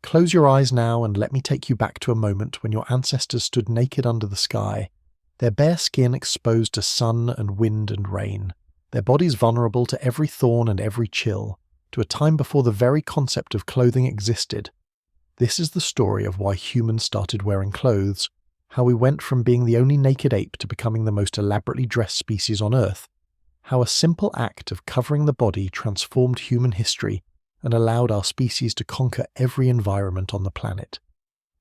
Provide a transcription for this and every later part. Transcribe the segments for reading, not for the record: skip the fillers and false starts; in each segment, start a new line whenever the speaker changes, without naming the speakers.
Close your eyes now and let me take you back to a moment when your ancestors stood naked under the sky, their bare skin exposed to sun and wind and rain, their bodies vulnerable to every thorn and every chill, to a time before the very concept of clothing existed. This is the story of why humans started wearing clothes, how we went from being the only naked ape to becoming the most elaborately dressed species on Earth, how a simple act of covering the body transformed human history and allowed our species to conquer every environment on the planet.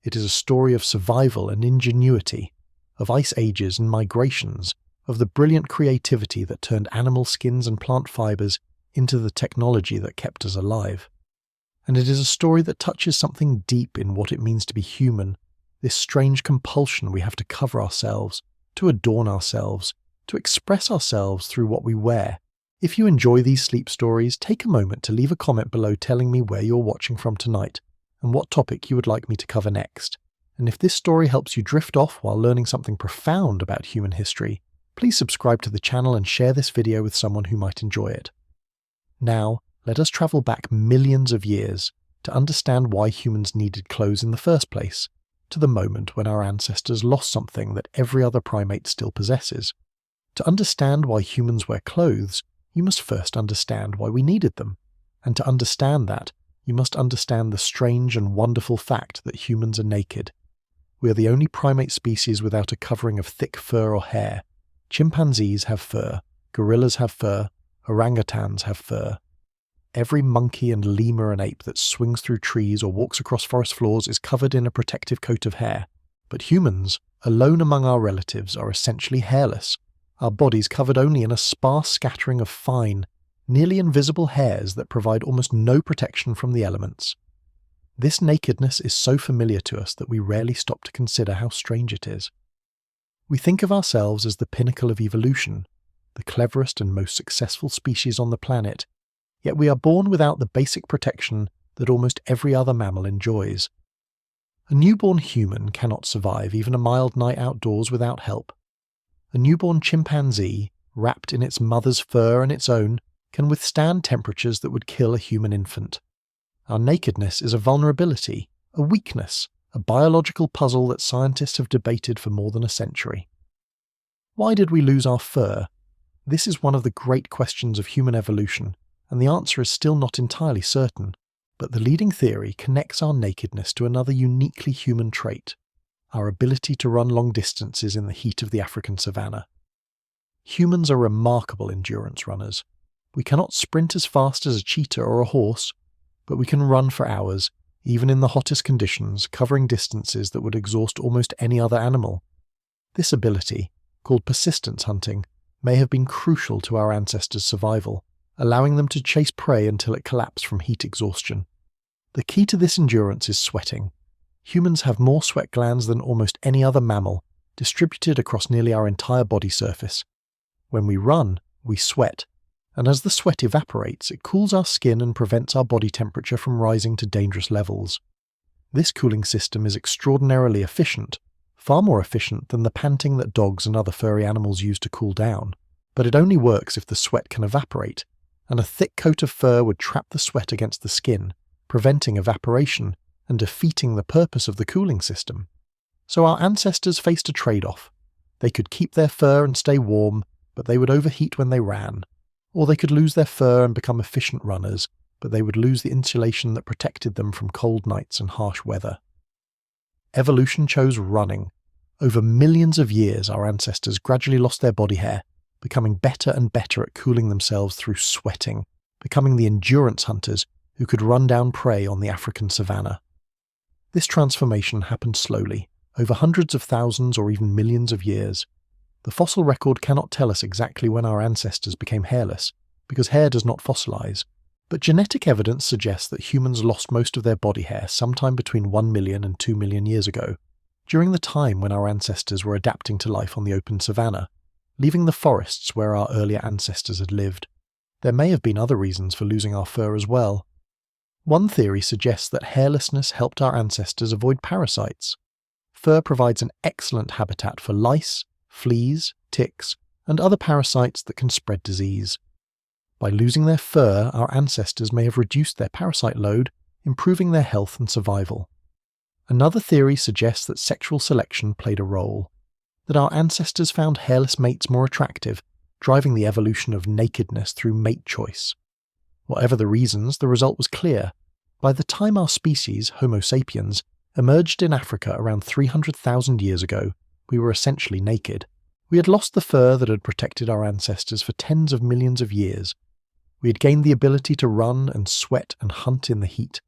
It is a story of survival and ingenuity, of ice ages and migrations, of the brilliant creativity that turned animal skins and plant fibers into the technology that kept us alive. And it is a story that touches something deep in what it means to be human, this strange compulsion we have to cover ourselves, to adorn ourselves, to express ourselves through what we wear. If you enjoy these sleep stories, take a moment to leave a comment below telling me where you're watching from tonight and what topic you would like me to cover next. And if this story helps you drift off while learning something profound about human history, please subscribe to the channel and share this video with someone who might enjoy it. Now, let us travel back millions of years to understand why humans needed clothes in the first place, to the moment when our ancestors lost something that every other primate still possesses. To understand why humans wear clothes, you must first understand why we needed them. And to understand that, you must understand the strange and wonderful fact that humans are naked. We are the only primate species without a covering of thick fur or hair. Chimpanzees have fur, gorillas have fur, orangutans have fur. Every monkey and lemur and ape that swings through trees or walks across forest floors is covered in a protective coat of hair. But humans, alone among our relatives, are essentially hairless, our bodies covered only in a sparse scattering of fine, nearly invisible hairs that provide almost no protection from the elements. This nakedness is so familiar to us that we rarely stop to consider how strange it is. We think of ourselves as the pinnacle of evolution, the cleverest and most successful species on the planet, yet we are born without the basic protection that almost every other mammal enjoys. A newborn human cannot survive even a mild night outdoors without help. A newborn chimpanzee, wrapped in its mother's fur and its own, can withstand temperatures that would kill a human infant. Our nakedness is a vulnerability, a weakness, a biological puzzle that scientists have debated for more than a century. Why did we lose our fur? This is one of the great questions of human evolution, and the answer is still not entirely certain, but the leading theory connects our nakedness to another uniquely human trait: our ability to run long distances in the heat of the African savanna. Humans are remarkable endurance runners. We cannot sprint as fast as a cheetah or a horse, but we can run for hours, even in the hottest conditions, covering distances that would exhaust almost any other animal. This ability, called persistence hunting, may have been crucial to our ancestors' survival, allowing them to chase prey until it collapsed from heat exhaustion. The key to this endurance is sweating. Humans have more sweat glands than almost any other mammal, distributed across nearly our entire body surface. When we run, we sweat, and as the sweat evaporates, it cools our skin and prevents our body temperature from rising to dangerous levels. This cooling system is extraordinarily efficient, far more efficient than the panting that dogs and other furry animals use to cool down, but it only works if the sweat can evaporate, and a thick coat of fur would trap the sweat against the skin, preventing evaporation and defeating the purpose of the cooling system. So our ancestors faced a trade-off. They could keep their fur and stay warm, but they would overheat when they ran. Or they could lose their fur and become efficient runners, but they would lose the insulation that protected them from cold nights and harsh weather. Evolution chose running. Over millions of years, our ancestors gradually lost their body hair, becoming better and better at cooling themselves through sweating, becoming the endurance hunters who could run down prey on the African savanna. This transformation happened slowly, over hundreds of thousands or even millions of years. The fossil record cannot tell us exactly when our ancestors became hairless, because hair does not fossilize, but genetic evidence suggests that humans lost most of their body hair sometime between 1 million and 2 million years ago, during the time when our ancestors were adapting to life on the open savanna, leaving the forests where our earlier ancestors had lived. There may have been other reasons for losing our fur as well. One theory suggests that hairlessness helped our ancestors avoid parasites. Fur provides an excellent habitat for lice, fleas, ticks, and other parasites that can spread disease. By losing their fur, our ancestors may have reduced their parasite load, improving their health and survival. Another theory suggests that sexual selection played a role, that our ancestors found hairless mates more attractive, driving the evolution of nakedness through mate choice. Whatever the reasons, the result was clear. By the time our species, Homo sapiens, emerged in Africa around 300,000 years ago, we were essentially naked. We had lost the fur that had protected our ancestors for tens of millions of years. We had gained the ability to run and sweat and hunt in the heat.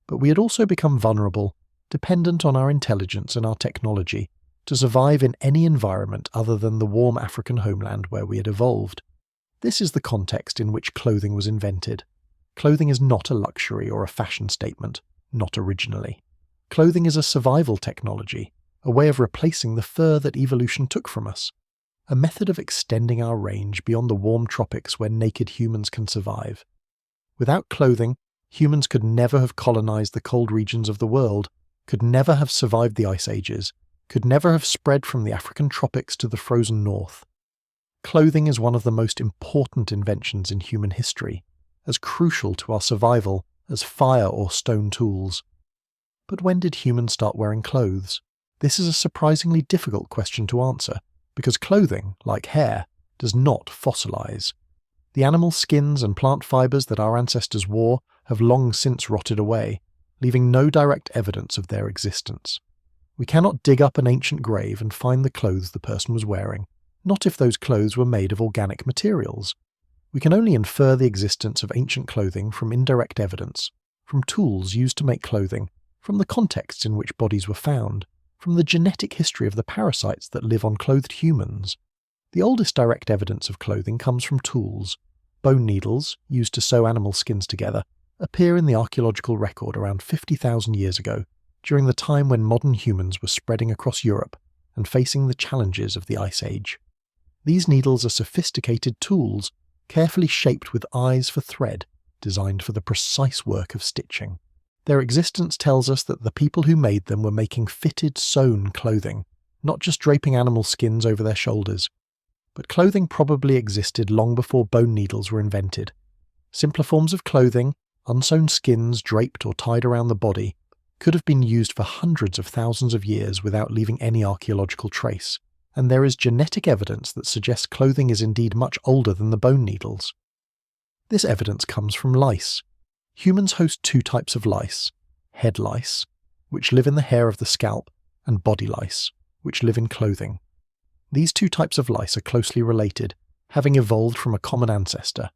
But we had also become vulnerable, dependent on our intelligence and our technology, to survive in any environment other than the warm African homeland where we had evolved. This is the context in which clothing was invented. Clothing is not a luxury or a fashion statement, not originally. Clothing is a survival technology, a way of replacing the fur that evolution took from us, a method of extending our range beyond the warm tropics where naked humans can survive. Without clothing, humans could never have colonized the cold regions of the world, could never have survived the ice ages, could never have spread from the African tropics to the frozen north. Clothing is one of the most important inventions in human history, as crucial to our survival as fire or stone tools. But when did humans start wearing clothes? This is a surprisingly difficult question to answer, because clothing, like hair, does not fossilize. The animal skins and plant fibers that our ancestors wore have long since rotted away, leaving no direct evidence of their existence. We cannot dig up an ancient grave and find the clothes the person was wearing, not if those clothes were made of organic materials. We can only infer the existence of ancient clothing from indirect evidence, from tools used to make clothing, from the contexts in which bodies were found, from the genetic history of the parasites that live on clothed humans. The oldest direct evidence of clothing comes from tools. Bone needles, used to sew animal skins together, appear in the archaeological record around 50,000 years ago, during the time when modern humans were spreading across Europe and facing the challenges of the Ice Age. These needles are sophisticated tools, carefully shaped with eyes for thread, designed for the precise work of stitching. Their existence tells us that the people who made them were making fitted, sewn clothing, not just draping animal skins over their shoulders. But clothing probably existed long before bone needles were invented. Simpler forms of clothing, unsewn skins draped or tied around the body, could have been used for hundreds of thousands of years without leaving any archaeological trace, and there is genetic evidence that suggests clothing is indeed much older than the bone needles. This evidence comes from lice. Humans host two types of lice: head lice, which live in the hair of the scalp, and body lice, which live in clothing. These two types of lice are closely related, having evolved from a common ancestor.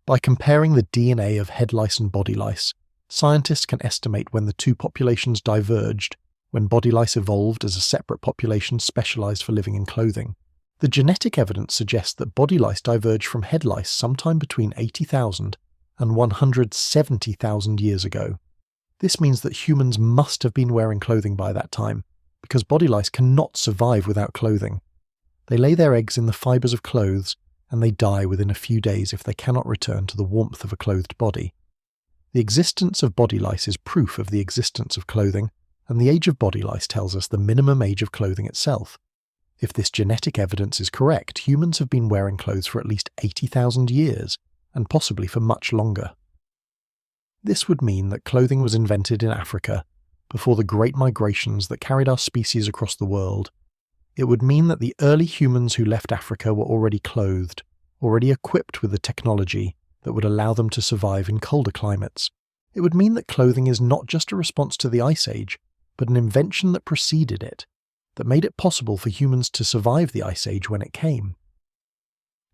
By comparing the DNA of head lice and body lice, scientists can estimate when the two populations diverged, when body lice evolved as a separate population specialized for living in clothing. The genetic evidence suggests that body lice diverged from head lice sometime between 80,000 and 170,000 years ago. This means that humans must have been wearing clothing by that time, because body lice cannot survive without clothing. They lay their eggs in the fibers of clothes, and they die within a few days if they cannot return to the warmth of a clothed body. The existence of body lice is proof of the existence of clothing, and the age of body lice tells us the minimum age of clothing itself. If this genetic evidence is correct, humans have been wearing clothes for at least 80,000 years, and possibly for much longer. This would mean that clothing was invented in Africa before the great migrations that carried our species across the world. It would mean that the early humans who left Africa were already clothed, already equipped with the technology that would allow them to survive in colder climates. It would mean that clothing is not just a response to the Ice Age, but an invention that preceded it, that made it possible for humans to survive the Ice Age when it came.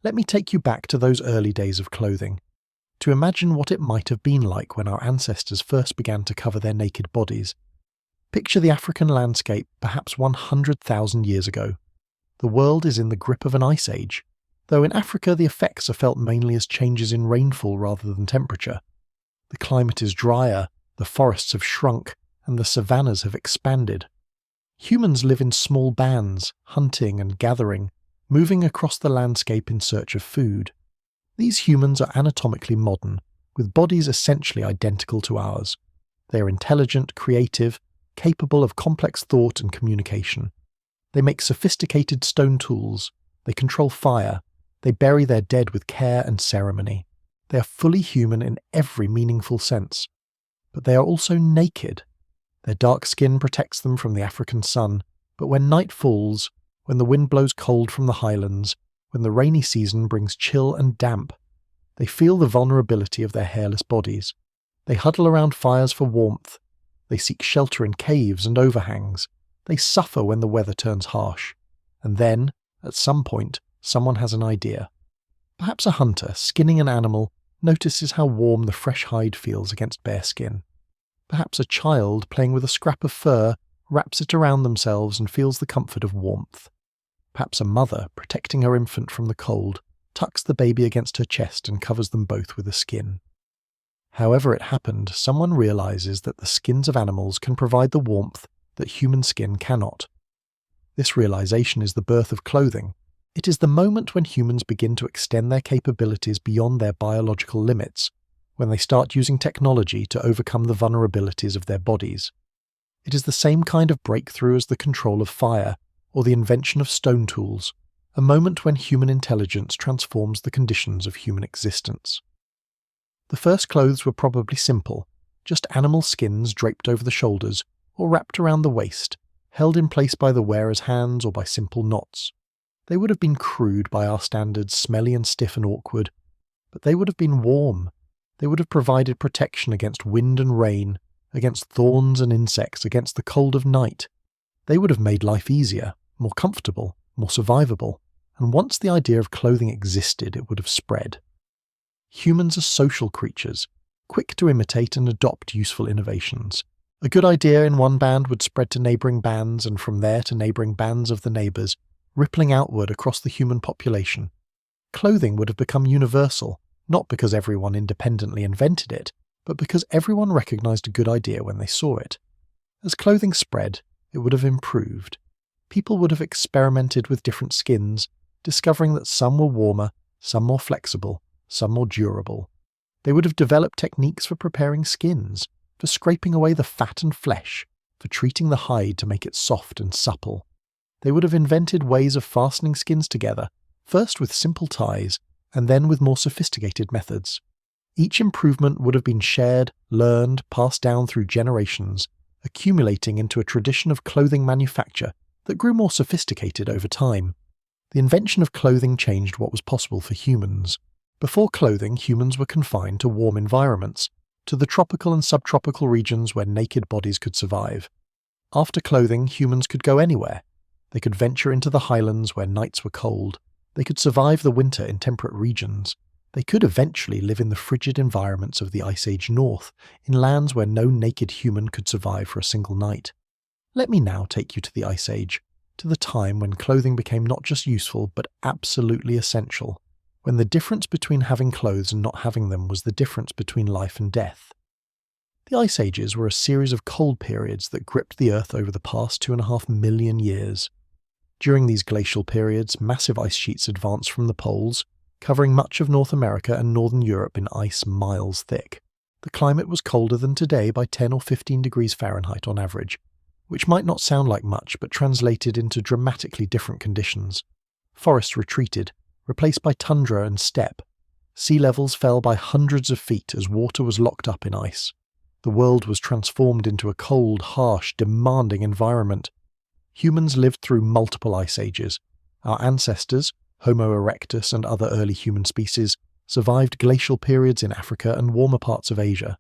Let me take you back to those early days of clothing, to imagine what it might have been like when our ancestors first began to cover their naked bodies. Picture the African landscape perhaps 100,000 years ago. The world is in the grip of an ice age, though in Africa the effects are felt mainly as changes in rainfall rather than temperature. The climate is drier, the forests have shrunk, and the savannas have expanded. Humans live in small bands, hunting and gathering, moving across the landscape in search of food. These humans are anatomically modern, with bodies essentially identical to ours. They are intelligent, creative, capable of complex thought and communication. They make sophisticated stone tools, they control fire, they bury their dead with care and ceremony. They are fully human in every meaningful sense. but they are also naked. Their dark skin protects them from the African sun, but when night falls, when the wind blows cold from the highlands, when the rainy season brings chill and damp, they feel the vulnerability of their hairless bodies. They huddle around fires for warmth. They seek shelter in caves and overhangs. They suffer when the weather turns harsh. And then, at some point, someone has an idea. Perhaps a hunter, skinning an animal, notices how warm the fresh hide feels against bare skin. Perhaps a child, playing with a scrap of fur, wraps it around themselves and feels the comfort of warmth. Perhaps a mother, protecting her infant from the cold, tucks the baby against her chest and covers them both with a skin. However it happened, someone realizes that the skins of animals can provide the warmth that human skin cannot. This realization is the birth of clothing. It is the moment when humans begin to extend their capabilities beyond their biological limits, when they start using technology to overcome the vulnerabilities of their bodies. It is the same kind of breakthrough as the control of fire or the invention of stone tools, a moment when human intelligence transforms the conditions of human existence. The first clothes were probably simple, just animal skins draped over the shoulders or wrapped around the waist, held in place by the wearer's hands or by simple knots. They would have been crude by our standards, smelly and stiff and awkward, but they would have been warm. They would have provided protection against wind and rain, against thorns and insects, against the cold of night. They would have made life easier, more comfortable, more survivable, and once the idea of clothing existed, it would have spread. Humans are social creatures, quick to imitate and adopt useful innovations. A good idea in one band would spread to neighbouring bands, and from there to neighbouring bands of the neighbours, rippling outward across the human population. Clothing would have become universal, not because everyone independently invented it, but because everyone recognised a good idea when they saw it. As clothing spread, it would have improved. People would have experimented with different skins, discovering that some were warmer, some more flexible, some more durable. They would have developed techniques for preparing skins, for scraping away the fat and flesh, for treating the hide to make it soft and supple. They would have invented ways of fastening skins together, first with simple ties, and then with more sophisticated methods. Each improvement would have been shared, learned, passed down through generations, accumulating into a tradition of clothing manufacture that grew more sophisticated over time. The invention of clothing changed what was possible for humans. Before clothing, humans were confined to warm environments, to the tropical and subtropical regions where naked bodies could survive. After clothing, humans could go anywhere. They could venture into the highlands where nights were cold. They could survive the winter in temperate regions. They could eventually live in the frigid environments of the Ice Age North, in lands where no naked human could survive for a single night. Let me now take you to the Ice Age, to the time when clothing became not just useful but absolutely essential, when the difference between having clothes and not having them was the difference between life and death. The Ice Ages were a series of cold periods that gripped the Earth over the past 2.5 million years. During these glacial periods, massive ice sheets advanced from the poles, covering much of North America and northern Europe in ice miles thick. The climate was colder than today by 10 or 15 degrees Fahrenheit on average, which might not sound like much but translated into dramatically different conditions. Forests retreated, replaced by tundra and steppe. Sea levels fell by hundreds of feet as water was locked up in ice. The world was transformed into a cold, harsh, demanding environment. Humans lived through multiple ice ages. Our ancestors, Homo erectus and other early human species, survived glacial periods in Africa and warmer parts of Asia.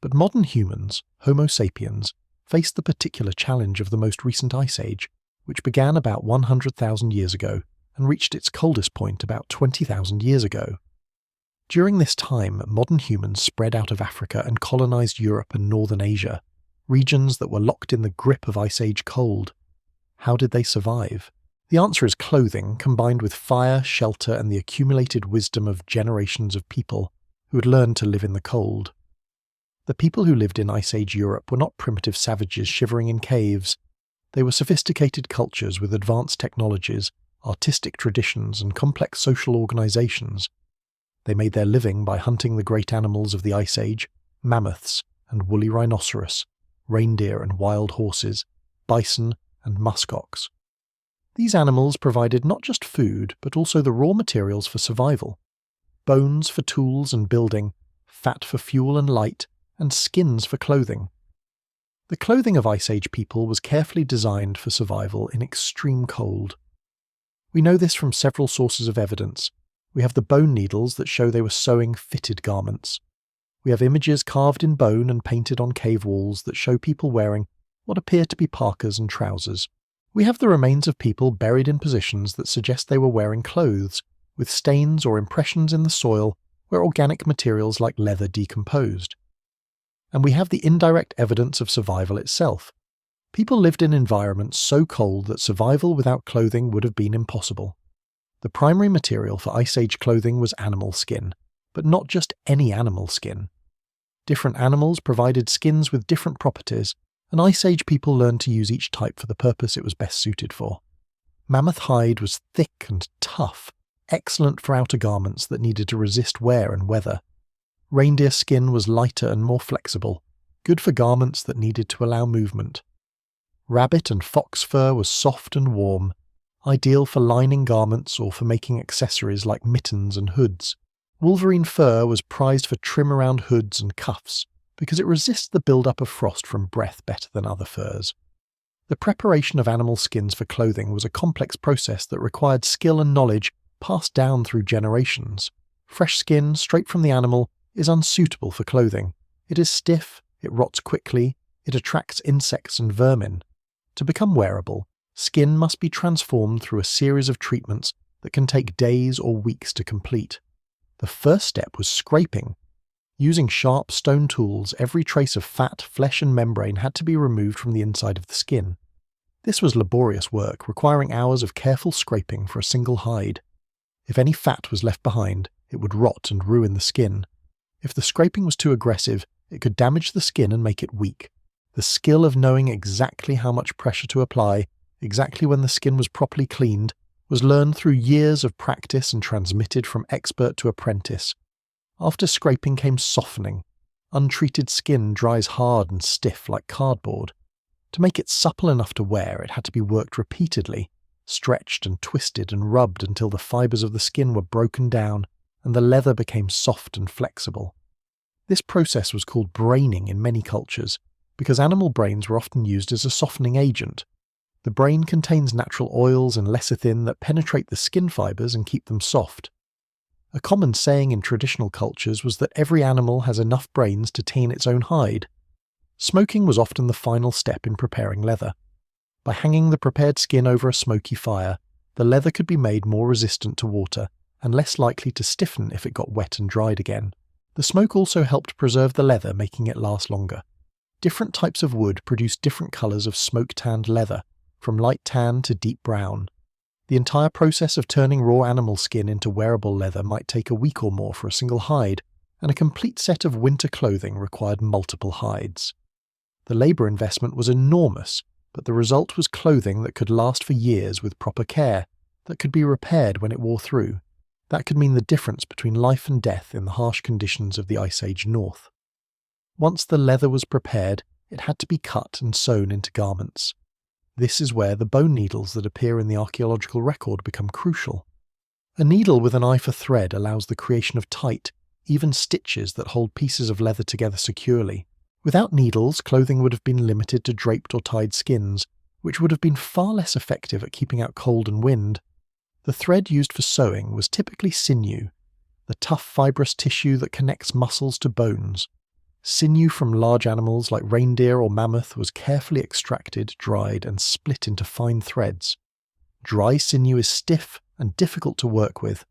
But modern humans, Homo sapiens, faced the particular challenge of the most recent ice age, which began about 100,000 years ago and reached its coldest point about 20,000 years ago. During this time, modern humans spread out of Africa and colonized Europe and northern Asia, regions that were locked in the grip of Ice Age cold. How did they survive? The answer is clothing, combined with fire, shelter, and the accumulated wisdom of generations of people who had learned to live in the cold. The people who lived in Ice Age Europe were not primitive savages shivering in caves. They were sophisticated cultures with advanced technologies, artistic traditions, and complex social organizations. They made their living by hunting the great animals of the Ice Age, mammoths and woolly rhinoceros, reindeer and wild horses, bison and muskox. These animals provided not just food, but also the raw materials for survival. Bones for tools and building, fat for fuel and light, and skins for clothing. The clothing of Ice Age people was carefully designed for survival in extreme cold. We know this from several sources of evidence. We have the bone needles that show they were sewing fitted garments. We have images carved in bone and painted on cave walls that show people wearing what appear to be parkas and trousers. We have the remains of people buried in positions that suggest they were wearing clothes, with stains or impressions in the soil where organic materials like leather decomposed. And we have the indirect evidence of survival itself. People lived in environments so cold that survival without clothing would have been impossible. The primary material for Ice Age clothing was animal skin, but not just any animal skin. Different animals provided skins with different properties, and Ice Age people learned to use each type for the purpose it was best suited for. Mammoth hide was thick and tough, excellent for outer garments that needed to resist wear and weather. Reindeer skin was lighter and more flexible, good for garments that needed to allow movement. Rabbit and fox fur was soft and warm, ideal for lining garments or for making accessories like mittens and hoods. Wolverine fur was prized for trim around hoods and cuffs, because it resists the build-up of frost from breath better than other furs. The preparation of animal skins for clothing was a complex process that required skill and knowledge passed down through generations. Fresh skin, straight from the animal, is unsuitable for clothing. It is stiff, it rots quickly, it attracts insects and vermin. To become wearable, skin must be transformed through a series of treatments that can take days or weeks to complete. The first step was scraping. Using sharp stone tools, every trace of fat, flesh and membrane had to be removed from the inside of the skin. This was laborious work, requiring hours of careful scraping for a single hide. If any fat was left behind, it would rot and ruin the skin. If the scraping was too aggressive, it could damage the skin and make it weak. The skill of knowing exactly how much pressure to apply, exactly when the skin was properly cleaned, was learned through years of practice and transmitted from expert to apprentice. After scraping came softening. Untreated skin dries hard and stiff like cardboard. To make it supple enough to wear, it had to be worked repeatedly, stretched and twisted and rubbed until the fibers of the skin were broken down and the leather became soft and flexible. This process was called braining in many cultures, because animal brains were often used as a softening agent. The brain contains natural oils and lecithin that penetrate the skin fibers and keep them soft. A common saying in traditional cultures was that every animal has enough brains to tan its own hide. Smoking was often the final step in preparing leather. By hanging the prepared skin over a smoky fire, the leather could be made more resistant to water and less likely to stiffen if it got wet and dried again. The smoke also helped preserve the leather, making it last longer. Different types of wood produced different colours of smoke-tanned leather, from light tan to deep brown. The entire process of turning raw animal skin into wearable leather might take a week or more for a single hide, and a complete set of winter clothing required multiple hides. The labour investment was enormous, but the result was clothing that could last for years with proper care, that could be repaired when it wore through. That could mean the difference between life and death in the harsh conditions of the Ice Age North. Once the leather was prepared, it had to be cut and sewn into garments. This is where the bone needles that appear in the archaeological record become crucial. A needle with an eye for thread allows the creation of tight, even stitches that hold pieces of leather together securely. Without needles, clothing would have been limited to draped or tied skins, which would have been far less effective at keeping out cold and wind. The thread used for sewing was typically sinew, the tough fibrous tissue that connects muscles to bones. Sinew from large animals like reindeer or mammoth was carefully extracted, dried, and split into fine threads. Dry sinew is stiff and difficult to work with,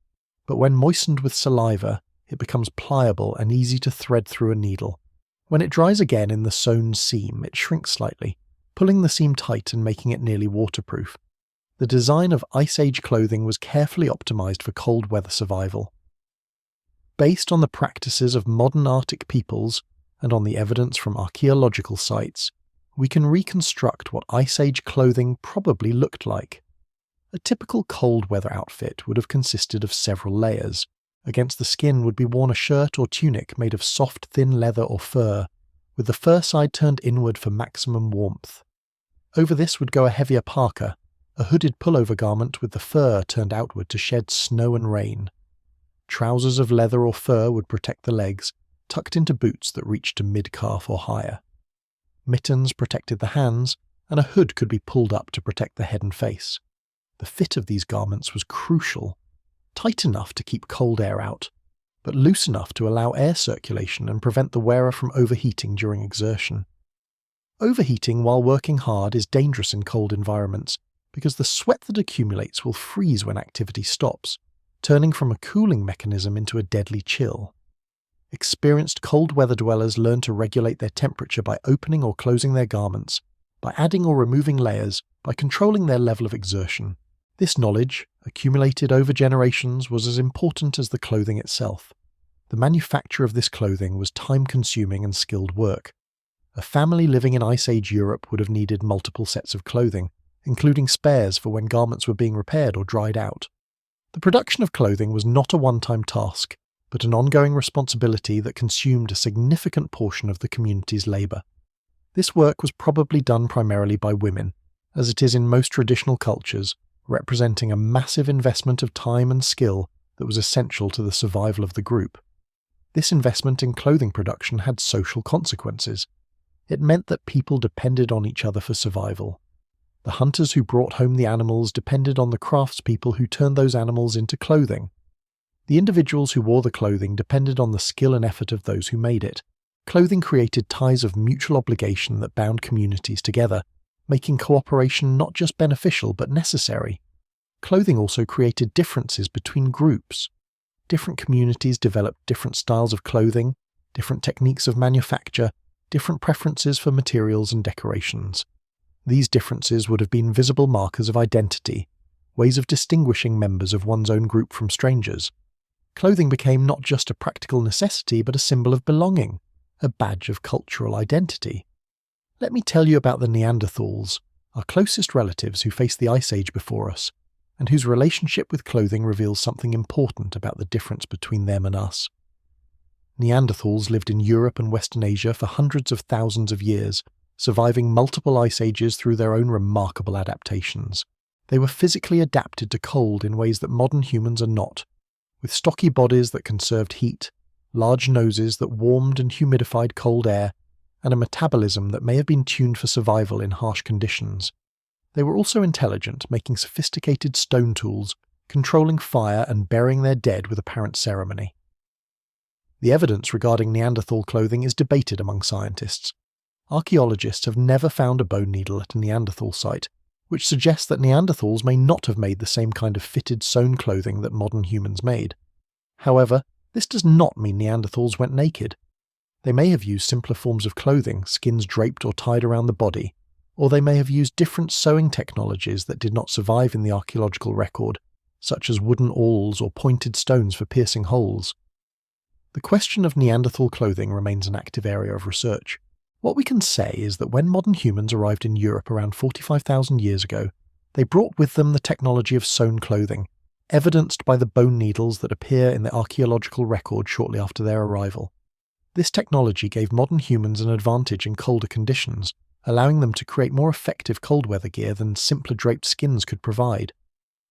but when moistened with saliva, it becomes pliable and easy to thread through a needle. When it dries again in the sewn seam, it shrinks slightly, pulling the seam tight and making it nearly waterproof. The design of Ice Age clothing was carefully optimized for cold weather survival. Based on the practices of modern Arctic peoples, and on the evidence from archaeological sites, we can reconstruct what Ice Age clothing probably looked like. A typical cold weather outfit would have consisted of several layers. Against the skin would be worn a shirt or tunic made of soft, thin leather or fur, with the fur side turned inward for maximum warmth. Over this would go a heavier parka, a hooded pullover garment with the fur turned outward to shed snow and rain. Trousers of leather or fur would protect the legs, tucked into boots that reached to mid-calf or higher. Mittens protected the hands, and a hood could be pulled up to protect the head and face. The fit of these garments was crucial, tight enough to keep cold air out, but loose enough to allow air circulation and prevent the wearer from overheating during exertion. Overheating while working hard is dangerous in cold environments because the sweat that accumulates will freeze when activity stops, turning from a cooling mechanism into a deadly chill. Experienced cold weather dwellers learn to regulate their temperature by opening or closing their garments, by adding or removing layers, by controlling their level of exertion. This knowledge, accumulated over generations, was as important as the clothing itself. The manufacture of this clothing was time-consuming and skilled work. A family living in Ice Age Europe would have needed multiple sets of clothing, including spares for when garments were being repaired or dried out. The production of clothing was not a one-time task, but an ongoing responsibility that consumed a significant portion of the community's labour. This work was probably done primarily by women, as it is in most traditional cultures, representing a massive investment of time and skill that was essential to the survival of the group. This investment in clothing production had social consequences. It meant that people depended on each other for survival. The hunters who brought home the animals depended on the craftspeople who turned those animals into clothing. The individuals who wore the clothing depended on the skill and effort of those who made it. Clothing created ties of mutual obligation that bound communities together, making cooperation not just beneficial but necessary. Clothing also created differences between groups. Different communities developed different styles of clothing, different techniques of manufacture, different preferences for materials and decorations. These differences would have been visible markers of identity, ways of distinguishing members of one's own group from strangers. Clothing became not just a practical necessity but a symbol of belonging, a badge of cultural identity. Let me tell you about the Neanderthals, our closest relatives who faced the Ice Age before us, and whose relationship with clothing reveals something important about the difference between them and us. Neanderthals lived in Europe and Western Asia for hundreds of thousands of years, surviving multiple ice ages through their own remarkable adaptations. They were physically adapted to cold in ways that modern humans are not, with stocky bodies that conserved heat, large noses that warmed and humidified cold air, and a metabolism that may have been tuned for survival in harsh conditions. They were also intelligent, making sophisticated stone tools, controlling fire and burying their dead with apparent ceremony. The evidence regarding Neanderthal clothing is debated among scientists. Archaeologists have never found a bone needle at a Neanderthal site, which suggests that Neanderthals may not have made the same kind of fitted sewn clothing that modern humans made. However, this does not mean Neanderthals went naked. They may have used simpler forms of clothing, skins draped or tied around the body, or they may have used different sewing technologies that did not survive in the archaeological record, such as wooden awls or pointed stones for piercing holes. The question of Neanderthal clothing remains an active area of research. What we can say is that when modern humans arrived in Europe around 45,000 years ago, they brought with them the technology of sewn clothing, evidenced by the bone needles that appear in the archaeological record shortly after their arrival. This technology gave modern humans an advantage in colder conditions, allowing them to create more effective cold weather gear than simpler draped skins could provide.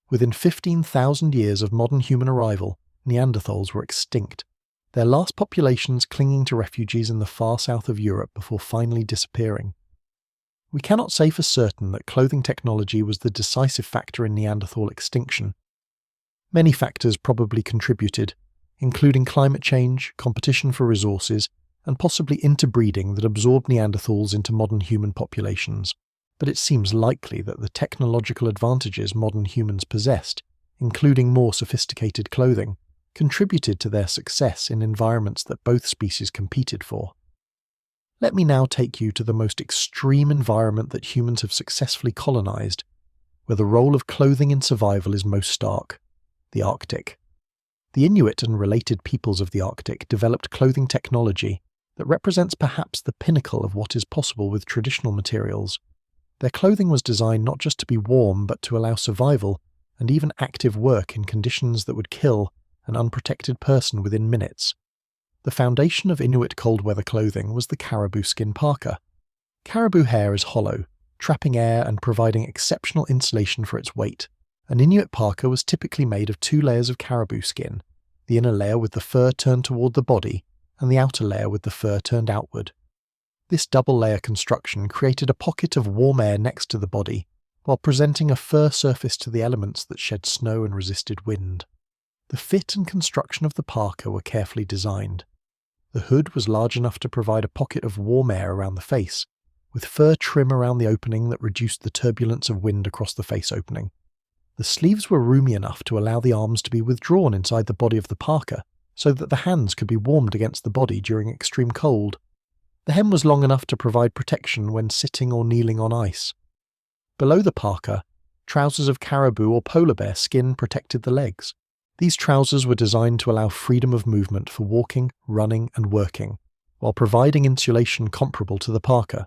Within 15,000 years of modern human arrival, Neanderthals were extinct, their last populations clinging to refuges in the far south of Europe before finally disappearing. We cannot say for certain that clothing technology was the decisive factor in Neanderthal extinction. Many factors probably contributed, including climate change, competition for resources, and possibly interbreeding that absorbed Neanderthals into modern human populations. But it seems likely that the technological advantages modern humans possessed, including more sophisticated clothing, contributed to their success in environments that both species competed for. Let me now take you to the most extreme environment that humans have successfully colonized, where the role of clothing in survival is most stark: the Arctic. The Inuit and related peoples of the Arctic developed clothing technology that represents perhaps the pinnacle of what is possible with traditional materials. Their clothing was designed not just to be warm but to allow survival and even active work in conditions that would kill an unprotected person within minutes. The foundation of Inuit cold weather clothing was the caribou skin parka. Caribou hair is hollow, trapping air and providing exceptional insulation for its weight. An Inuit parka was typically made of 2 layers of caribou skin, the inner layer with the fur turned toward the body, and the outer layer with the fur turned outward. This double-layer construction created a pocket of warm air next to the body, while presenting a fur surface to the elements that shed snow and resisted wind. The fit and construction of the parka were carefully designed. The hood was large enough to provide a pocket of warm air around the face, with fur trim around the opening that reduced the turbulence of wind across the face opening. The sleeves were roomy enough to allow the arms to be withdrawn inside the body of the parka, so that the hands could be warmed against the body during extreme cold. The hem was long enough to provide protection when sitting or kneeling on ice. Below the parka, trousers of caribou or polar bear skin protected the legs. These trousers were designed to allow freedom of movement for walking, running, and working, while providing insulation comparable to the parka.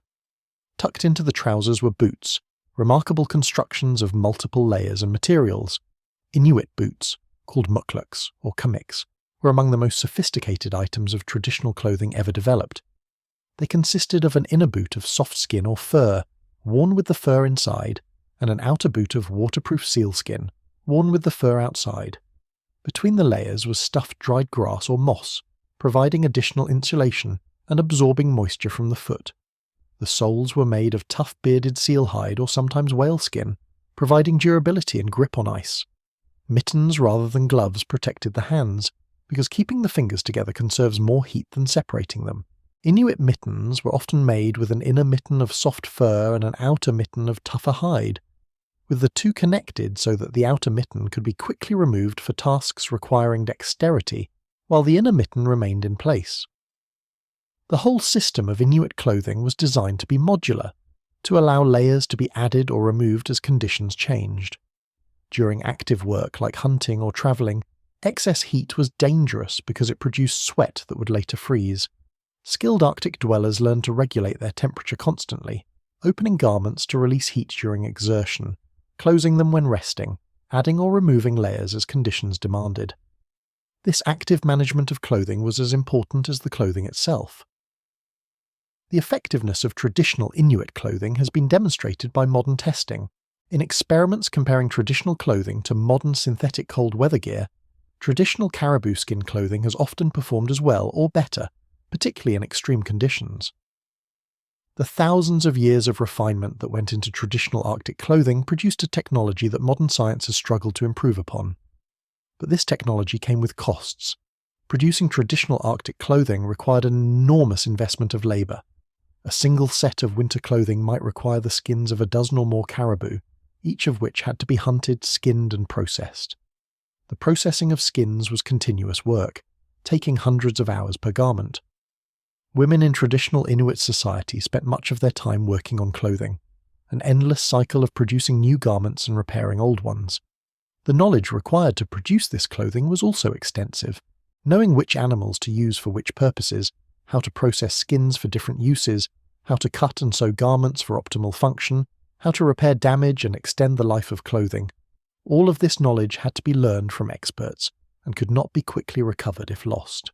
Tucked into the trousers were boots, remarkable constructions of multiple layers and materials. Inuit boots, called mukluks or kamiks, were among the most sophisticated items of traditional clothing ever developed. They consisted of an inner boot of soft skin or fur, worn with the fur inside, and an outer boot of waterproof sealskin, worn with the fur outside. Between the layers was stuffed dried grass or moss, providing additional insulation and absorbing moisture from the foot. The soles were made of tough bearded seal hide or sometimes whale skin, providing durability and grip on ice. Mittens rather than gloves protected the hands, because keeping the fingers together conserves more heat than separating them. Inuit mittens were often made with an inner mitten of soft fur and an outer mitten of tougher hide, with the two connected so that the outer mitten could be quickly removed for tasks requiring dexterity, while the inner mitten remained in place. The whole system of Inuit clothing was designed to be modular, to allow layers to be added or removed as conditions changed. During active work like hunting or travelling, excess heat was dangerous because it produced sweat that would later freeze. Skilled Arctic dwellers learned to regulate their temperature constantly, opening garments to release heat during exertion, closing them when resting, adding or removing layers as conditions demanded. This active management of clothing was as important as the clothing itself. The effectiveness of traditional Inuit clothing has been demonstrated by modern testing. In experiments comparing traditional clothing to modern synthetic cold weather gear, traditional caribou skin clothing has often performed as well or better, particularly in extreme conditions. The thousands of years of refinement that went into traditional Arctic clothing produced a technology that modern science has struggled to improve upon. But this technology came with costs. Producing traditional Arctic clothing required an enormous investment of labour. A single set of winter clothing might require the skins of a dozen or more caribou, each of which had to be hunted, skinned, and processed. The processing of skins was continuous work, taking hundreds of hours per garment. Women in traditional Inuit society spent much of their time working on clothing, an endless cycle of producing new garments and repairing old ones. The knowledge required to produce this clothing was also extensive, knowing which animals to use for which purposes, how to process skins for different uses, how to cut and sew garments for optimal function, how to repair damage and extend the life of clothing. All of this knowledge had to be learned from experts and could not be quickly recovered if lost.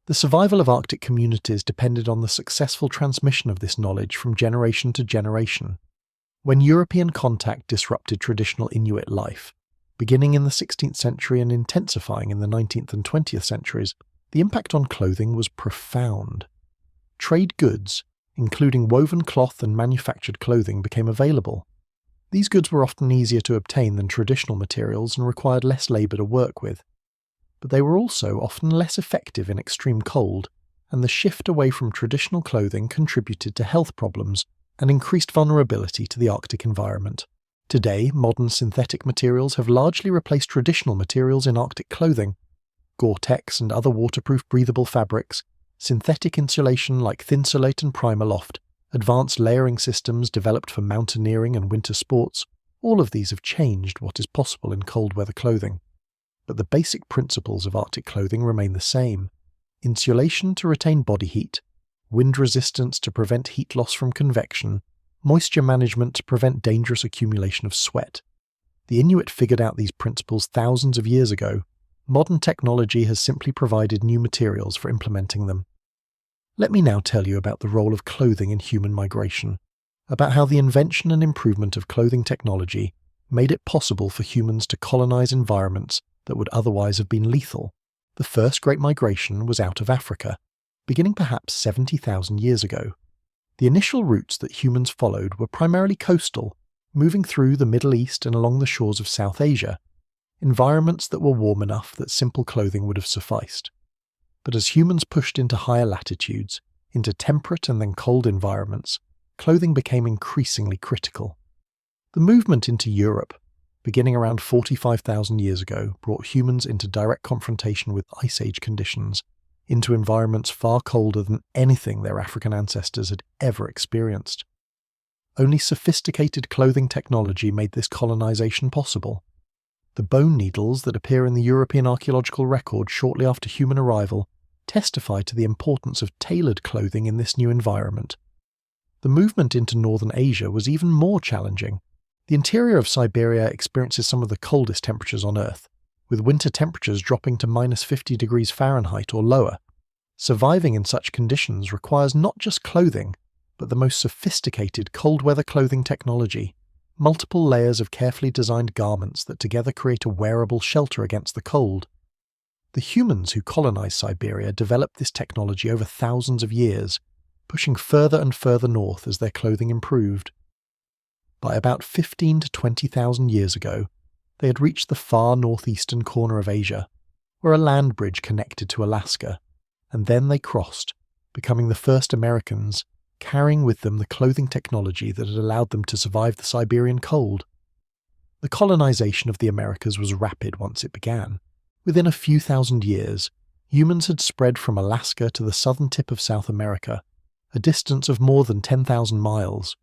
The survival of Arctic communities depended on the successful transmission of this knowledge from generation to generation. When European contact disrupted traditional Inuit life, beginning in the 16th century and intensifying in the 19th and 20th centuries, the impact on clothing was profound. Trade goods, including woven cloth and manufactured clothing, became available. These goods were often easier to obtain than traditional materials and required less labour to work with. But they were also often less effective in extreme cold, and the shift away from traditional clothing contributed to health problems and increased vulnerability to the Arctic environment. Today, modern synthetic materials have largely replaced traditional materials in Arctic clothing. Gore-Tex and other waterproof breathable fabrics, synthetic insulation like Thinsulate and Primaloft, advanced layering systems developed for mountaineering and winter sports, all of these have changed what is possible in cold weather clothing. But the basic principles of Arctic clothing remain the same: insulation to retain body heat, wind resistance to prevent heat loss from convection, moisture management to prevent dangerous accumulation of sweat. The Inuit figured out these principles thousands of years ago. Modern technology has simply provided new materials for implementing them. Let me now tell you about the role of clothing in human migration, about how the invention and improvement of clothing technology made it possible for humans to colonize environments that would otherwise have been lethal. The first great migration was out of Africa, beginning perhaps 70,000 years ago. The initial routes that humans followed were primarily coastal, moving through the Middle East and along the shores of South Asia, environments that were warm enough that simple clothing would have sufficed. But as humans pushed into higher latitudes, into temperate and then cold environments, clothing became increasingly critical. The movement into Europe, beginning around 45,000 years ago, brought humans into direct confrontation with Ice Age conditions, into environments far colder than anything their African ancestors had ever experienced. Only sophisticated clothing technology made this colonization possible. The bone needles that appear in the European archaeological record shortly after human arrival testify to the importance of tailored clothing in this new environment. The movement into northern Asia was even more challenging. The interior of Siberia experiences some of the coldest temperatures on Earth, with winter temperatures dropping to -50 degrees Fahrenheit or lower. Surviving in such conditions requires not just clothing, but the most sophisticated cold-weather clothing technology, multiple layers of carefully designed garments that together create a wearable shelter against the cold. The humans who colonized Siberia developed this technology over thousands of years, pushing further and further north as their clothing improved. By about 15 to 20,000 years ago, they had reached the far northeastern corner of Asia, where a land bridge connected to Alaska, and then they crossed, becoming the first Americans, carrying with them the clothing technology that had allowed them to survive the Siberian cold. The colonization of the Americas was rapid once it began. Within a few thousand years, humans had spread from Alaska to the southern tip of South America, a distance of more than 10,000 miles.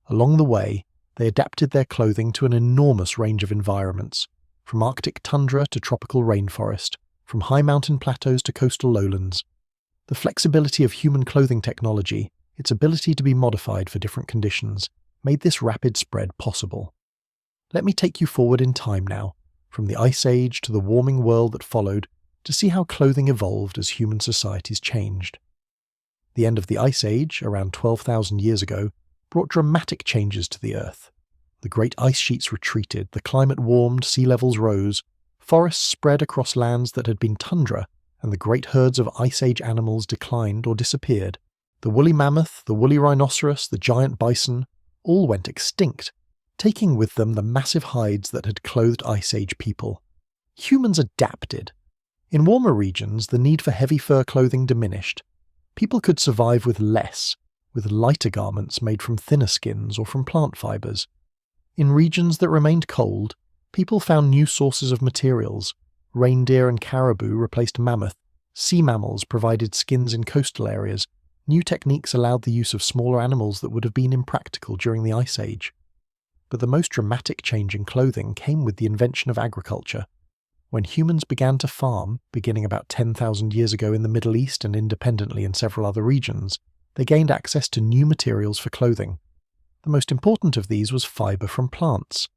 Along the way, they adapted their clothing to an enormous range of environments, from Arctic tundra to tropical rainforest, from high mountain plateaus to coastal lowlands. The flexibility of human clothing technology, its ability to be modified for different conditions, made this rapid spread possible. Let me take you forward in time now, from the Ice Age to the warming world that followed, to see how clothing evolved as human societies changed. The end of the Ice Age, around 12,000 years ago, brought dramatic changes to the Earth. The great ice sheets retreated, the climate warmed, sea levels rose, forests spread across lands that had been tundra, and the great herds of Ice Age animals declined or disappeared. The woolly mammoth, the woolly rhinoceros, the giant bison, all went extinct, taking with them the massive hides that had clothed Ice Age people. Humans adapted. In warmer regions, the need for heavy fur clothing diminished. People could survive with less, with lighter garments made from thinner skins or from plant fibers. In regions that remained cold, people found new sources of materials. Reindeer and caribou replaced mammoth. Sea mammals provided skins in coastal areas. New techniques allowed the use of smaller animals that would have been impractical during the Ice Age. But the most dramatic change in clothing came with the invention of agriculture. When humans began to farm, beginning about 10,000 years ago in the Middle East and independently in several other regions, they gained access to new materials for clothing. The most important of these was fibre from plants.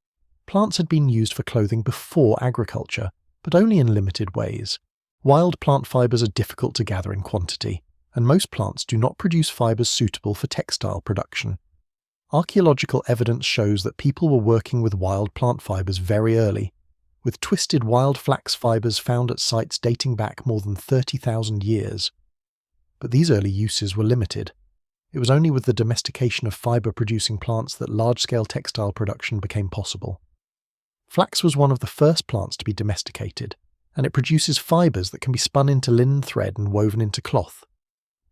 Plants had been used for clothing before agriculture, but only in limited ways. Wild plant fibres are difficult to gather in quantity, and most plants do not produce fibres suitable for textile production. Archaeological evidence shows that people were working with wild plant fibres very early, with twisted wild flax fibres found at sites dating back more than 30,000 years. But these early uses were limited. It was only with the domestication of fibre-producing plants that large-scale textile production became possible. Flax was one of the first plants to be domesticated, and it produces fibres that can be spun into linen thread and woven into cloth.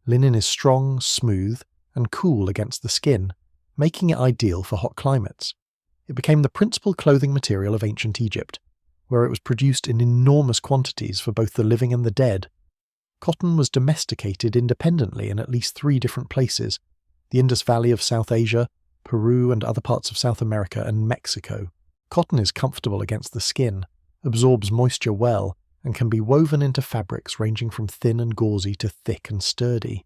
Linen is strong, smooth, and cool against the skin, making it ideal for hot climates. It became the principal clothing material of ancient Egypt, where it was produced in enormous quantities for both the living and the dead. Cotton was domesticated independently in at least 3 different places: the Indus Valley of South Asia, Peru and other parts of South America, and Mexico. Cotton is comfortable against the skin, absorbs moisture well, and can be woven into fabrics ranging from thin and gauzy to thick and sturdy.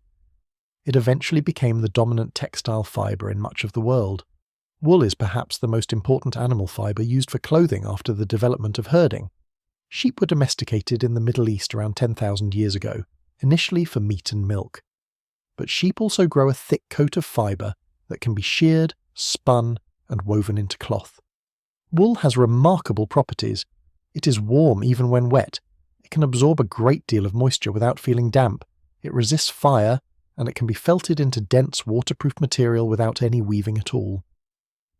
It eventually became the dominant textile fibre in much of the world. Wool is perhaps the most important animal fibre used for clothing after the development of herding. Sheep were domesticated in the Middle East around 10,000 years ago, initially for meat and milk. But sheep also grow a thick coat of fibre that can be sheared, spun, and woven into cloth. Wool has remarkable properties. It is warm even when wet. It can absorb a great deal of moisture without feeling damp. It resists fire, and it can be felted into dense, waterproof material without any weaving at all.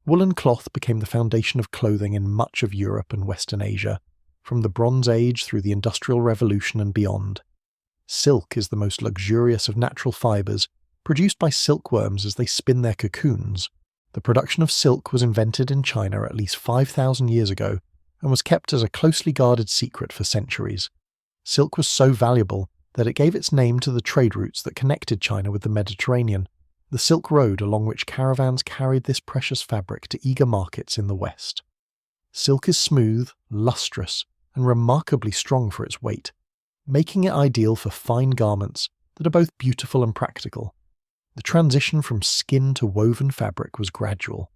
Woolen cloth became the foundation of clothing in much of Europe and Western Asia, from the Bronze Age through the Industrial Revolution and beyond. Silk is the most luxurious of natural fibres, produced by silkworms as they spin their cocoons. The production of silk was invented in China at least 5,000 years ago and was kept as a closely guarded secret for centuries. Silk was so valuable that it gave its name to the trade routes that connected China with the Mediterranean, the Silk Road along which caravans carried this precious fabric to eager markets in the West. Silk is smooth, lustrous, and remarkably strong for its weight, making it ideal for fine garments that are both beautiful and practical. The transition from skin to woven fabric was gradual.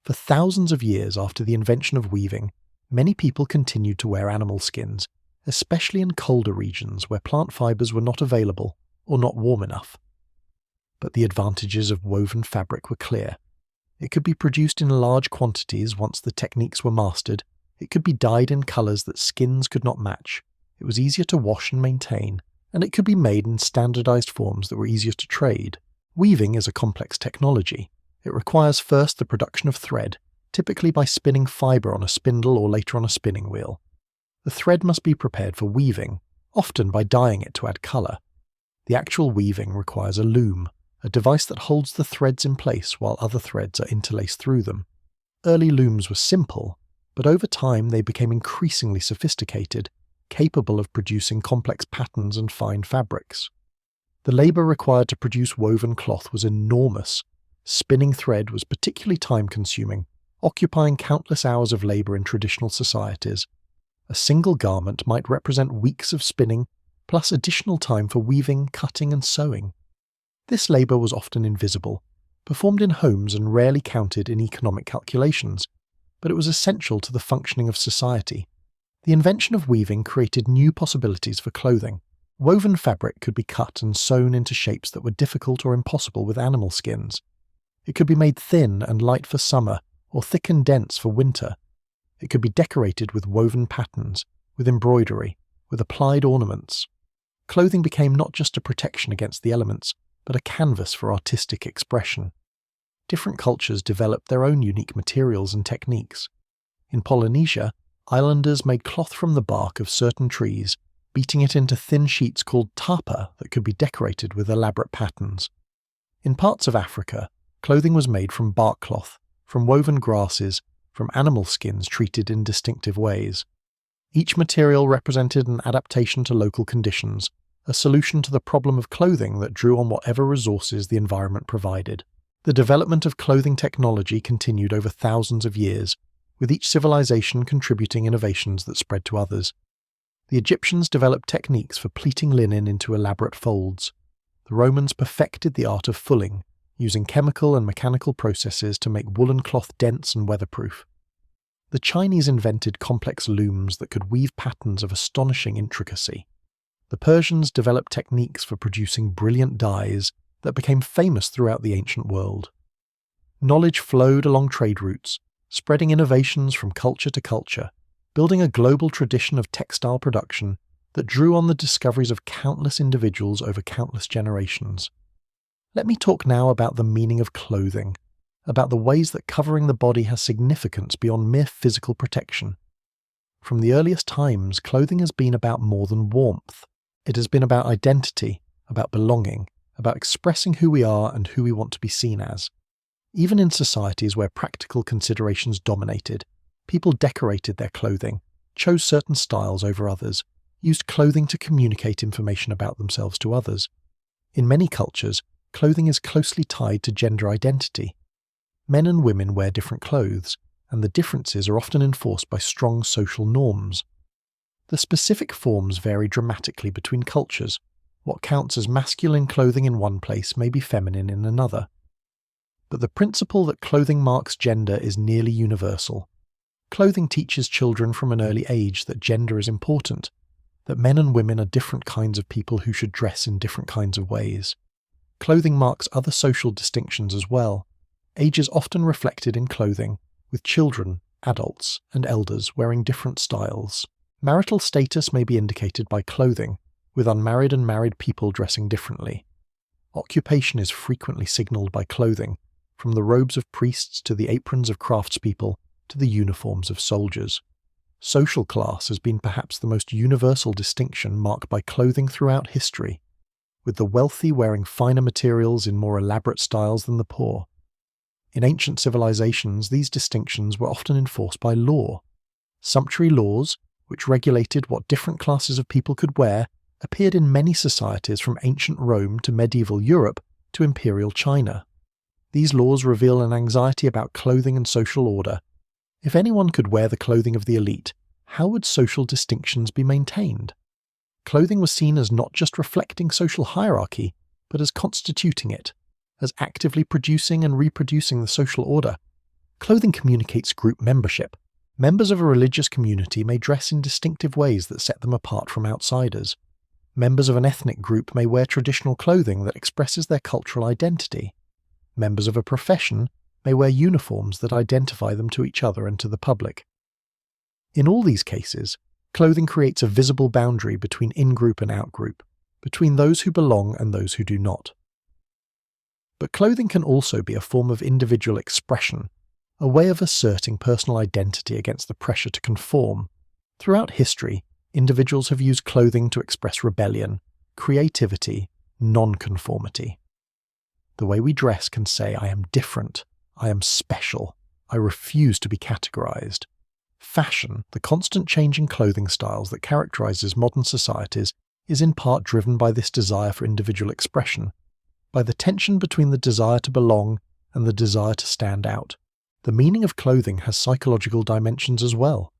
For thousands of years after the invention of weaving, many people continued to wear animal skins, especially in colder regions where plant fibres were not available or not warm enough. But the advantages of woven fabric were clear. It could be produced in large quantities once the techniques were mastered. It could be dyed in colours that skins could not match. It was easier to wash and maintain, and it could be made in standardised forms that were easier to trade. Weaving is a complex technology. It requires first the production of thread, typically by spinning fibre on a spindle or later on a spinning wheel. The thread must be prepared for weaving, often by dyeing it to add colour. The actual weaving requires a loom, a device that holds the threads in place while other threads are interlaced through them. Early looms were simple, but over time they became increasingly sophisticated, capable of producing complex patterns and fine fabrics. The labour required to produce woven cloth was enormous. Spinning thread was particularly time-consuming, occupying countless hours of labour in traditional societies. A single garment might represent weeks of spinning, plus additional time for weaving, cutting and sewing. This labour was often invisible, performed in homes and rarely counted in economic calculations, but it was essential to the functioning of society. The invention of weaving created new possibilities for clothing. Woven fabric could be cut and sewn into shapes that were difficult or impossible with animal skins. It could be made thin and light for summer, or thick and dense for winter. It could be decorated with woven patterns, with embroidery, with applied ornaments. Clothing became not just a protection against the elements, but a canvas for artistic expression. Different cultures developed their own unique materials and techniques. In Polynesia, islanders made cloth from the bark of certain trees, beating it into thin sheets called tapa that could be decorated with elaborate patterns. In parts of Africa, clothing was made from bark cloth, from woven grasses, from animal skins treated in distinctive ways. Each material represented an adaptation to local conditions, a solution to the problem of clothing that drew on whatever resources the environment provided. The development of clothing technology continued over thousands of years, with each civilization contributing innovations that spread to others. The Egyptians developed techniques for pleating linen into elaborate folds. The Romans perfected the art of fulling, using chemical and mechanical processes to make woolen cloth dense and weatherproof. The Chinese invented complex looms that could weave patterns of astonishing intricacy. The Persians developed techniques for producing brilliant dyes that became famous throughout the ancient world. Knowledge flowed along trade routes, spreading innovations from culture to culture, building a global tradition of textile production that drew on the discoveries of countless individuals over countless generations. Let me talk now about the meaning of clothing, about the ways that covering the body has significance beyond mere physical protection. From the earliest times, clothing has been about more than warmth. It has been about identity, about belonging, about expressing who we are and who we want to be seen as. Even in societies where practical considerations dominated, people decorated their clothing, chose certain styles over others, used clothing to communicate information about themselves to others. In many cultures, clothing is closely tied to gender identity. Men and women wear different clothes, and the differences are often enforced by strong social norms. The specific forms vary dramatically between cultures. What counts as masculine clothing in one place may be feminine in another. But the principle that clothing marks gender is nearly universal. Clothing teaches children from an early age that gender is important, that men and women are different kinds of people who should dress in different kinds of ways. Clothing marks other social distinctions as well. Age is often reflected in clothing, with children, adults, and elders wearing different styles. Marital status may be indicated by clothing, with unmarried and married people dressing differently. Occupation is frequently signalled by clothing, from the robes of priests to the aprons of craftspeople to the uniforms of soldiers. Social class has been perhaps the most universal distinction marked by clothing throughout history, with the wealthy wearing finer materials in more elaborate styles than the poor. In ancient civilizations, these distinctions were often enforced by law. Sumptuary laws, which regulated what different classes of people could wear, appeared in many societies from ancient Rome to medieval Europe to imperial China. These laws reveal an anxiety about clothing and social order. If anyone could wear the clothing of the elite, how would social distinctions be maintained? Clothing was seen as not just reflecting social hierarchy, but as constituting it, as actively producing and reproducing the social order. Clothing communicates group membership. Members of a religious community may dress in distinctive ways that set them apart from outsiders. Members of an ethnic group may wear traditional clothing that expresses their cultural identity. Members of a profession may wear uniforms that identify them to each other and to the public. In all these cases, clothing creates a visible boundary between in-group and out-group, between those who belong and those who do not. But clothing can also be a form of individual expression, a way of asserting personal identity against the pressure to conform. Throughout history, individuals have used clothing to express rebellion, creativity, non-conformity. The way we dress can say, "I am different, I am special, I refuse to be categorized." Fashion, the constant change in clothing styles that characterizes modern societies, is in part driven by this desire for individual expression, by the tension between the desire to belong and the desire to stand out. The meaning of clothing has psychological dimensions as well.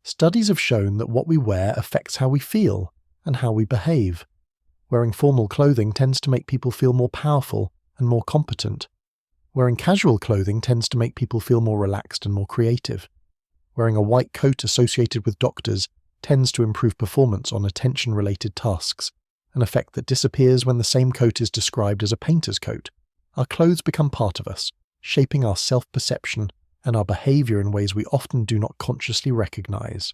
Studies have shown that what we wear affects how we feel and how we behave. Wearing formal clothing tends to make people feel more powerful and more competent. Wearing casual clothing tends to make people feel more relaxed and more creative. Wearing a white coat associated with doctors tends to improve performance on attention-related tasks, an effect that disappears when the same coat is described as a painter's coat. Our clothes become part of us, shaping our self-perception and our behavior in ways we often do not consciously recognize.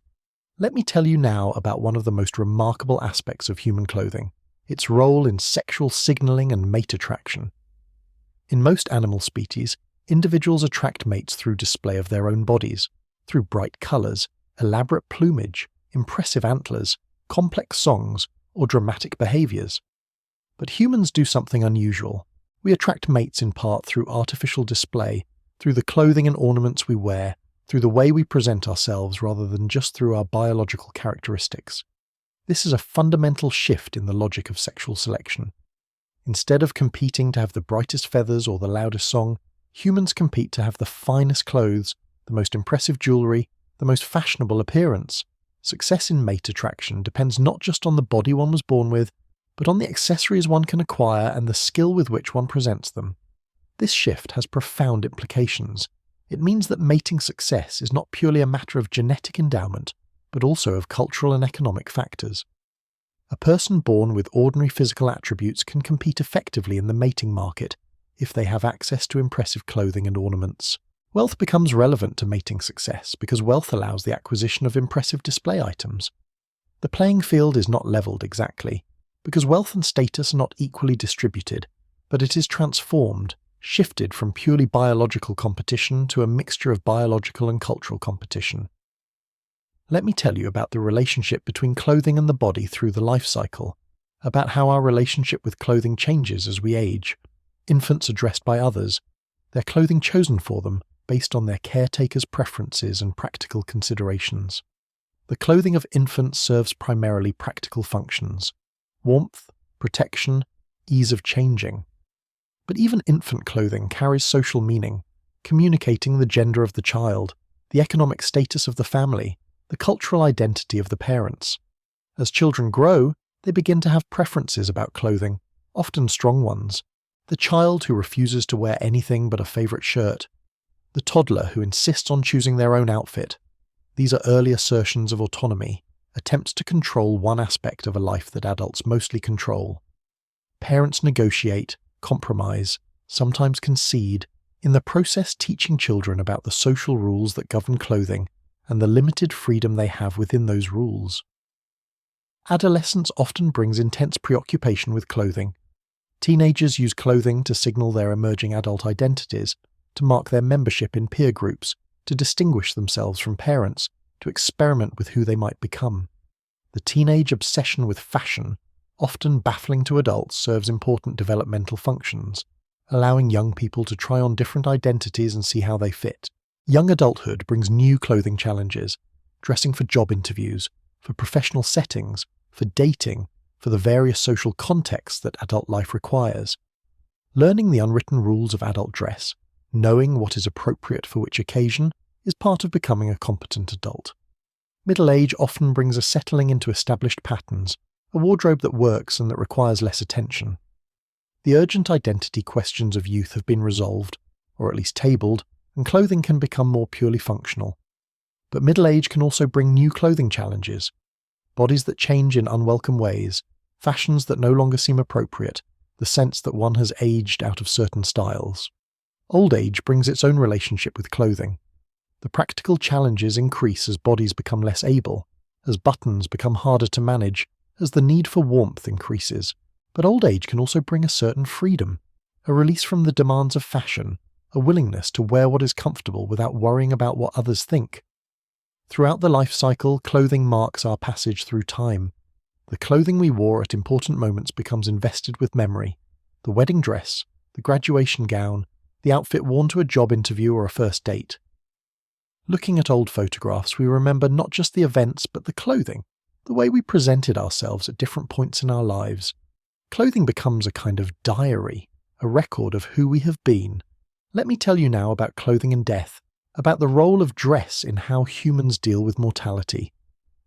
Let me tell you now about one of the most remarkable aspects of human clothing, its role in sexual signaling and mate attraction. In most animal species, individuals attract mates through display of their own bodies, through bright colors, elaborate plumage, impressive antlers, complex songs, or dramatic behaviors. But humans do something unusual. We attract mates in part through artificial display, through the clothing and ornaments we wear, through the way we present ourselves rather than just through our biological characteristics. This is a fundamental shift in the logic of sexual selection. Instead of competing to have the brightest feathers or the loudest song, humans compete to have the finest clothes, the most impressive jewelry, the most fashionable appearance. Success in mate attraction depends not just on the body one was born with, but on the accessories one can acquire and the skill with which one presents them. This shift has profound implications. It means that mating success is not purely a matter of genetic endowment, but also of cultural and economic factors. A person born with ordinary physical attributes can compete effectively in the mating market if they have access to impressive clothing and ornaments. Wealth becomes relevant to mating success because wealth allows the acquisition of impressive display items. The playing field is not leveled exactly, because wealth and status are not equally distributed, but it is transformed, shifted from purely biological competition to a mixture of biological and cultural competition. Let me tell you about the relationship between clothing and the body through the life cycle, about how our relationship with clothing changes as we age. Infants are dressed by others, their clothing chosen for them based on their caretakers' preferences and practical considerations. The clothing of infants serves primarily practical functions: warmth, protection, ease of changing. But even infant clothing carries social meaning, communicating the gender of the child, the economic status of the family, the cultural identity of the parents. As children grow, they begin to have preferences about clothing, often strong ones. The child who refuses to wear anything but a favorite shirt. The toddler who insists on choosing their own outfit. These are early assertions of autonomy, attempts to control one aspect of a life that adults mostly control. Parents negotiate, compromise, sometimes concede, in the process teaching children about the social rules that govern clothing and the limited freedom they have within those rules. Adolescence often brings intense preoccupation with clothing. Teenagers use clothing to signal their emerging adult identities, to mark their membership in peer groups, to distinguish themselves from parents, to experiment with who they might become. The teenage obsession with fashion, often baffling to adults, serves important developmental functions, allowing young people to try on different identities and see how they fit. Young adulthood brings new clothing challenges, dressing for job interviews, for professional settings, for dating, for the various social contexts that adult life requires. Learning the unwritten rules of adult dress, knowing what is appropriate for which occasion, is part of becoming a competent adult. Middle age often brings a settling into established patterns, a wardrobe that works and that requires less attention. The urgent identity questions of youth have been resolved, or at least tabled, and clothing can become more purely functional. But middle age can also bring new clothing challenges. Bodies that change in unwelcome ways, fashions that no longer seem appropriate, the sense that one has aged out of certain styles. Old age brings its own relationship with clothing. The practical challenges increase as bodies become less able, as buttons become harder to manage, as the need for warmth increases. But old age can also bring a certain freedom, a release from the demands of fashion, a willingness to wear what is comfortable without worrying about what others think. Throughout the life cycle, clothing marks our passage through time. The clothing we wore at important moments becomes invested with memory. The wedding dress, the graduation gown, the outfit worn to a job interview or a first date. Looking at old photographs, we remember not just the events but the clothing, the way we presented ourselves at different points in our lives. Clothing becomes a kind of diary, a record of who we have been. Let me tell you now about clothing and death, about the role of dress in how humans deal with mortality.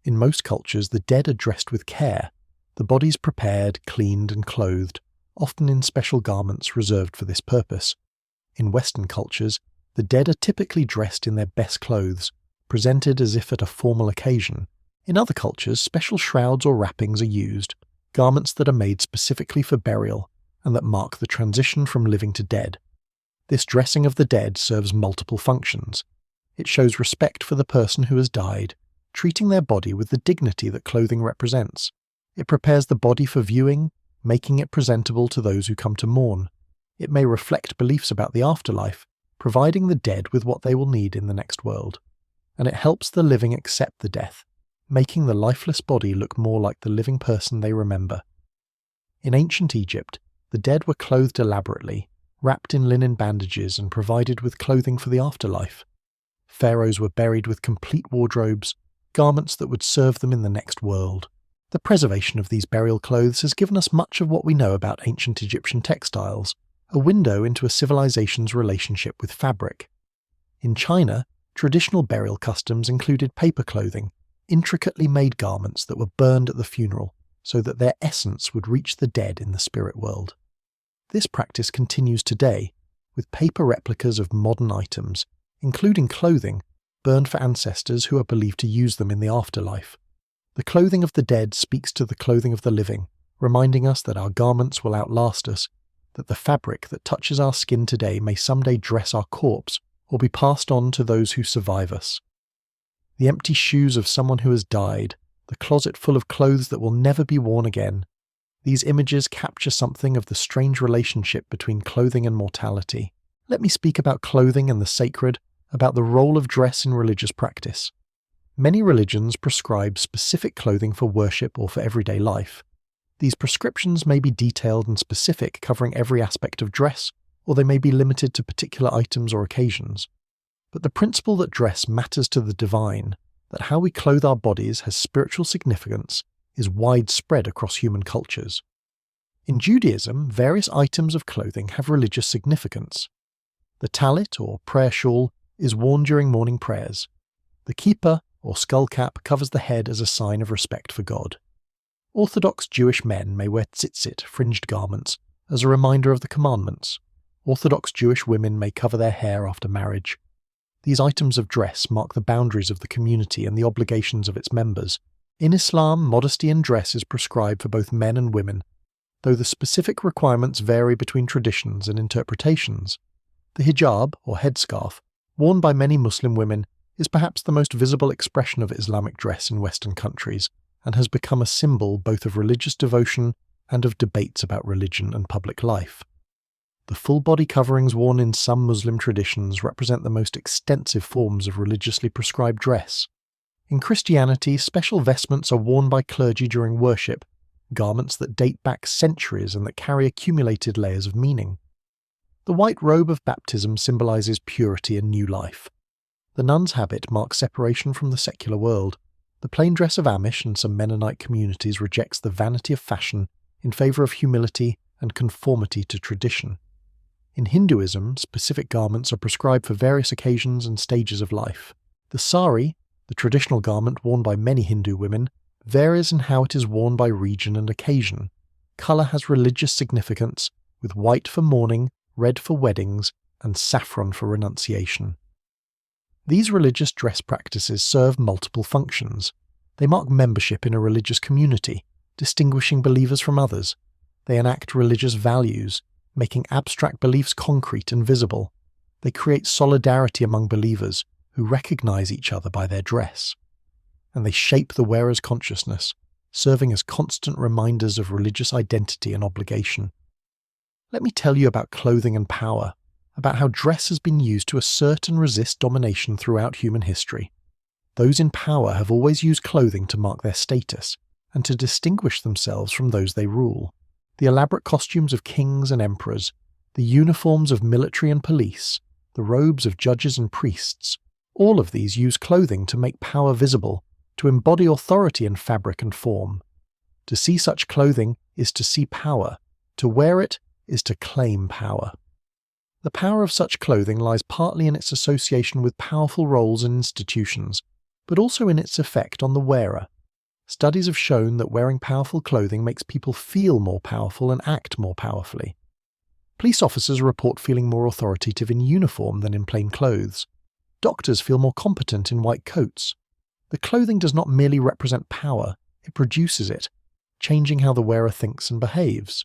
In most cultures, the dead are dressed with care, the bodies prepared, cleaned and clothed, often in special garments reserved for this purpose. In Western cultures, the dead are typically dressed in their best clothes, presented as if at a formal occasion. In other cultures, special shrouds or wrappings are used, garments that are made specifically for burial and that mark the transition from living to dead. This dressing of the dead serves multiple functions. It shows respect for the person who has died, treating their body with the dignity that clothing represents. It prepares the body for viewing, making it presentable to those who come to mourn. It may reflect beliefs about the afterlife, providing the dead with what they will need in the next world. And it helps the living accept the death, making the lifeless body look more like the living person they remember. In ancient Egypt, the dead were clothed elaborately, wrapped in linen bandages and provided with clothing for the afterlife. Pharaohs were buried with complete wardrobes, garments that would serve them in the next world. The preservation of these burial clothes has given us much of what we know about ancient Egyptian textiles, a window into a civilization's relationship with fabric. In China, traditional burial customs included paper clothing, intricately made garments that were burned at the funeral so that their essence would reach the dead in the spirit world. This practice continues today, with paper replicas of modern items, including clothing, burned for ancestors who are believed to use them in the afterlife. The clothing of the dead speaks to the clothing of the living, reminding us that our garments will outlast us, that the fabric that touches our skin today may someday dress our corpse or be passed on to those who survive us. The empty shoes of someone who has died, the closet full of clothes that will never be worn again. These images capture something of the strange relationship between clothing and mortality. Let me speak about clothing and the sacred, about the role of dress in religious practice. Many religions prescribe specific clothing for worship or for everyday life. These prescriptions may be detailed and specific, covering every aspect of dress, or they may be limited to particular items or occasions. But the principle that dress matters to the divine, that how we clothe our bodies has spiritual significance, is widespread across human cultures. In Judaism, various items of clothing have religious significance. The talit, or prayer shawl, is worn during morning prayers. The kippah, or skull cap, covers the head as a sign of respect for God. Orthodox Jewish men may wear tzitzit, fringed garments, as a reminder of the commandments. Orthodox Jewish women may cover their hair after marriage. These items of dress mark the boundaries of the community and the obligations of its members. In Islam, modesty in dress is prescribed for both men and women, though the specific requirements vary between traditions and interpretations. The hijab, or headscarf, worn by many Muslim women, is perhaps the most visible expression of Islamic dress in Western countries and has become a symbol both of religious devotion and of debates about religion and public life. The full body coverings worn in some Muslim traditions represent the most extensive forms of religiously prescribed dress. In Christianity, special vestments are worn by clergy during worship, garments that date back centuries and that carry accumulated layers of meaning. The white robe of baptism symbolizes purity and new life. The nun's habit marks separation from the secular world. The plain dress of Amish and some Mennonite communities rejects the vanity of fashion in favor of humility and conformity to tradition. In Hinduism, specific garments are prescribed for various occasions and stages of life. The sari, the traditional garment worn by many Hindu women, varies in how it is worn by region and occasion. Colour has religious significance, with white for mourning, red for weddings, and saffron for renunciation. These religious dress practices serve multiple functions. They mark membership in a religious community, distinguishing believers from others. They enact religious values, making abstract beliefs concrete and visible. They create solidarity among believers who recognize each other by their dress. And they shape the wearer's consciousness, serving as constant reminders of religious identity and obligation. Let me tell you about clothing and power, about how dress has been used to assert and resist domination throughout human history. Those in power have always used clothing to mark their status and to distinguish themselves from those they rule. The elaborate costumes of kings and emperors, the uniforms of military and police, the robes of judges and priests, all of these use clothing to make power visible, to embody authority in fabric and form. To see such clothing is to see power. To wear it is to claim power. The power of such clothing lies partly in its association with powerful roles and institutions, but also in its effect on the wearer. Studies have shown that wearing powerful clothing makes people feel more powerful and act more powerfully. Police officers report feeling more authoritative in uniform than in plain clothes. Doctors feel more competent in white coats. The clothing does not merely represent power, it produces it, changing how the wearer thinks and behaves.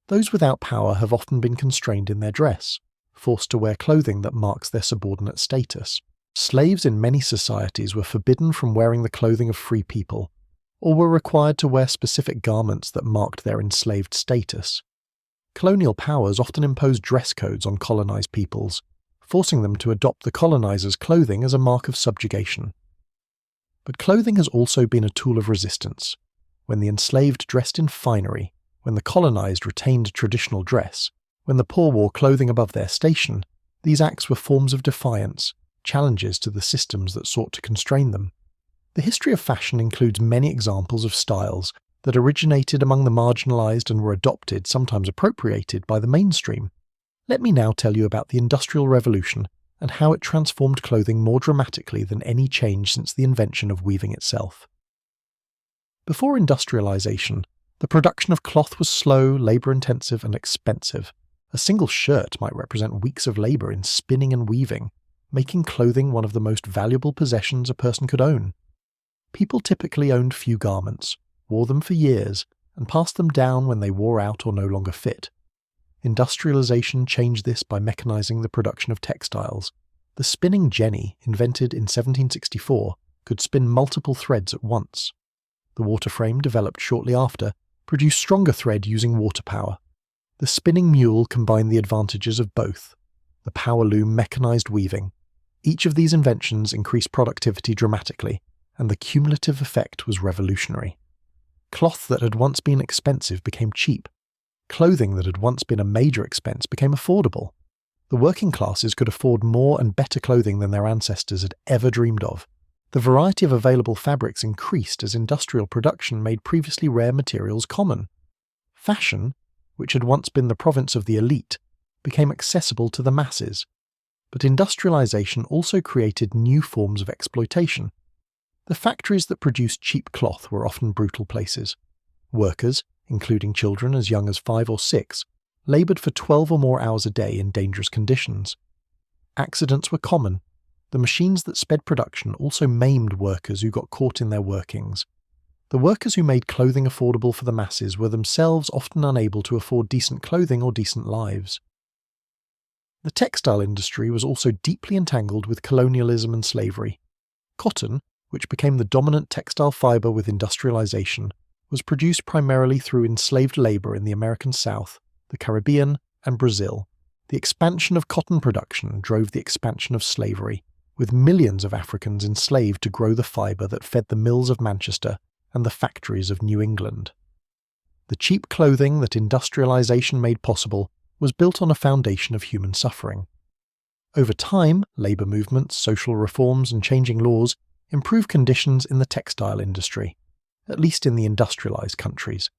Those without power have often been constrained in their dress, forced to wear clothing that marks their subordinate status. Slaves in many societies were forbidden from wearing the clothing of free people, or were required to wear specific garments that marked their enslaved status. Colonial powers often imposed dress codes on colonized peoples, forcing them to adopt the colonizers' clothing as a mark of subjugation. But clothing has also been a tool of resistance. When the enslaved dressed in finery, when the colonized retained traditional dress, when the poor wore clothing above their station, these acts were forms of defiance, challenges to the systems that sought to constrain them. The history of fashion includes many examples of styles that originated among the marginalized and were adopted, sometimes appropriated, by the mainstream. Let me now tell you about the Industrial Revolution and how it transformed clothing more dramatically than any change since the invention of weaving itself. Before industrialization, the production of cloth was slow, labor-intensive, and expensive. A single shirt might represent weeks of labor in spinning and weaving, making clothing one of the most valuable possessions a person could own. People typically owned few garments, wore them for years, and passed them down when they wore out or no longer fit. Industrialization changed this by mechanizing the production of textiles. The spinning jenny, invented in 1764, could spin multiple threads at once. The water frame, developed shortly after, produced stronger thread using water power. The spinning mule combined the advantages of both. The power loom mechanized weaving. Each of these inventions increased productivity dramatically, and the cumulative effect was revolutionary. Cloth that had once been expensive became cheap. Clothing that had once been a major expense became affordable. The working classes could afford more and better clothing than their ancestors had ever dreamed of. The variety of available fabrics increased as industrial production made previously rare materials common. Fashion, which had once been the province of the elite, became accessible to the masses. But industrialization also created new forms of exploitation. The factories that produced cheap cloth were often brutal places. Workers, including children as young as 5 or 6, labored for 12 or more hours a day in dangerous conditions. Accidents were common. The machines that sped production also maimed workers who got caught in their workings. The workers who made clothing affordable for the masses were themselves often unable to afford decent clothing or decent lives. The textile industry was also deeply entangled with colonialism and slavery. Cotton, which became the dominant textile fiber with industrialization, was produced primarily through enslaved labor in the American South, the Caribbean, and Brazil. The expansion of cotton production drove the expansion of slavery, with millions of Africans enslaved to grow the fiber that fed the mills of Manchester and the factories of New England. The cheap clothing that industrialization made possible was built on a foundation of human suffering. Over time, labor movements, social reforms, and changing laws improved conditions in the textile industry, at least in the industrialized countries.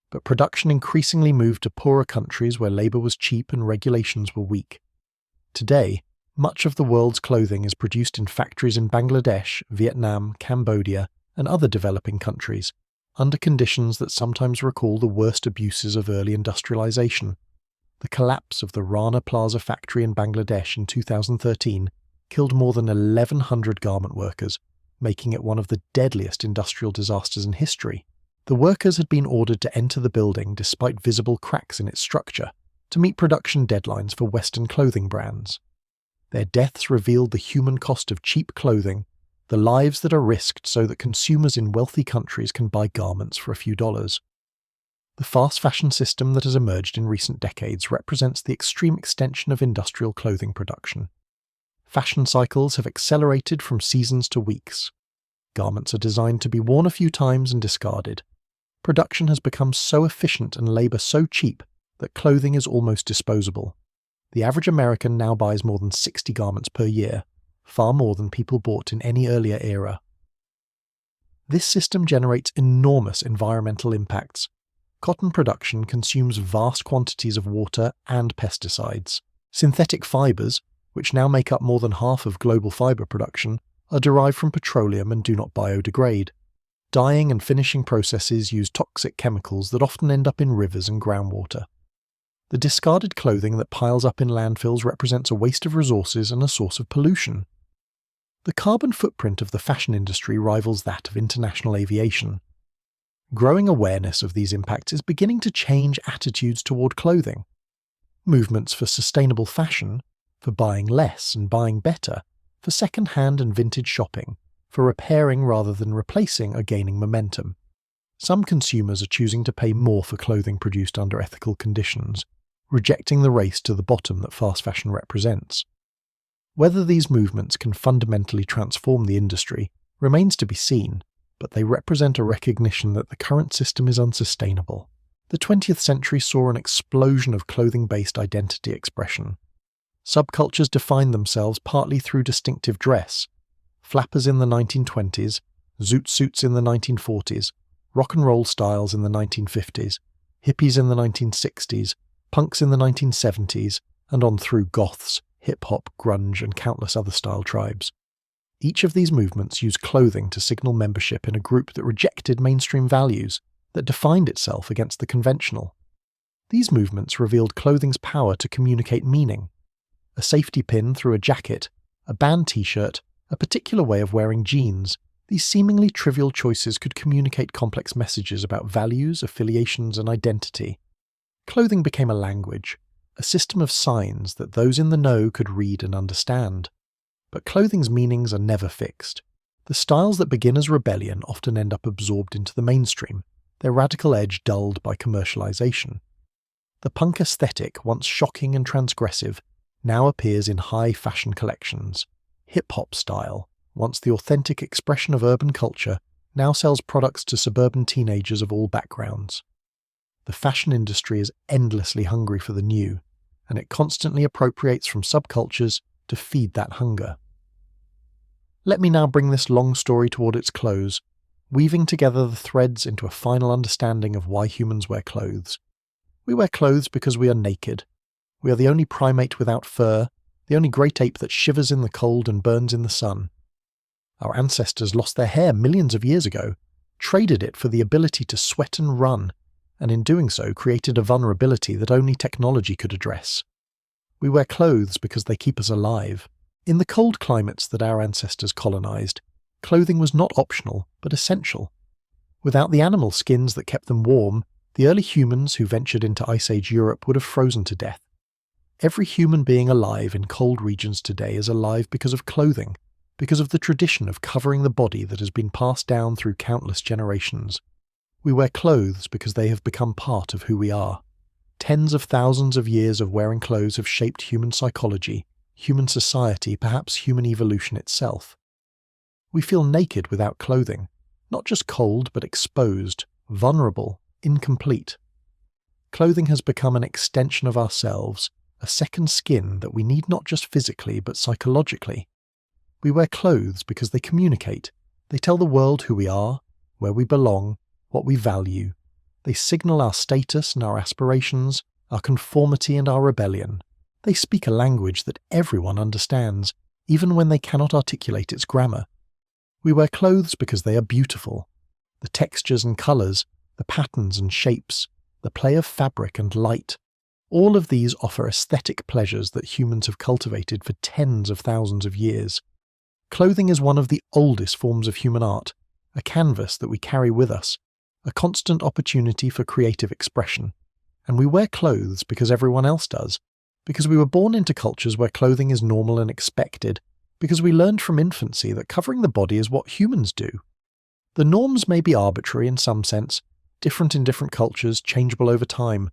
But production increasingly moved to poorer countries where labor was cheap and regulations were weak. Today, much of the world's clothing is produced in factories in Bangladesh, Vietnam, Cambodia, and other developing countries, under conditions that sometimes recall the worst abuses of early industrialization. The collapse of the Rana Plaza factory in Bangladesh in 2013 killed more than 1,100 garment workers, making it one of the deadliest industrial disasters in history. The workers had been ordered to enter the building despite visible cracks in its structure, to meet production deadlines for Western clothing brands. Their deaths revealed the human cost of cheap clothing, the lives that are risked so that consumers in wealthy countries can buy garments for a few dollars. The fast fashion system that has emerged in recent decades represents the extreme extension of industrial clothing production. Fashion cycles have accelerated from seasons to weeks. Garments are designed to be worn a few times and discarded. Production has become so efficient and labor so cheap that clothing is almost disposable. The average American now buys more than 60 garments per year, far more than people bought in any earlier era. This system generates enormous environmental impacts. Cotton production consumes vast quantities of water and pesticides. Synthetic fibers, which now make up more than half of global fiber production, are derived from petroleum and do not biodegrade. Dyeing and finishing processes use toxic chemicals that often end up in rivers and groundwater. The discarded clothing that piles up in landfills represents a waste of resources and a source of pollution. The carbon footprint of the fashion industry rivals that of international aviation. Growing awareness of these impacts is beginning to change attitudes toward clothing. Movements for sustainable fashion, for buying less and buying better, for second-hand and vintage shopping, for repairing rather than replacing are gaining momentum. Some consumers are choosing to pay more for clothing produced under ethical conditions, rejecting the race to the bottom that fast fashion represents. Whether these movements can fundamentally transform the industry remains to be seen, but they represent a recognition that the current system is unsustainable. The 20th century saw an explosion of clothing-based identity expression. Subcultures defined themselves partly through distinctive dress. Flappers in the 1920s, zoot suits in the 1940s, rock and roll styles in the 1950s, hippies in the 1960s, punks in the 1970s, and on through goths, hip-hop, grunge, and countless other style tribes. Each of these movements used clothing to signal membership in a group that rejected mainstream values, that defined itself against the conventional. These movements revealed clothing's power to communicate meaning. A safety pin through a jacket, a band t-shirt, a particular way of wearing jeans, these seemingly trivial choices could communicate complex messages about values, affiliations, and identity. Clothing became a language, a system of signs that those in the know could read and understand. But clothing's meanings are never fixed. The styles that begin as rebellion often end up absorbed into the mainstream, their radical edge dulled by commercialization. The punk aesthetic, once shocking and transgressive, now appears in high fashion collections. Hip-hop style, once the authentic expression of urban culture, now sells products to suburban teenagers of all backgrounds. The fashion industry is endlessly hungry for the new, and it constantly appropriates from subcultures to feed that hunger. Let me now bring this long story toward its close, weaving together the threads into a final understanding of why humans wear clothes. We wear clothes because we are naked. We are the only primate without fur, the only great ape that shivers in the cold and burns in the sun. Our ancestors lost their hair millions of years ago, traded it for the ability to sweat and run, and in doing so created a vulnerability that only technology could address. We wear clothes because they keep us alive. In the cold climates that our ancestors colonized, clothing was not optional, but essential. Without the animal skins that kept them warm, the early humans who ventured into Ice Age Europe would have frozen to death. Every human being alive in cold regions today is alive because of clothing, because of the tradition of covering the body that has been passed down through countless generations. We wear clothes because they have become part of who we are. Tens of thousands of years of wearing clothes have shaped human psychology, human society, perhaps human evolution itself. We feel naked without clothing, not just cold but exposed, vulnerable, incomplete. Clothing has become an extension of ourselves, a second skin that we need not just physically but psychologically. We wear clothes because they communicate. They tell the world who we are, where we belong, what we value. They signal our status and our aspirations, our conformity and our rebellion. They speak a language that everyone understands, even when they cannot articulate its grammar. We wear clothes because they are beautiful. The textures and colours, the patterns and shapes, the play of fabric and light, all of these offer aesthetic pleasures that humans have cultivated for tens of thousands of years. Clothing is one of the oldest forms of human art, a canvas that we carry with us, a constant opportunity for creative expression. And we wear clothes because everyone else does, because we were born into cultures where clothing is normal and expected, because we learned from infancy that covering the body is what humans do. The norms may be arbitrary in some sense, different in different cultures, changeable over time,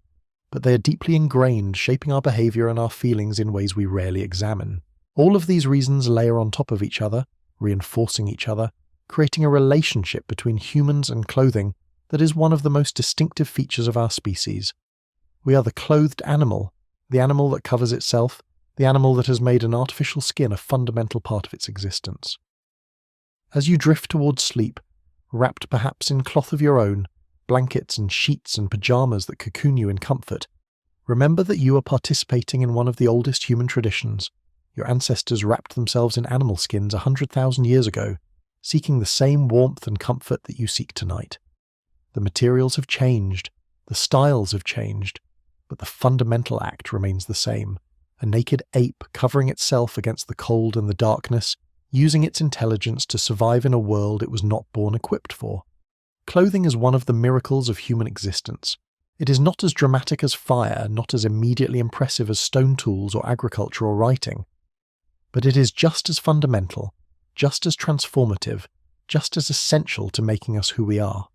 but they are deeply ingrained, shaping our behaviour and our feelings in ways we rarely examine. All of these reasons layer on top of each other, reinforcing each other, creating a relationship between humans and clothing that is one of the most distinctive features of our species. We are the clothed animal, the animal that covers itself, the animal that has made an artificial skin a fundamental part of its existence. As you drift towards sleep, wrapped perhaps in cloth of your own, blankets and sheets and pyjamas that cocoon you in comfort, remember that you are participating in one of the oldest human traditions. Your ancestors wrapped themselves in animal skins 100,000 years ago, seeking the same warmth and comfort that you seek tonight. The materials have changed, the styles have changed, but the fundamental act remains the same. A naked ape covering itself against the cold and the darkness, using its intelligence to survive in a world it was not born equipped for. Clothing is one of the miracles of human existence. It is not as dramatic as fire, not as immediately impressive as stone tools or agriculture or writing. But it is just as fundamental, just as transformative, just as essential to making us who we are.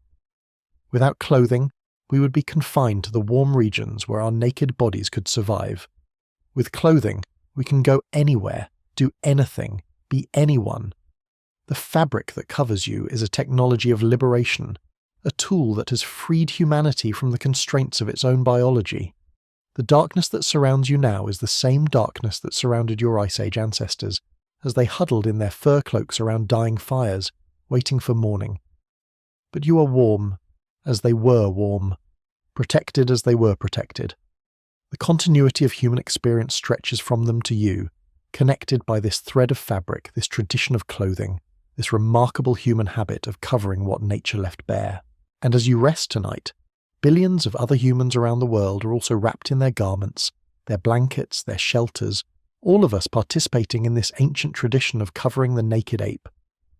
Without clothing, we would be confined to the warm regions where our naked bodies could survive. With clothing, we can go anywhere, do anything, be anyone. The fabric that covers you is a technology of liberation, a tool that has freed humanity from the constraints of its own biology. The darkness that surrounds you now is the same darkness that surrounded your Ice Age ancestors, as they huddled in their fur cloaks around dying fires, waiting for morning. But you are warm, as they were warm, protected as they were protected. The continuity of human experience stretches from them to you, connected by this thread of fabric, this tradition of clothing, this remarkable human habit of covering what nature left bare. And as you rest tonight, billions of other humans around the world are also wrapped in their garments, their blankets, their shelters, all of us participating in this ancient tradition of covering the naked ape,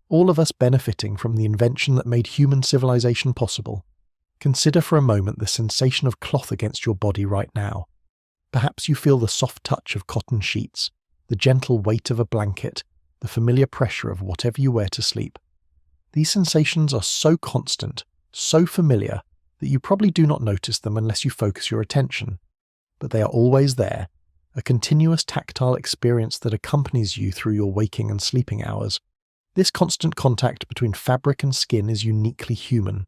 all of us benefiting from the invention that made human civilization possible. Consider for a moment the sensation of cloth against your body right now. Perhaps you feel the soft touch of cotton sheets, the gentle weight of a blanket, the familiar pressure of whatever you wear to sleep. These sensations are so constant, so familiar, that you probably do not notice them unless you focus your attention. But they are always there, a continuous tactile experience that accompanies you through your waking and sleeping hours. This constant contact between fabric and skin is uniquely human.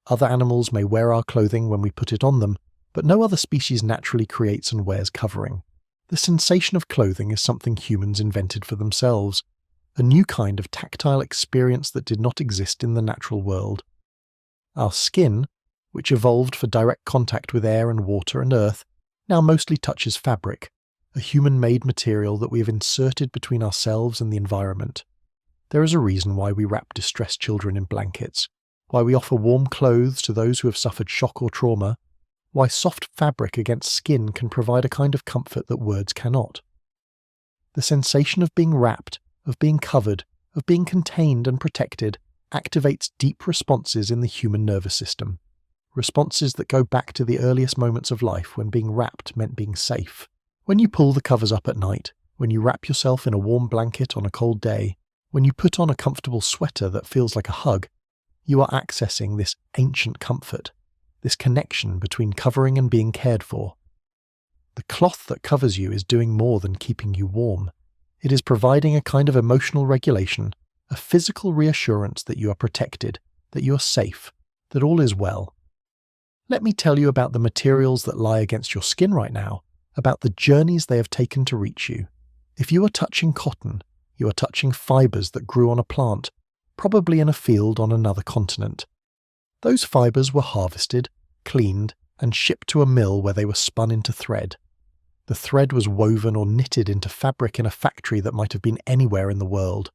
Other animals may wear our clothing when we put it on them, but no other species naturally creates and wears covering. The sensation of clothing is something humans invented for themselves, a new kind of tactile experience that did not exist in the natural world. Our skin, which evolved for direct contact with air and water and earth, now mostly touches fabric, a human-made material that we have inserted between ourselves and the environment. There is a reason why we wrap distressed children in blankets, why we offer warm clothes to those who have suffered shock or trauma, why soft fabric against skin can provide a kind of comfort that words cannot. The sensation of being wrapped, of being covered, of being contained and protected activates deep responses in the human nervous system, responses that go back to the earliest moments of life when being wrapped meant being safe. When you pull the covers up at night, when you wrap yourself in a warm blanket on a cold day, When you put on a comfortable sweater that feels like a hug, you are accessing this ancient comfort, this connection between covering and being cared for. The cloth that covers you is doing more than keeping you warm. It is providing a kind of emotional regulation, a physical reassurance that you are protected, that you are safe, that all is well. Let me tell you about the materials that lie against your skin right now, about the journeys they have taken to reach you. If you are touching cotton, you are touching fibers that grew on a plant, probably in a field on another continent. Those fibers were harvested, cleaned, and shipped to a mill where they were spun into thread. The thread was woven or knitted into fabric in a factory that might have been anywhere in the world.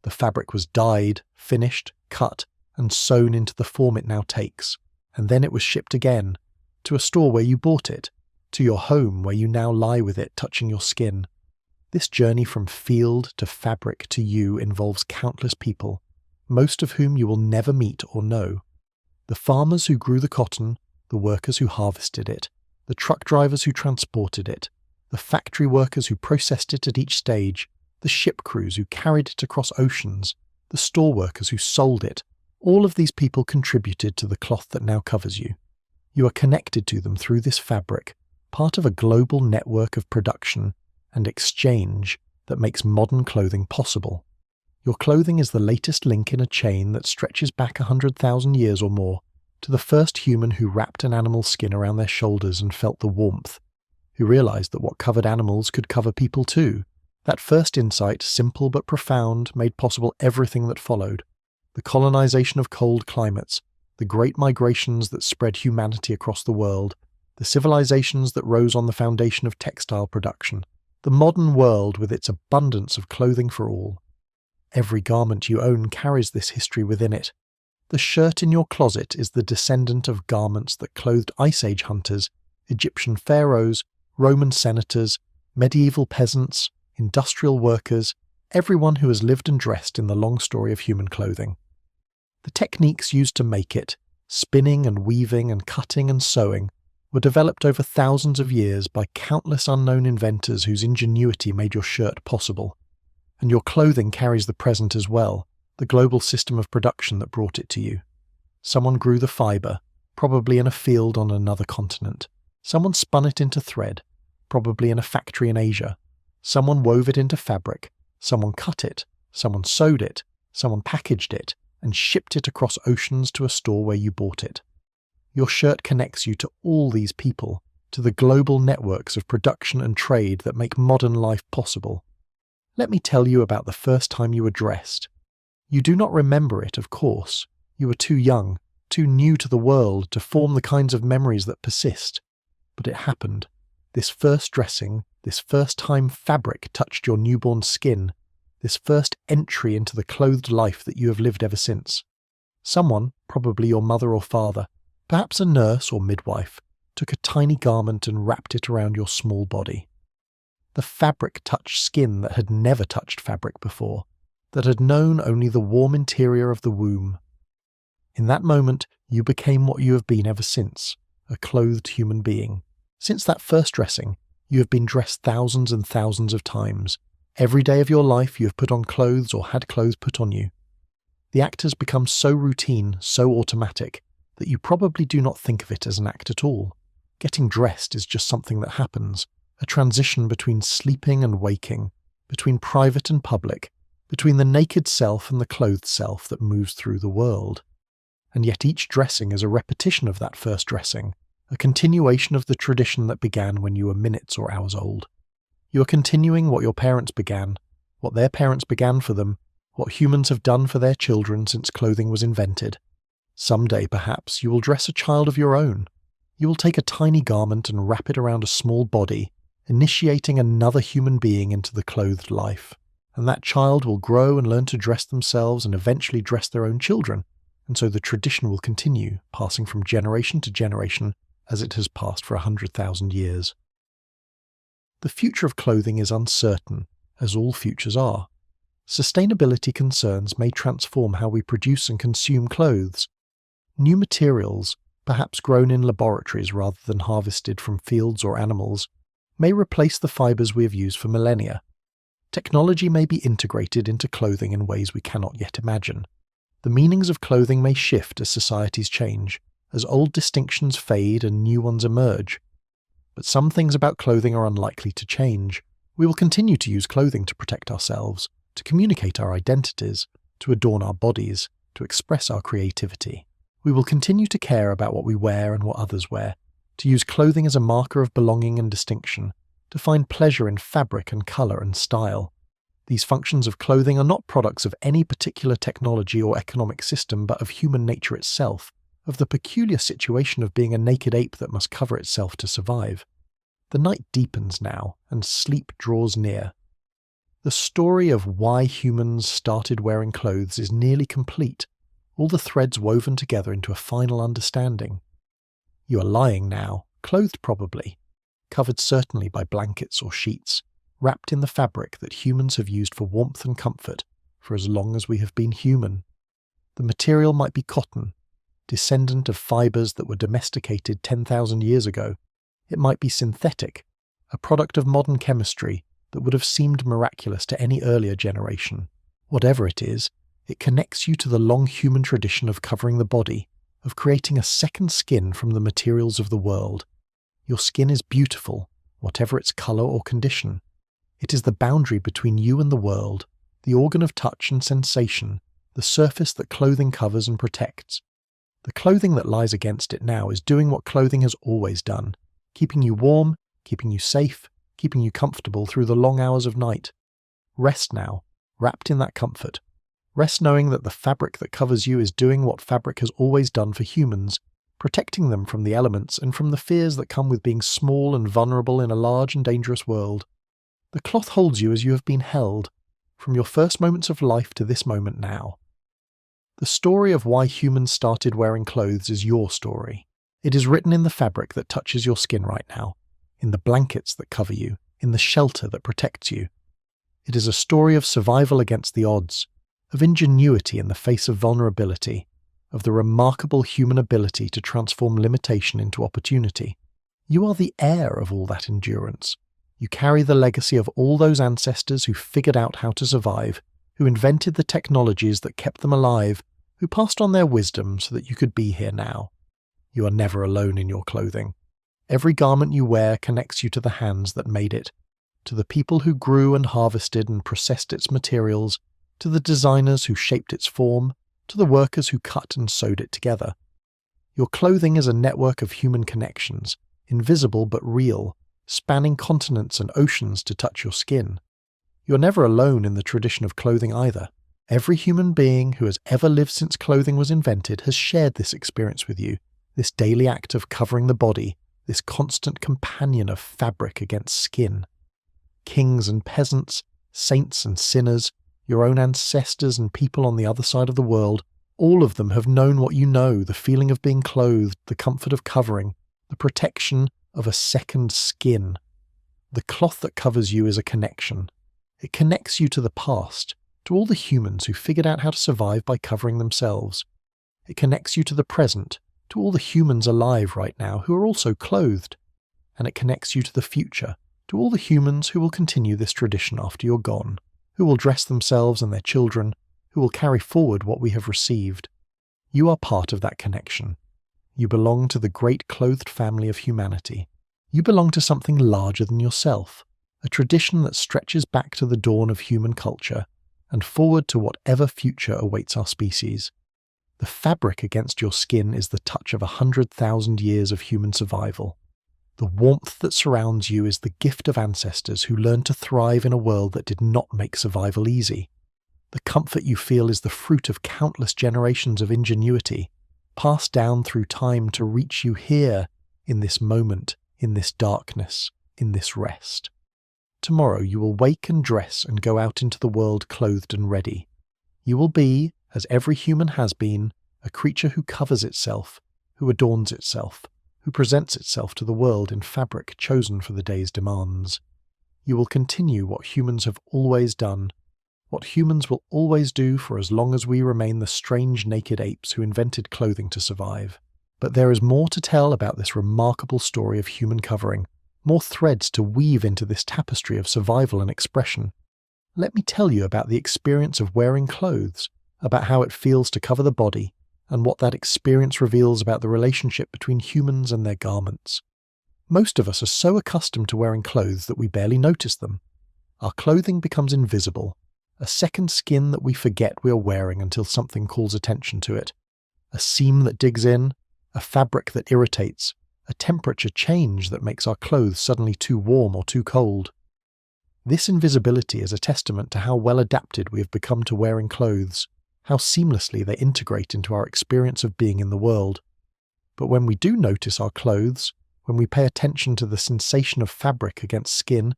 The fabric was dyed, finished, cut, and sewn into the form it now takes, and then it was shipped again, to a store where you bought it, to your home where you now lie with it touching your skin. This journey from field to fabric to you involves countless people, most of whom you will never meet or know. The farmers who grew the cotton, the workers who harvested it, the truck drivers who transported it, the factory workers who processed it at each stage, the ship crews who carried it across oceans, the store workers who sold it, all of these people contributed to the cloth that now covers you. You are connected to them through this fabric, part of a global network of production and exchange that makes modern clothing possible. Your clothing is the latest link in a chain that stretches back 100,000 years or more, to the first human who wrapped an animal's skin around their shoulders and felt the warmth, who realized that what covered animals could cover people too. That first insight, simple but profound, made possible everything that followed. The colonization of cold climates, the great migrations that spread humanity across the world, the civilizations that rose on the foundation of textile production, the modern world with its abundance of clothing for all. Every garment you own carries this history within it. The shirt in your closet is the descendant of garments that clothed Ice Age hunters, Egyptian pharaohs, Roman senators, medieval peasants, industrial workers, everyone who has lived and dressed in the long story of human clothing. The techniques used to make it, spinning and weaving and cutting and sewing, were developed over thousands of years by countless unknown inventors whose ingenuity made your shirt possible. And your clothing carries the present as well, the global system of production that brought it to you. Someone grew the fibre, probably in a field on another continent. Someone spun it into thread, probably in a factory in Asia. Someone wove it into fabric. Someone cut it. Someone sewed it. Someone packaged it and shipped it across oceans to a store where you bought it. Your shirt connects you to all these people, to the global networks of production and trade that make modern life possible. Let me tell you about the first time you were dressed. You do not remember it, of course. You were too young, too new to the world to form the kinds of memories that persist. But it happened. This first dressing, this first time fabric touched your newborn skin, this first entry into the clothed life that you have lived ever since. Someone, probably your mother or father, perhaps a nurse or midwife, took a tiny garment and wrapped it around your small body. The fabric touched skin that had never touched fabric before, that had known only the warm interior of the womb. In that moment, you became what you have been ever since, a clothed human being. Since that first dressing, you have been dressed thousands and thousands of times. Every day of your life you have put on clothes or had clothes put on you. The act has become so routine, so automatic, that you probably do not think of it as an act at all. Getting dressed is just something that happens, a transition between sleeping and waking, between private and public, between the naked self and the clothed self that moves through the world. And yet each dressing is a repetition of that first dressing, a continuation of the tradition that began when you were minutes or hours old. You are continuing what your parents began, what their parents began for them, what humans have done for their children since clothing was invented. Someday, perhaps, you will dress a child of your own. You will take a tiny garment and wrap it around a small body, initiating another human being into the clothed life. And that child will grow and learn to dress themselves and eventually dress their own children. And so the tradition will continue, passing from generation to generation as it has passed for 100,000 years. The future of clothing is uncertain, as all futures are. Sustainability concerns may transform how we produce and consume clothes. New materials, perhaps grown in laboratories rather than harvested from fields or animals, may replace the fibers we have used for millennia. Technology may be integrated into clothing in ways we cannot yet imagine. The meanings of clothing may shift as societies change, as old distinctions fade and new ones emerge. But some things about clothing are unlikely to change. We will continue to use clothing to protect ourselves, to communicate our identities, to adorn our bodies, to express our creativity. We will continue to care about what we wear and what others wear, to use clothing as a marker of belonging and distinction, to find pleasure in fabric and colour and style. These functions of clothing are not products of any particular technology or economic system, but of human nature itself, of the peculiar situation of being a naked ape that must cover itself to survive. The night deepens now, and sleep draws near. The story of why humans started wearing clothes is nearly complete, all the threads woven together into a final understanding. You are lying now, clothed probably, covered certainly by blankets or sheets, wrapped in the fabric that humans have used for warmth and comfort for as long as we have been human. The material might be cotton, descendant of fibres that were domesticated 10,000 years ago. It might be synthetic, a product of modern chemistry that would have seemed miraculous to any earlier generation. Whatever it is, it connects you to the long human tradition of covering the body, of creating a second skin from the materials of the world. Your skin is beautiful, whatever its colour or condition. It is the boundary between you and the world, the organ of touch and sensation, the surface that clothing covers and protects. The clothing that lies against it now is doing what clothing has always done, keeping you warm, keeping you safe, keeping you comfortable through the long hours of night. Rest now, wrapped in that comfort. Rest knowing that the fabric that covers you is doing what fabric has always done for humans, protecting them from the elements and from the fears that come with being small and vulnerable in a large and dangerous world. The cloth holds you as you have been held, from your first moments of life to this moment now. The story of why humans started wearing clothes is your story. It is written in the fabric that touches your skin right now, in the blankets that cover you, in the shelter that protects you. It is a story of survival against the odds, of ingenuity in the face of vulnerability, of the remarkable human ability to transform limitation into opportunity. You are the heir of all that endurance. You carry the legacy of all those ancestors who figured out how to survive, who invented the technologies that kept them alive, who passed on their wisdom so that you could be here now. You are never alone in your clothing. Every garment you wear connects you to the hands that made it, to the people who grew and harvested and processed its materials, to the designers who shaped its form, to the workers who cut and sewed it together. Your clothing is a network of human connections, invisible but real, spanning continents and oceans to touch your skin. You're never alone in the tradition of clothing either. Every human being who has ever lived since clothing was invented has shared this experience with you, this daily act of covering the body, this constant companion of fabric against skin. Kings and peasants, saints and sinners, your own ancestors and people on the other side of the world, all of them have known what you know, the feeling of being clothed, the comfort of covering, the protection of a second skin. The cloth that covers you is a connection. It connects you to the past, to all the humans who figured out how to survive by covering themselves. It connects you to the present, to all the humans alive right now who are also clothed. And it connects you to the future, to all the humans who will continue this tradition after you're gone, who will dress themselves and their children, who will carry forward what we have received. You are part of that connection. You belong to the great clothed family of humanity. You belong to something larger than yourself, a tradition that stretches back to the dawn of human culture and forward to whatever future awaits our species. The fabric against your skin is the touch of 100,000 years of human survival. The warmth that surrounds you is the gift of ancestors who learned to thrive in a world that did not make survival easy. The comfort you feel is the fruit of countless generations of ingenuity, passed down through time to reach you here, in this moment, in this darkness, in this rest. Tomorrow you will wake and dress and go out into the world clothed and ready. You will be, as every human has been, a creature who covers itself, who adorns itself, who presents itself to the world in fabric chosen for the day's demands. You will continue what humans have always done, what humans will always do for as long as we remain the strange naked apes who invented clothing to survive. But there is more to tell about this remarkable story of human covering, more threads to weave into this tapestry of survival and expression. let me tell you about the experience of wearing clothes, about how it feels to cover the body, and what that experience reveals about the relationship between humans and their garments. Most of us are so accustomed to wearing clothes that we barely notice them. Our clothing becomes invisible, a second skin that we forget we are wearing until something calls attention to it. A seam that digs in, a fabric that irritates, a temperature change that makes our clothes suddenly too warm or too cold. This invisibility is a testament to how well adapted we have become to wearing clothes, how seamlessly they integrate into our experience of being in the world. But when we do notice our clothes, when we pay attention to the sensation of fabric against skin,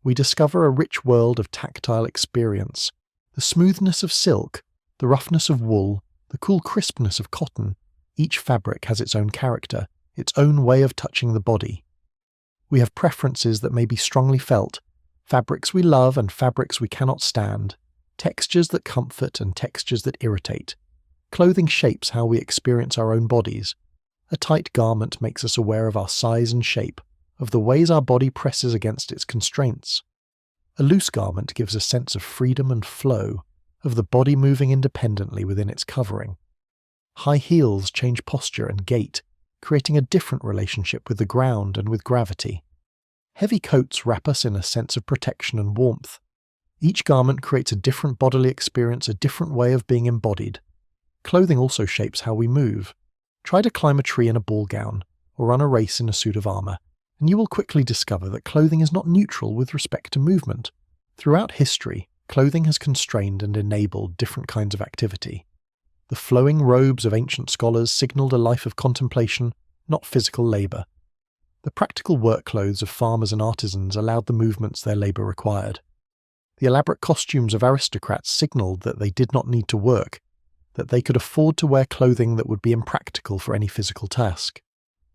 we discover a rich world of tactile experience. The smoothness of silk, the roughness of wool, the cool crispness of cotton. Each fabric has its own character, its own way of touching the body. We have preferences that may be strongly felt, fabrics we love and fabrics we cannot stand, textures that comfort and textures that irritate. Clothing shapes how we experience our own bodies. A tight garment makes us aware of our size and shape, of the ways our body presses against its constraints. A loose garment gives a sense of freedom and flow, of the body moving independently within its covering. High heels change posture and gait, creating a different relationship with the ground and with gravity. Heavy coats wrap us in a sense of protection and warmth. Each garment creates a different bodily experience, a different way of being embodied. Clothing also shapes how we move. Try to climb a tree in a ball gown, or run a race in a suit of armor, and you will quickly discover that clothing is not neutral with respect to movement. Throughout history, clothing has constrained and enabled different kinds of activity. The flowing robes of ancient scholars signaled a life of contemplation, not physical labor. The practical work clothes of farmers and artisans allowed the movements their labor required. The elaborate costumes of aristocrats signaled that they did not need to work, that they could afford to wear clothing that would be impractical for any physical task.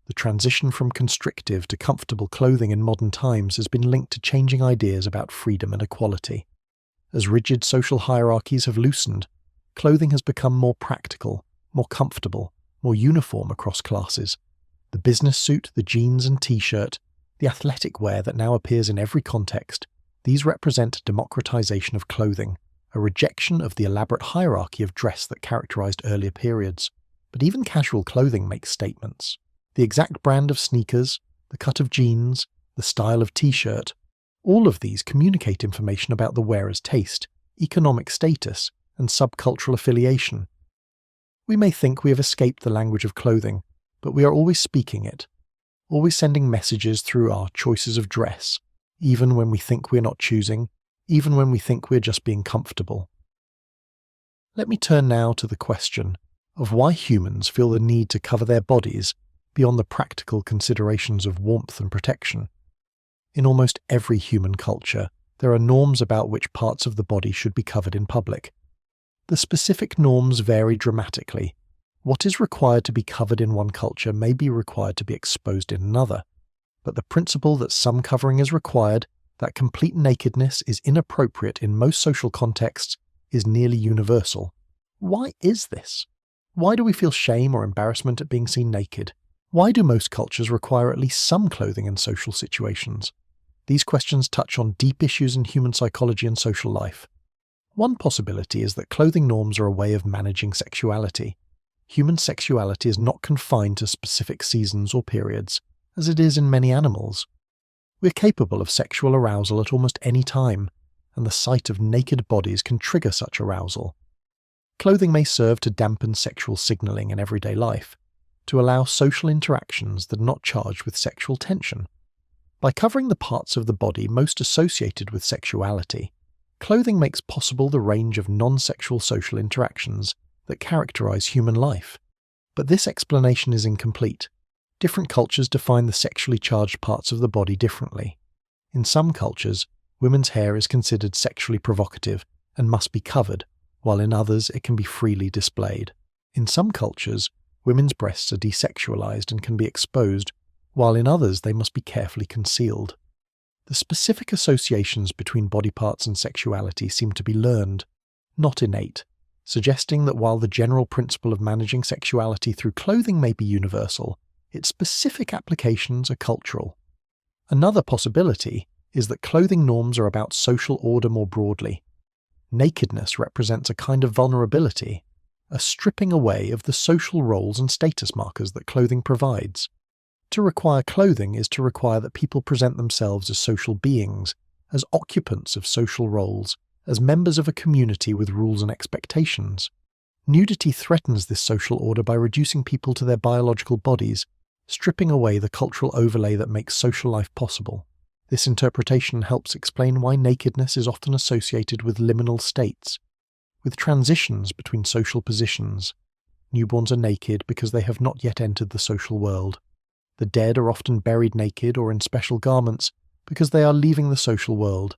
The transition from constrictive to comfortable clothing in modern times has been linked to changing ideas about freedom and equality. As rigid social hierarchies have loosened, clothing has become more practical, more comfortable, more uniform across classes. The business suit, the jeans and t-shirt, the athletic wear that now appears in every context, these represent a democratization of clothing, a rejection of the elaborate hierarchy of dress that characterized earlier periods. But even casual clothing makes statements. The exact brand of sneakers, the cut of jeans, the style of t-shirt, all of these communicate information about the wearer's taste, economic status, and subcultural affiliation. We may think we have escaped the language of clothing, but we are always speaking it, always sending messages through our choices of dress, even when we think we are not choosing, even when we think we're just being comfortable. Let me turn now to the question of why humans feel the need to cover their bodies beyond the practical considerations of warmth and protection. In almost every human culture, there are norms about which parts of the body should be covered in public. The specific norms vary dramatically. What is required to be covered in one culture may be required to be exposed in another, but the principle that some covering is required, that complete nakedness is inappropriate in most social contexts, is nearly universal. Why is this? Why do we feel shame or embarrassment at being seen naked? Why do most cultures require at least some clothing in social situations? These questions touch on deep issues in human psychology and social life. One possibility is that clothing norms are a way of managing sexuality. Human sexuality is not confined to specific seasons or periods, as it is in many animals. We're capable of sexual arousal at almost any time, and the sight of naked bodies can trigger such arousal. Clothing may serve to dampen sexual signaling in everyday life, to allow social interactions that are not charged with sexual tension. By covering the parts of the body most associated with sexuality, clothing makes possible the range of non-sexual social interactions that characterize human life. But this explanation is incomplete. Different cultures define the sexually charged parts of the body differently. In some cultures, women's hair is considered sexually provocative and must be covered, while in others it can be freely displayed. In some cultures, women's breasts are desexualized and can be exposed, while in others they must be carefully concealed. The specific associations between body parts and sexuality seem to be learned, not innate, suggesting that while the general principle of managing sexuality through clothing may be universal, its specific applications are cultural. Another possibility is that clothing norms are about social order more broadly. Nakedness represents a kind of vulnerability, a stripping away of the social roles and status markers that clothing provides. To require clothing is to require that people present themselves as social beings, as occupants of social roles, as members of a community with rules and expectations. Nudity threatens this social order by reducing people to their biological bodies, stripping away the cultural overlay that makes social life possible. This interpretation helps explain why nakedness is often associated with liminal states, with transitions between social positions. Newborns are naked because they have not yet entered the social world. The dead are often buried naked or in special garments because they are leaving the social world.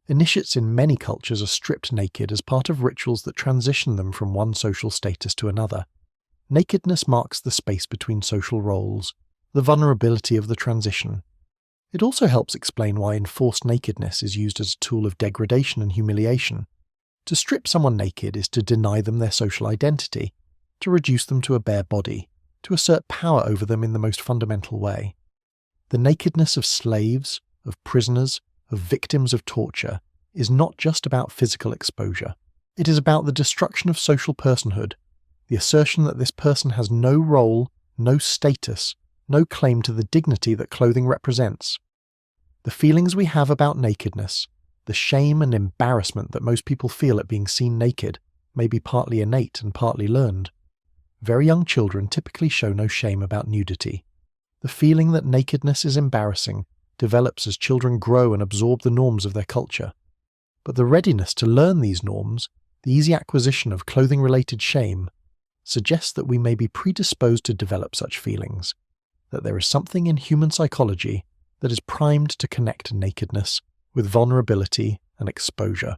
Initiates in many cultures are stripped naked as part of rituals that transition them from one social status to another. Nakedness marks the space between social roles, the vulnerability of the transition. It also helps explain why enforced nakedness is used as a tool of degradation and humiliation. To strip someone naked is to deny them their social identity, to reduce them to a bare body, to assert power over them in the most fundamental way. The nakedness of slaves, of prisoners, of victims of torture is not just about physical exposure. It is about the destruction of social personhood, the assertion that this person has no role, no status, no claim to the dignity that clothing represents. The feelings we have about nakedness, the shame and embarrassment that most people feel at being seen naked, may be partly innate and partly learned. Very young children typically show no shame about nudity. The feeling that nakedness is embarrassing develops as children grow and absorb the norms of their culture. But the readiness to learn these norms, the easy acquisition of clothing-related shame, suggests that we may be predisposed to develop such feelings, that there is something in human psychology that is primed to connect nakedness with vulnerability and exposure.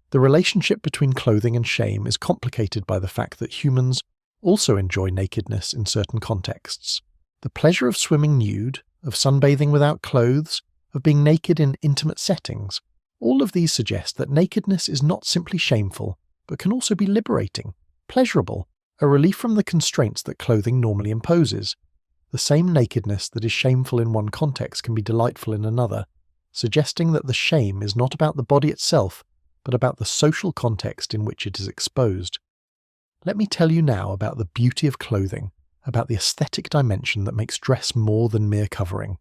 The relationship between clothing and shame is complicated by the fact that humans also enjoy nakedness in certain contexts. The pleasure of swimming nude, of sunbathing without clothes, of being naked in intimate settings, all of these suggest that nakedness is not simply shameful, but can also be liberating, pleasurable, a relief from the constraints that clothing normally imposes. The same nakedness that is shameful in one context can be delightful in another, suggesting that the shame is not about the body itself, but about the social context in which it is exposed. Let me tell you now about the beauty of clothing, about the aesthetic dimension that makes dress more than mere covering.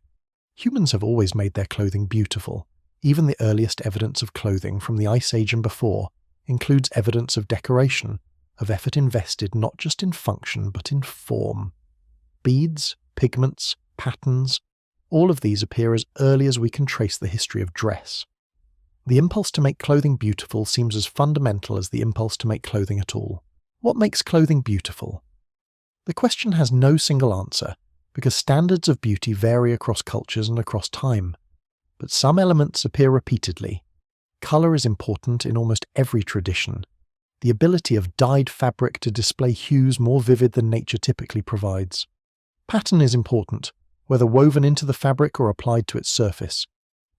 Humans have always made their clothing beautiful. Even the earliest evidence of clothing from the Ice Age and before includes evidence of decoration, of effort invested not just in function but in form. Beads, pigments, patterns, all of these appear as early as we can trace the history of dress. The impulse to make clothing beautiful seems as fundamental as the impulse to make clothing at all. What makes clothing beautiful? The question has no single answer, because standards of beauty vary across cultures and across time. But some elements appear repeatedly. Colour is important in almost every tradition. The ability of dyed fabric to display hues more vivid than nature typically provides. Pattern is important, whether woven into the fabric or applied to its surface.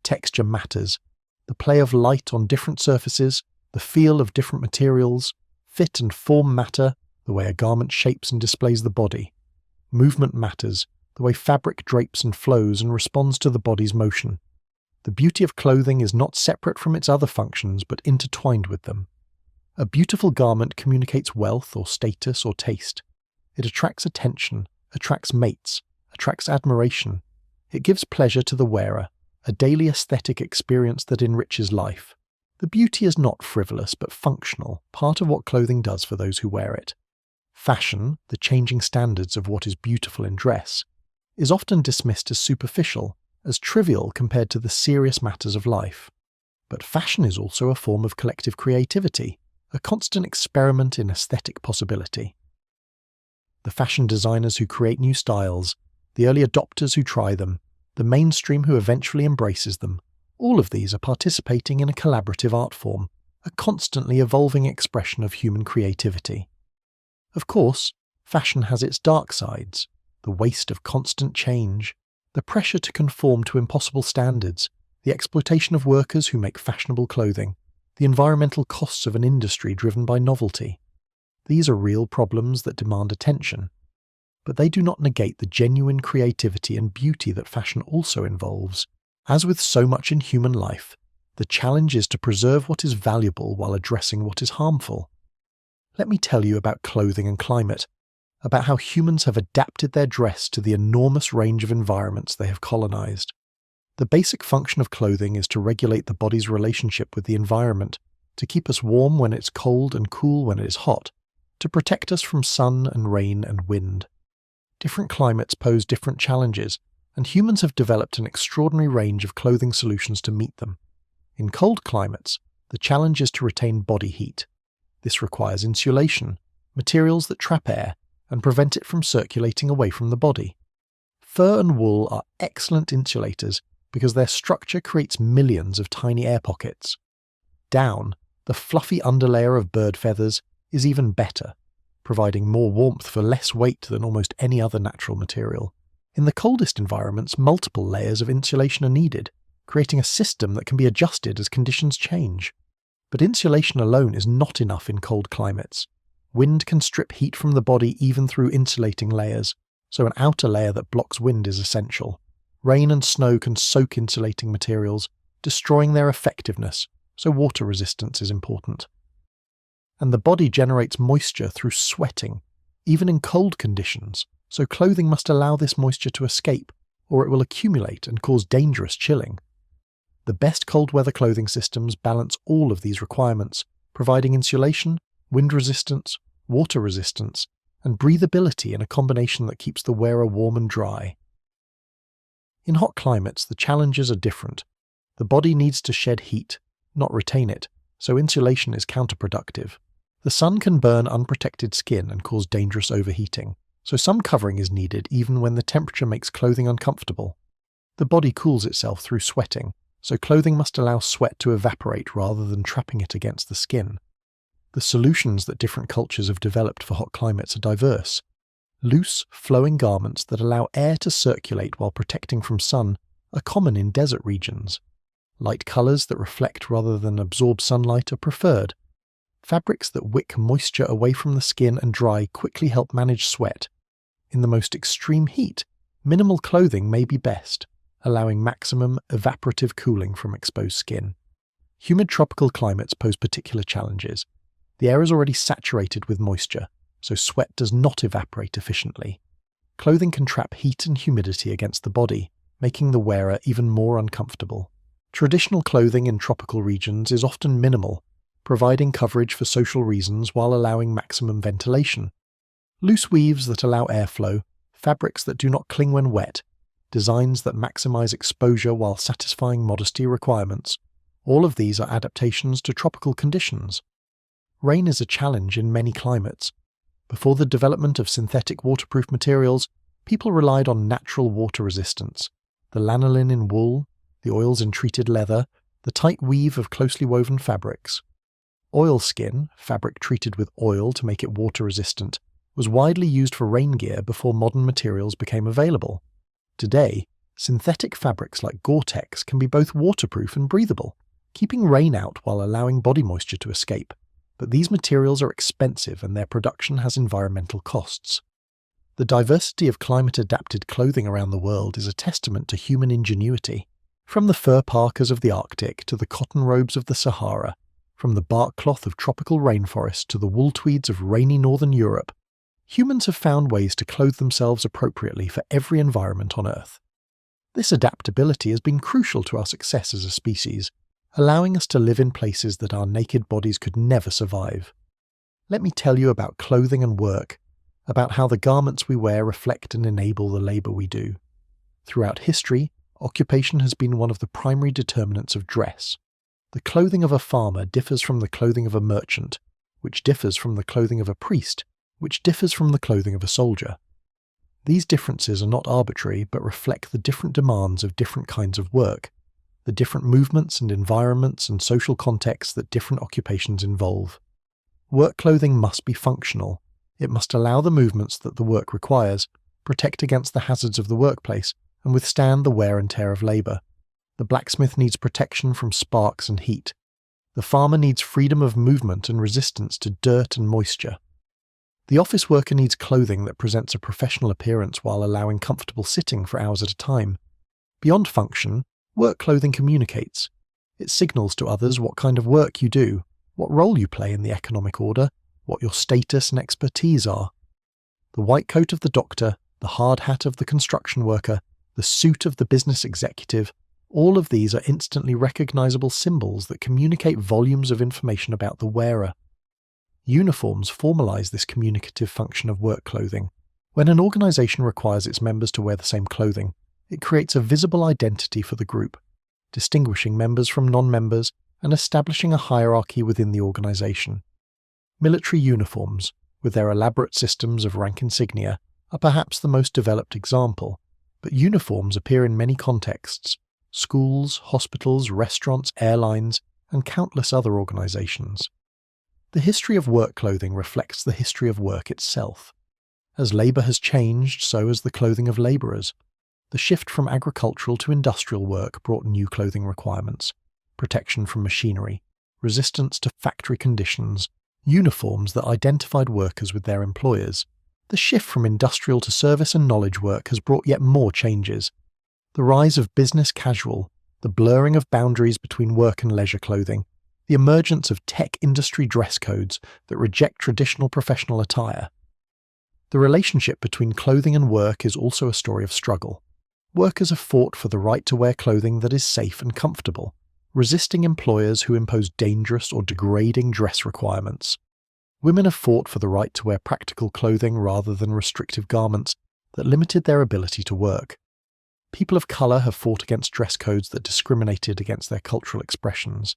Texture matters. The play of light on different surfaces, the feel of different materials, fit and form matter, the way a garment shapes and displays the body. Movement matters, the way fabric drapes and flows and responds to the body's motion. The beauty of clothing is not separate from its other functions but intertwined with them. A beautiful garment communicates wealth or status or taste. It attracts attention, attracts mates, attracts admiration. It gives pleasure to the wearer, a daily aesthetic experience that enriches life. The beauty is not frivolous but functional, part of what clothing does for those who wear it. Fashion, the changing standards of what is beautiful in dress, is often dismissed as superficial, as trivial compared to the serious matters of life. But fashion is also a form of collective creativity, a constant experiment in aesthetic possibility. The fashion designers who create new styles, the early adopters who try them, the mainstream who eventually embraces them, all of these are participating in a collaborative art form, a constantly evolving expression of human creativity. Of course, fashion has its dark sides, the waste of constant change, the pressure to conform to impossible standards, the exploitation of workers who make fashionable clothing, the environmental costs of an industry driven by novelty. These are real problems that demand attention, but they do not negate the genuine creativity and beauty that fashion also involves. As with so much in human life, The challenge is to preserve what is valuable while addressing what is harmful. Let me tell you about clothing and climate, about how humans have adapted their dress to the enormous range of environments they have colonized. The basic function of clothing is to regulate the body's relationship with the environment, to keep us warm when it's cold and cool when it is hot, to protect us from sun and rain and wind. Different climates pose different challenges, and humans have developed an extraordinary range of clothing solutions to meet them. In cold climates, the challenge is to retain body heat. This requires insulation, materials that trap air and prevent it from circulating away from the body. Fur and wool are excellent insulators because their structure creates millions of tiny air pockets. Down, the fluffy underlayer of bird feathers, is even better, providing more warmth for less weight than almost any other natural material. In the coldest environments, multiple layers of insulation are needed, creating a system that can be adjusted as conditions change. But insulation alone is not enough in cold climates. Wind can strip heat from the body even through insulating layers, so an outer layer that blocks wind is essential. Rain and snow can soak insulating materials, destroying their effectiveness, so water resistance is important. And the body generates moisture through sweating, even in cold conditions, so clothing must allow this moisture to escape, or it will accumulate and cause dangerous chilling. The best cold weather clothing systems balance all of these requirements, providing insulation, wind resistance, water resistance, and breathability in a combination that keeps the wearer warm and dry. In hot climates, the challenges are different. The body needs to shed heat, not retain it, so insulation is counterproductive. The sun can burn unprotected skin and cause dangerous overheating, so some covering is needed even when the temperature makes clothing uncomfortable. The body cools itself through sweating, so clothing must allow sweat to evaporate rather than trapping it against the skin. The solutions that different cultures have developed for hot climates are diverse. Loose, flowing garments that allow air to circulate while protecting from sun are common in desert regions. Light colours that reflect rather than absorb sunlight are preferred. Fabrics that wick moisture away from the skin and dry quickly help manage sweat. In the most extreme heat, minimal clothing may be best, allowing maximum evaporative cooling from exposed skin. Humid tropical climates pose particular challenges. The air is already saturated with moisture, so sweat does not evaporate efficiently. Clothing can trap heat and humidity against the body, making the wearer even more uncomfortable. Traditional clothing in tropical regions is often minimal, providing coverage for social reasons while allowing maximum ventilation. Loose weaves that allow airflow, fabrics that do not cling when wet, designs that maximize exposure while satisfying modesty requirements. All of these are adaptations to tropical conditions. Rain is a challenge in many climates. Before the development of synthetic waterproof materials, people relied on natural water resistance. The lanolin in wool, the oils in treated leather, the tight weave of closely woven fabrics. Oilskin, fabric treated with oil to make it water resistant, was widely used for rain gear before modern materials became available. Today, synthetic fabrics like Gore-Tex can be both waterproof and breathable, keeping rain out while allowing body moisture to escape. But these materials are expensive and their production has environmental costs. The diversity of climate-adapted clothing around the world is a testament to human ingenuity. From the fur parkas of the Arctic to the cotton robes of the Sahara, from the bark cloth of tropical rainforests to the wool tweeds of rainy northern Europe, humans have found ways to clothe themselves appropriately for every environment on Earth. This adaptability has been crucial to our success as a species, allowing us to live in places that our naked bodies could never survive. Let me tell you about clothing and work, about how the garments we wear reflect and enable the labour we do. Throughout history, occupation has been one of the primary determinants of dress. The clothing of a farmer differs from the clothing of a merchant, which differs from the clothing of a priest, which differs from the clothing of a soldier. These differences are not arbitrary but reflect the different demands of different kinds of work, the different movements and environments and social contexts that different occupations involve. Work clothing must be functional. It must allow the movements that the work requires, protect against the hazards of the workplace, and withstand the wear and tear of labour. The blacksmith needs protection from sparks and heat. The farmer needs freedom of movement and resistance to dirt and moisture. The office worker needs clothing that presents a professional appearance while allowing comfortable sitting for hours at a time. Beyond function, work clothing communicates. It signals to others what kind of work you do, what role you play in the economic order, what your status and expertise are. The white coat of the doctor, the hard hat of the construction worker, the suit of the business executive, all of these are instantly recognizable symbols that communicate volumes of information about the wearer. Uniforms formalize this communicative function of work clothing. When an organization requires its members to wear the same clothing, it creates a visible identity for the group, distinguishing members from non-members and establishing a hierarchy within the organization. Military uniforms, with their elaborate systems of rank insignia, are perhaps the most developed example, but uniforms appear in many contexts: schools, hospitals, restaurants, airlines, and countless other organizations. The history of work clothing reflects the history of work itself. As labor has changed, so has the clothing of laborers. The shift from agricultural to industrial work brought new clothing requirements: protection from machinery, resistance to factory conditions, uniforms that identified workers with their employers. The shift from industrial to service and knowledge work has brought yet more changes. The rise of business casual, the blurring of boundaries between work and leisure clothing, the emergence of tech industry dress codes that reject traditional professional attire. The relationship between clothing and work is also a story of struggle. Workers have fought for the right to wear clothing that is safe and comfortable, resisting employers who impose dangerous or degrading dress requirements. Women have fought for the right to wear practical clothing rather than restrictive garments that limited their ability to work. People of colour have fought against dress codes that discriminated against their cultural expressions.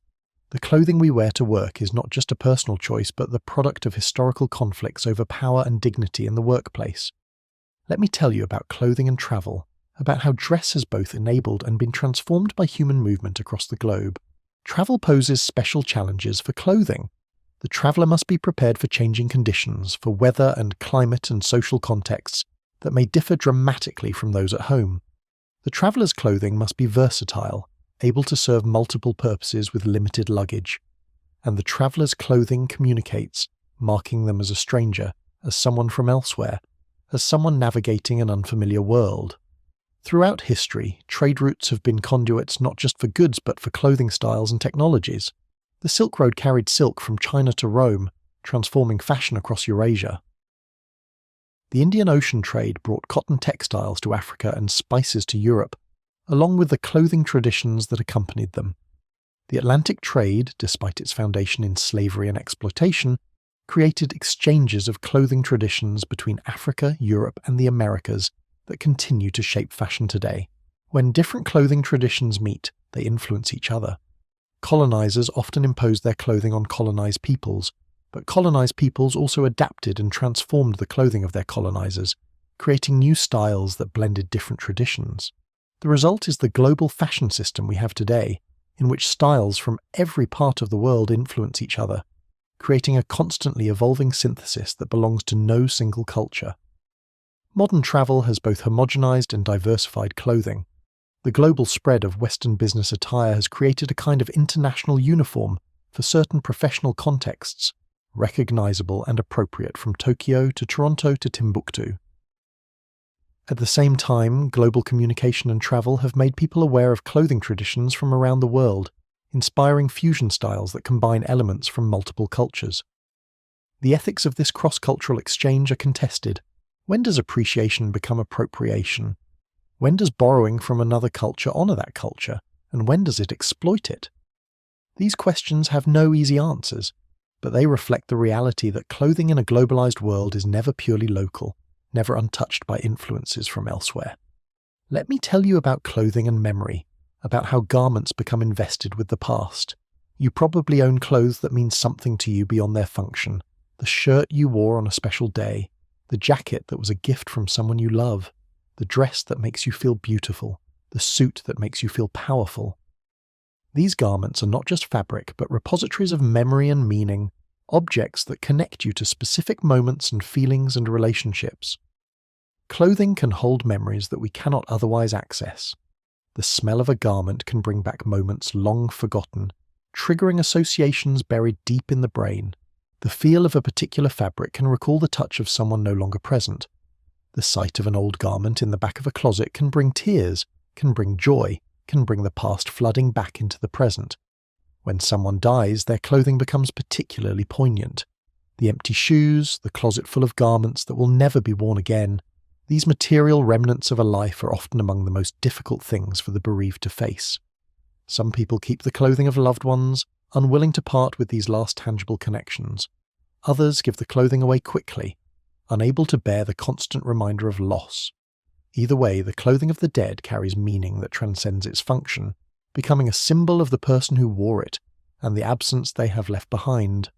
The clothing we wear to work is not just a personal choice, but the product of historical conflicts over power and dignity in the workplace. Let me tell you about clothing and travel, about how dress has both enabled and been transformed by human movement across the globe. Travel poses special challenges for clothing. The traveller must be prepared for changing conditions, for weather and climate and social contexts that may differ dramatically from those at home. The traveller's clothing must be versatile, able to serve multiple purposes with limited luggage. And the traveller's clothing communicates, marking them as a stranger, as someone from elsewhere, as someone navigating an unfamiliar world. Throughout history, trade routes have been conduits not just for goods but for clothing styles and technologies. The Silk Road carried silk from China to Rome, transforming fashion across Eurasia. The Indian Ocean trade brought cotton textiles to Africa and spices to Europe, along with the clothing traditions that accompanied them. The Atlantic trade, despite its foundation in slavery and exploitation, created exchanges of clothing traditions between Africa, Europe, and the Americas that continue to shape fashion today. When different clothing traditions meet, they influence each other. Colonizers often imposed their clothing on colonized peoples, but colonized peoples also adapted and transformed the clothing of their colonizers, creating new styles that blended different traditions. The result is the global fashion system we have today, in which styles from every part of the world influence each other, creating a constantly evolving synthesis that belongs to no single culture. Modern travel has both homogenized and diversified clothing. The global spread of Western business attire has created a kind of international uniform for certain professional contexts, recognizable and appropriate from Tokyo to Toronto to Timbuktu. At the same time, global communication and travel have made people aware of clothing traditions from around the world, inspiring fusion styles that combine elements from multiple cultures. The ethics of this cross-cultural exchange are contested. When does appreciation become appropriation? When does borrowing from another culture honor that culture, and when does it exploit it? These questions have no easy answers, but they reflect the reality that clothing in a globalized world is never purely local, never untouched by influences from elsewhere. Let me tell you about clothing and memory, about how garments become invested with the past. You probably own clothes that mean something to you beyond their function: the shirt you wore on a special day, the jacket that was a gift from someone you love, the dress that makes you feel beautiful, the suit that makes you feel powerful. These garments are not just fabric, but repositories of memory and meaning, objects that connect you to specific moments and feelings and relationships. Clothing can hold memories that we cannot otherwise access. The smell of a garment can bring back moments long forgotten, triggering associations buried deep in the brain. The feel of a particular fabric can recall the touch of someone no longer present. The sight of an old garment in the back of a closet can bring tears, can bring joy, can bring the past flooding back into the present. When someone dies, their clothing becomes particularly poignant. The empty shoes, the closet full of garments that will never be worn again, these material remnants of a life are often among the most difficult things for the bereaved to face. Some people keep the clothing of loved ones, unwilling to part with these last tangible connections. Others give the clothing away quickly, unable to bear the constant reminder of loss. Either way, the clothing of the dead carries meaning that transcends its function, becoming a symbol of the person who wore it and the absence they have left behind.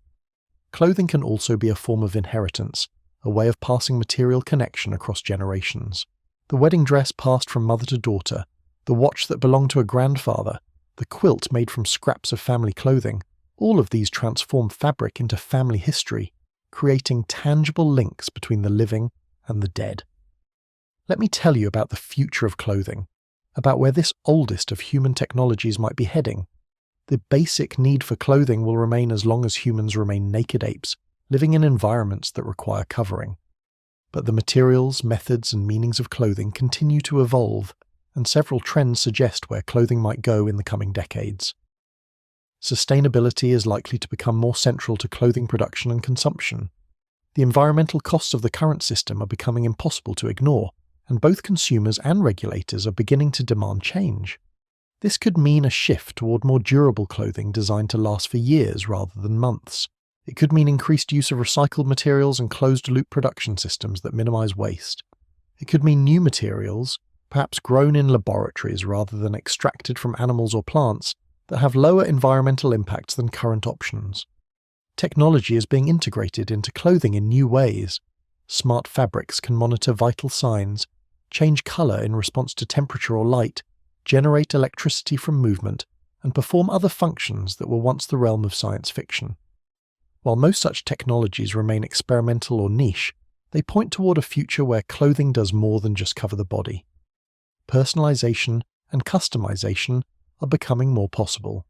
Clothing can also be a form of inheritance, a way of passing material connection across generations. The wedding dress passed from mother to daughter, the watch that belonged to a grandfather, the quilt made from scraps of family clothing, all of these transform fabric into family history, creating tangible links between the living and the dead. Let me tell you about the future of clothing, about where this oldest of human technologies might be heading. The basic need for clothing will remain as long as humans remain naked apes, living in environments that require covering. But the materials, methods, and meanings of clothing continue to evolve, and several trends suggest where clothing might go in the coming decades. Sustainability is likely to become more central to clothing production and consumption. The environmental costs of the current system are becoming impossible to ignore, and both consumers and regulators are beginning to demand change. This could mean a shift toward more durable clothing designed to last for years rather than months. It could mean increased use of recycled materials and closed-loop production systems that minimize waste. It could mean new materials, perhaps grown in laboratories rather than extracted from animals or plants, that have lower environmental impacts than current options. Technology is being integrated into clothing in new ways. Smart fabrics can monitor vital signs, change color in response to temperature or light, generate electricity from movement, and perform other functions that were once the realm of science fiction. While most such technologies remain experimental or niche, they point toward a future where clothing does more than just cover the body. Personalization and customization are becoming more possible.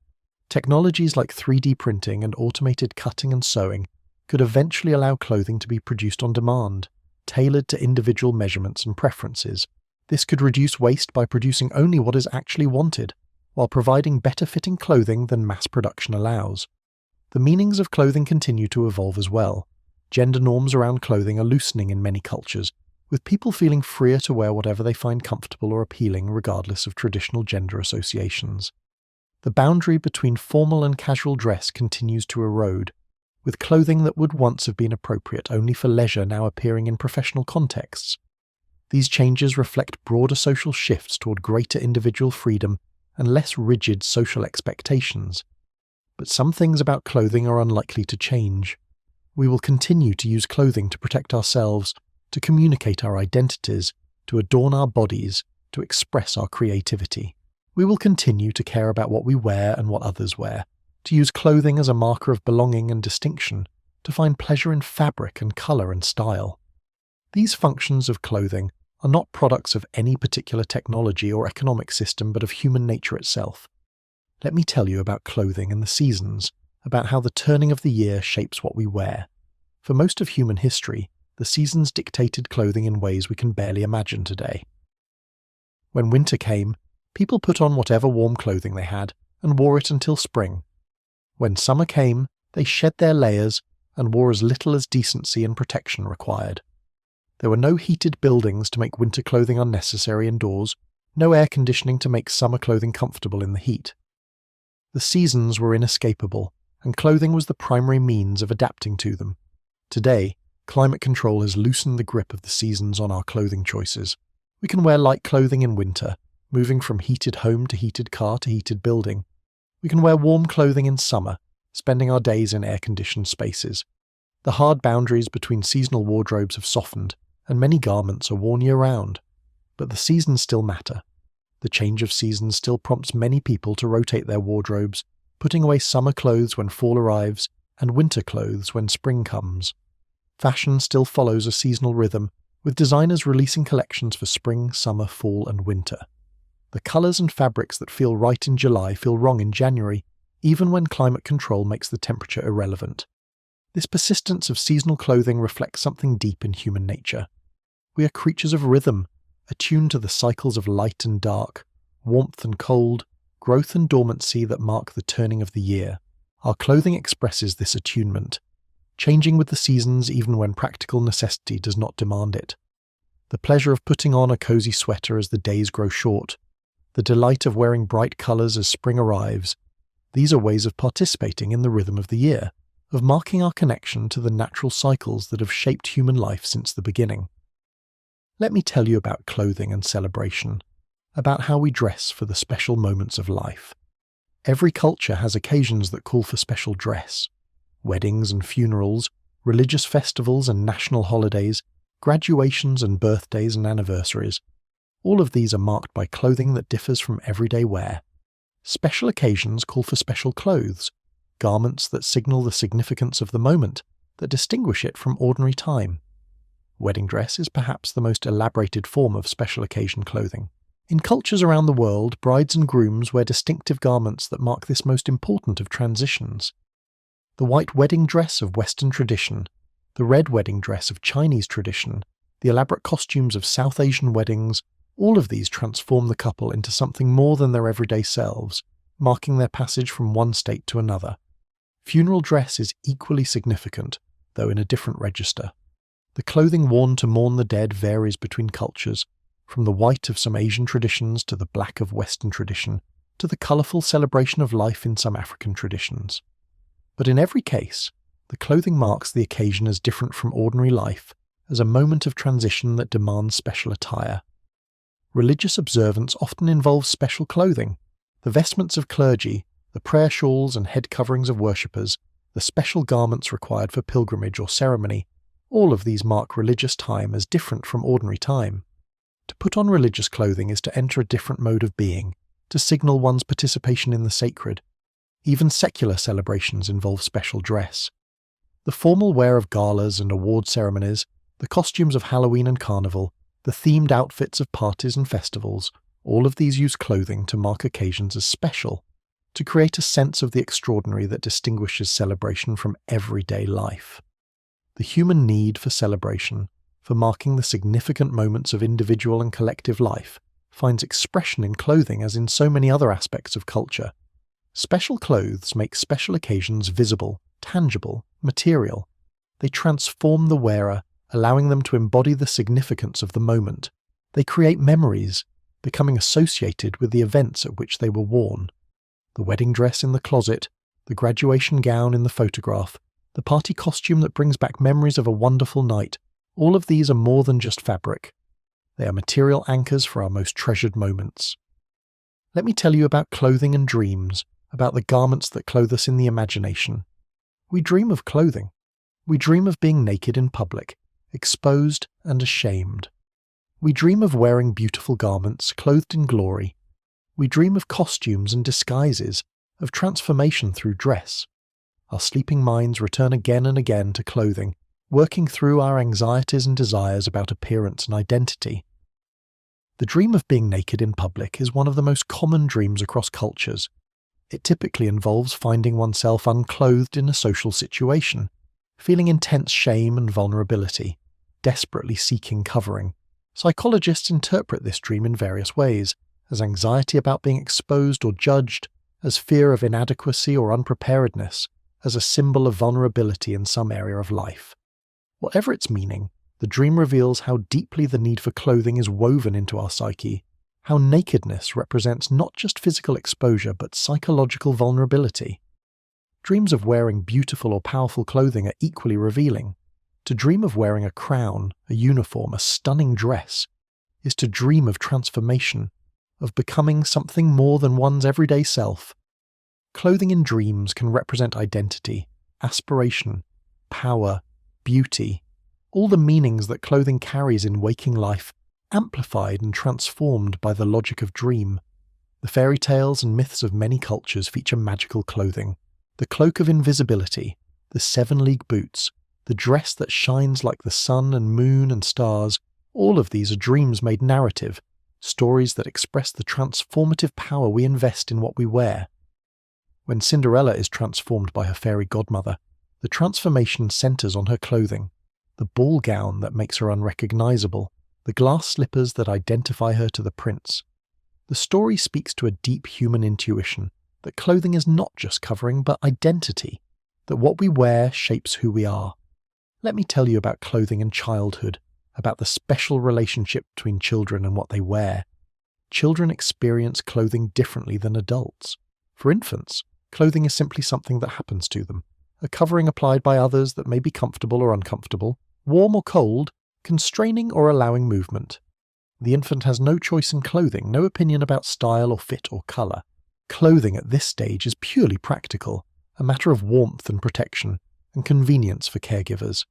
Technologies like 3D printing and automated cutting and sewing could eventually allow clothing to be produced on demand, tailored to individual measurements and preferences. This could reduce waste by producing only what is actually wanted, while providing better-fitting clothing than mass production allows. The meanings of clothing continue to evolve as well. Gender norms around clothing are loosening in many cultures, with people feeling freer to wear whatever they find comfortable or appealing regardless of traditional gender associations. The boundary between formal and casual dress continues to erode, with clothing that would once have been appropriate only for leisure now appearing in professional contexts. These changes reflect broader social shifts toward greater individual freedom and less rigid social expectations. But some things about clothing are unlikely to change. We will continue to use clothing to protect ourselves, to communicate our identities, to adorn our bodies, to express our creativity. We will continue to care about what we wear and what others wear, to use clothing as a marker of belonging and distinction, to find pleasure in fabric and colour and style. These functions of clothing are not products of any particular technology or economic system but of human nature itself. Let me tell you about clothing and the seasons, about how the turning of the year shapes what we wear. For most of human history, the seasons dictated clothing in ways we can barely imagine today. When winter came, people put on whatever warm clothing they had and wore it until spring. When summer came, they shed their layers and wore as little as decency and protection required. There were no heated buildings to make winter clothing unnecessary indoors, no air conditioning to make summer clothing comfortable in the heat. The seasons were inescapable, and clothing was the primary means of adapting to them. Today, climate control has loosened the grip of the seasons on our clothing choices. We can wear light clothing in winter, moving from heated home to heated car to heated building. We can wear warm clothing in summer, spending our days in air-conditioned spaces. The hard boundaries between seasonal wardrobes have softened, and many garments are worn year-round. But the seasons still matter. The change of seasons still prompts many people to rotate their wardrobes, putting away summer clothes when fall arrives and winter clothes when spring comes. Fashion still follows a seasonal rhythm, with designers releasing collections for spring, summer, fall, and winter. The colours and fabrics that feel right in July feel wrong in January, even when climate control makes the temperature irrelevant. This persistence of seasonal clothing reflects something deep in human nature. We are creatures of rhythm, attuned to the cycles of light and dark, warmth and cold, growth and dormancy that mark the turning of the year. Our clothing expresses this attunement, changing with the seasons even when practical necessity does not demand it. The pleasure of putting on a cozy sweater as the days grow short, the delight of wearing bright colours as spring arrives, these are ways of participating in the rhythm of the year, of marking our connection to the natural cycles that have shaped human life since the beginning. Let me tell you about clothing and celebration, about how we dress for the special moments of life. Every culture has occasions that call for special dress. Weddings and funerals, religious festivals and national holidays, graduations and birthdays and anniversaries. All of these are marked by clothing that differs from everyday wear. Special occasions call for special clothes, garments that signal the significance of the moment, that distinguish it from ordinary time. Wedding dress is perhaps the most elaborated form of special occasion clothing. In cultures around the world, brides and grooms wear distinctive garments that mark this most important of transitions. The white wedding dress of Western tradition, the red wedding dress of Chinese tradition, the elaborate costumes of South Asian weddings, all of these transform the couple into something more than their everyday selves, marking their passage from one state to another. Funeral dress is equally significant, though in a different register. The clothing worn to mourn the dead varies between cultures, from the white of some Asian traditions to the black of Western tradition, to the colourful celebration of life in some African traditions. But in every case, the clothing marks the occasion as different from ordinary life, as a moment of transition that demands special attire. Religious observance often involves special clothing. The vestments of clergy, the prayer shawls and head coverings of worshippers, the special garments required for pilgrimage or ceremony, all of these mark religious time as different from ordinary time. To put on religious clothing is to enter a different mode of being, to signal one's participation in the sacred. Even secular celebrations involve special dress. The formal wear of galas and award ceremonies, the costumes of Halloween and Carnival, the themed outfits of parties and festivals, all of these use clothing to mark occasions as special, to create a sense of the extraordinary that distinguishes celebration from everyday life. The human need for celebration, for marking the significant moments of individual and collective life, finds expression in clothing as in so many other aspects of culture. Special clothes make special occasions visible, tangible, material. They transform the wearer, allowing them to embody the significance of the moment. They create memories, becoming associated with the events at which they were worn. The wedding dress in the closet, the graduation gown in the photograph, the party costume that brings back memories of a wonderful night, all of these are more than just fabric. They are material anchors for our most treasured moments. Let me tell you about clothing and dreams, about the garments that clothe us in the imagination. We dream of clothing. We dream of being naked in public, exposed and ashamed. We dream of wearing beautiful garments, clothed in glory. We dream of costumes and disguises, of transformation through dress. Our sleeping minds return again and again to clothing, working through our anxieties and desires about appearance and identity. The dream of being naked in public is one of the most common dreams across cultures. It typically involves finding oneself unclothed in a social situation, feeling intense shame and vulnerability, desperately seeking covering. Psychologists interpret this dream in various ways, as anxiety about being exposed or judged, as fear of inadequacy or unpreparedness, as a symbol of vulnerability in some area of life. Whatever its meaning, the dream reveals how deeply the need for clothing is woven into our psyche, how nakedness represents not just physical exposure but psychological vulnerability. Dreams of wearing beautiful or powerful clothing are equally revealing. To dream of wearing a crown, a uniform, a stunning dress, is to dream of transformation, of becoming something more than one's everyday self. Clothing in dreams can represent identity, aspiration, power, beauty, all the meanings that clothing carries in waking life, amplified and transformed by the logic of dream. The fairy tales and myths of many cultures feature magical clothing. The cloak of invisibility, the 7-league boots, the dress that shines like the sun and moon and stars, all of these are dreams made narrative, stories that express the transformative power we invest in what we wear. When Cinderella is transformed by her fairy godmother, the transformation centers on her clothing, the ball gown that makes her unrecognizable, the glass slippers that identify her to the prince. The story speaks to a deep human intuition that clothing is not just covering but identity, that what we wear shapes who we are. Let me tell you about clothing and childhood, about the special relationship between children and what they wear. Children experience clothing differently than adults. For infants, clothing is simply something that happens to them, a covering applied by others that may be comfortable or uncomfortable, warm or cold, constraining or allowing movement. The infant has no choice in clothing, no opinion about style or fit or colour. Clothing at this stage is purely practical, a matter of warmth and protection, and convenience for caregivers.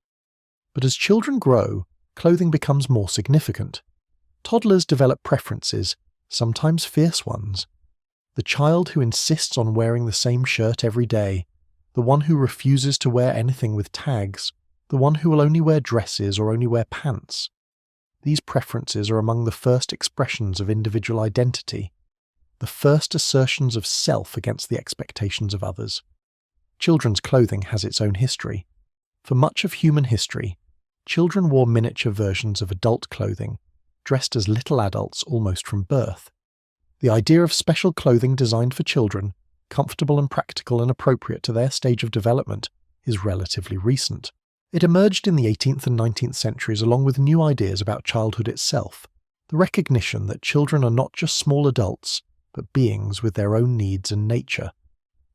But as children grow, clothing becomes more significant. Toddlers develop preferences, sometimes fierce ones. The child who insists on wearing the same shirt every day, the one who refuses to wear anything with tags, the one who will only wear dresses or only wear pants. These preferences are among the first expressions of individual identity, the first assertions of self against the expectations of others. Children's clothing has its own history. For much of human history, children wore miniature versions of adult clothing, dressed as little adults almost from birth. The idea of special clothing designed for children, comfortable and practical and appropriate to their stage of development, is relatively recent. It emerged in the 18th and 19th centuries along with new ideas about childhood itself, the recognition that children are not just small adults, but beings with their own needs and nature.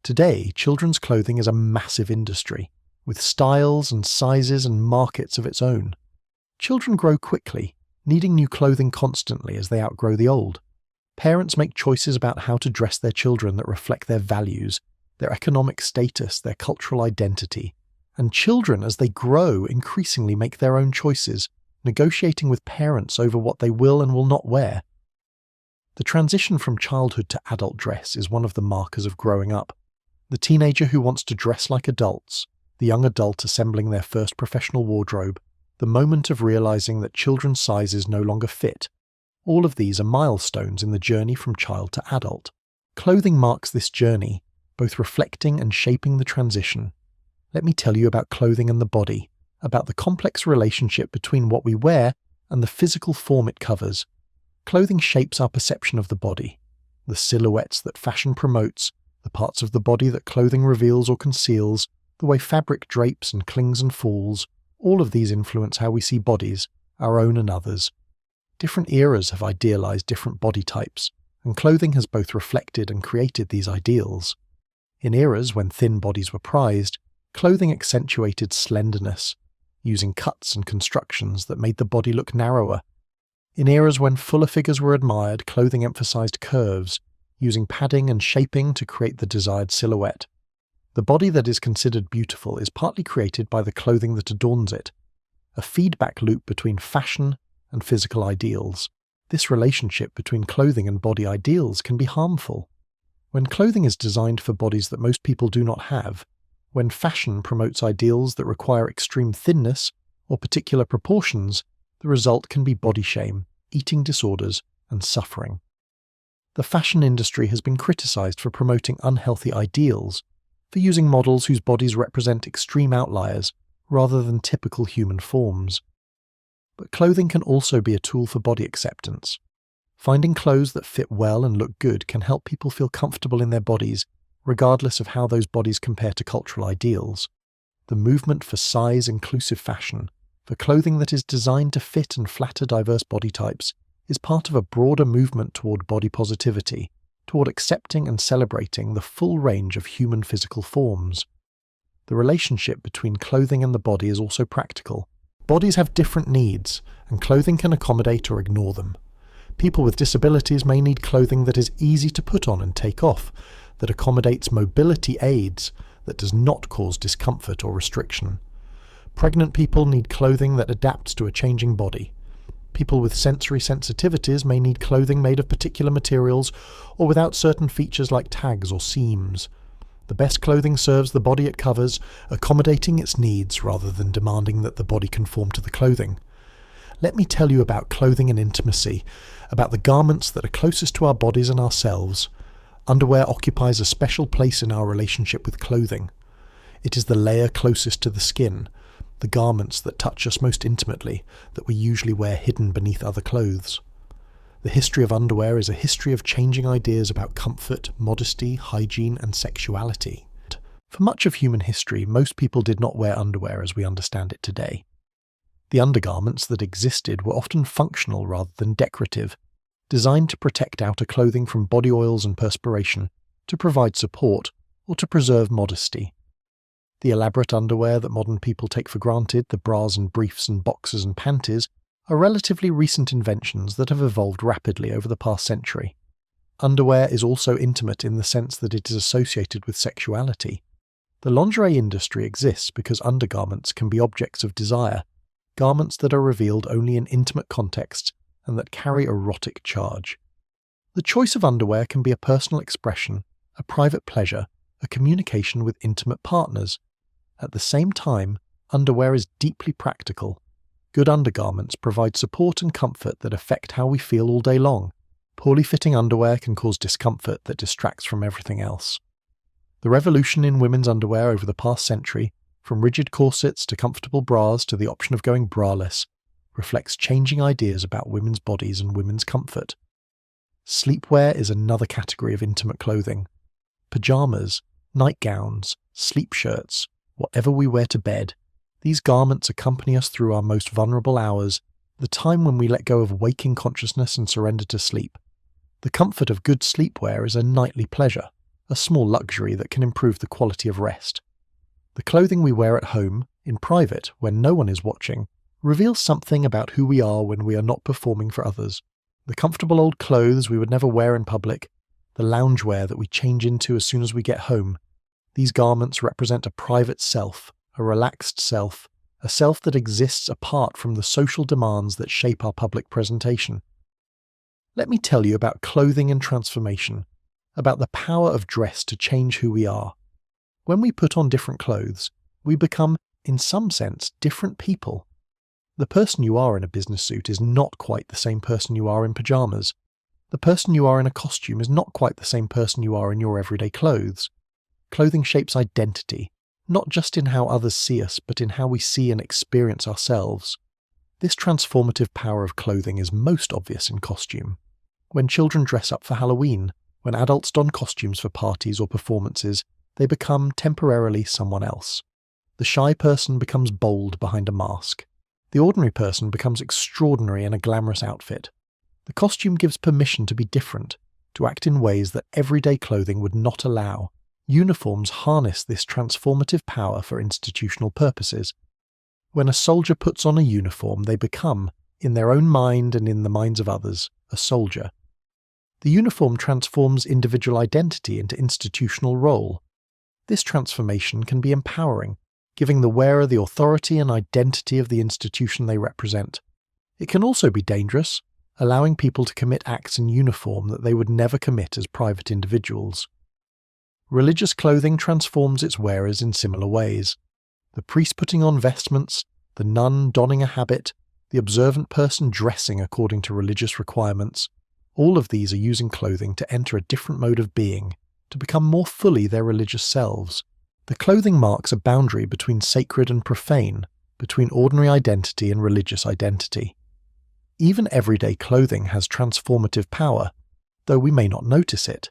Today, children's clothing is a massive industry, with styles and sizes and markets of its own. Children grow quickly, needing new clothing constantly as they outgrow the old. Parents make choices about how to dress their children that reflect their values, their economic status, their cultural identity. And children, as they grow, increasingly make their own choices, negotiating with parents over what they will and will not wear. The transition from childhood to adult dress is one of the markers of growing up. The teenager who wants to dress like adults, the young adult assembling their first professional wardrobe, the moment of realizing that children's sizes no longer fit. All of these are milestones in the journey from child to adult. Clothing marks this journey, both reflecting and shaping the transition. Let me tell you about clothing and the body, about the complex relationship between what we wear and the physical form it covers. Clothing shapes our perception of the body, the silhouettes that fashion promotes, the parts of the body that clothing reveals or conceals, the way fabric drapes and clings and falls. All of these influence how we see bodies, our own and others. Different eras have idealized different body types, and clothing has both reflected and created these ideals. In eras when thin bodies were prized, clothing accentuated slenderness, using cuts and constructions that made the body look narrower. In eras when fuller figures were admired, clothing emphasized curves, using padding and shaping to create the desired silhouette. The body that is considered beautiful is partly created by the clothing that adorns it, a feedback loop between fashion and physical ideals. This relationship between clothing and body ideals can be harmful. When clothing is designed for bodies that most people do not have, when fashion promotes ideals that require extreme thinness or particular proportions, the result can be body shame, eating disorders, and suffering. The fashion industry has been criticized for promoting unhealthy ideals, for using models whose bodies represent extreme outliers rather than typical human forms. But clothing can also be a tool for body acceptance. Finding clothes that fit well and look good can help people feel comfortable in their bodies, regardless of how those bodies compare to cultural ideals. The movement for size-inclusive fashion, for clothing that is designed to fit and flatter diverse body types, is part of a broader movement toward body positivity, toward accepting and celebrating the full range of human physical forms. The relationship between clothing and the body is also practical. Bodies have different needs, and clothing can accommodate or ignore them. People with disabilities may need clothing that is easy to put on and take off, that accommodates mobility aids, that does not cause discomfort or restriction. Pregnant people need clothing that adapts to a changing body. People with sensory sensitivities may need clothing made of particular materials or without certain features like tags or seams. The best clothing serves the body it covers, accommodating its needs rather than demanding that the body conform to the clothing. Let me tell you about clothing and intimacy, about the garments that are closest to our bodies and ourselves. Underwear occupies a special place in our relationship with clothing. It is the layer closest to the skin, the garments that touch us most intimately, that we usually wear hidden beneath other clothes. The history of underwear is a history of changing ideas about comfort, modesty, hygiene, and sexuality. For much of human history, most people did not wear underwear as we understand it today. The undergarments that existed were often functional rather than decorative, designed to protect outer clothing from body oils and perspiration, to provide support, or to preserve modesty. The elaborate underwear that modern people take for granted, the bras and briefs and boxers and panties, are relatively recent inventions that have evolved rapidly over the past century. Underwear is also intimate in the sense that it is associated with sexuality. The lingerie industry exists because undergarments can be objects of desire, garments that are revealed only in intimate contexts and that carry erotic charge. The choice of underwear can be a personal expression, a private pleasure, a communication with intimate partners. At the same time, underwear is deeply practical. Good undergarments provide support and comfort that affect how we feel all day long. Poorly fitting underwear can cause discomfort that distracts from everything else. The revolution in women's underwear over the past century, from rigid corsets to comfortable bras to the option of going braless, reflects changing ideas about women's bodies and women's comfort. Sleepwear is another category of intimate clothing. Pajamas, nightgowns, sleep shirts, whatever we wear to bed, these garments accompany us through our most vulnerable hours, the time when we let go of waking consciousness and surrender to sleep. The comfort of good sleepwear is a nightly pleasure, a small luxury that can improve the quality of rest. The clothing we wear at home, in private, when no one is watching, reveals something about who we are when we are not performing for others. The comfortable old clothes we would never wear in public, the loungewear that we change into as soon as we get home, these garments represent a private self, a relaxed self, a self that exists apart from the social demands that shape our public presentation. Let me tell you about clothing and transformation, about the power of dress to change who we are. When we put on different clothes, we become, in some sense, different people. The person you are in a business suit is not quite the same person you are in pajamas. The person you are in a costume is not quite the same person you are in your everyday clothes. Clothing shapes identity, not just in how others see us, but in how we see and experience ourselves. This transformative power of clothing is most obvious in costume. When children dress up for Halloween, when adults don costumes for parties or performances, they become temporarily someone else. The shy person becomes bold behind a mask. The ordinary person becomes extraordinary in a glamorous outfit. The costume gives permission to be different, to act in ways that everyday clothing would not allow. Uniforms harness this transformative power for institutional purposes. When a soldier puts on a uniform, they become, in their own mind and in the minds of others, a soldier. The uniform transforms individual identity into institutional role. This transformation can be empowering, giving the wearer the authority and identity of the institution they represent. It can also be dangerous, allowing people to commit acts in uniform that they would never commit as private individuals. Religious clothing transforms its wearers in similar ways. The priest putting on vestments, the nun donning a habit, the observant person dressing according to religious requirements, all of these are using clothing to enter a different mode of being, to become more fully their religious selves. The clothing marks a boundary between sacred and profane, between ordinary identity and religious identity. Even everyday clothing has transformative power, though we may not notice it.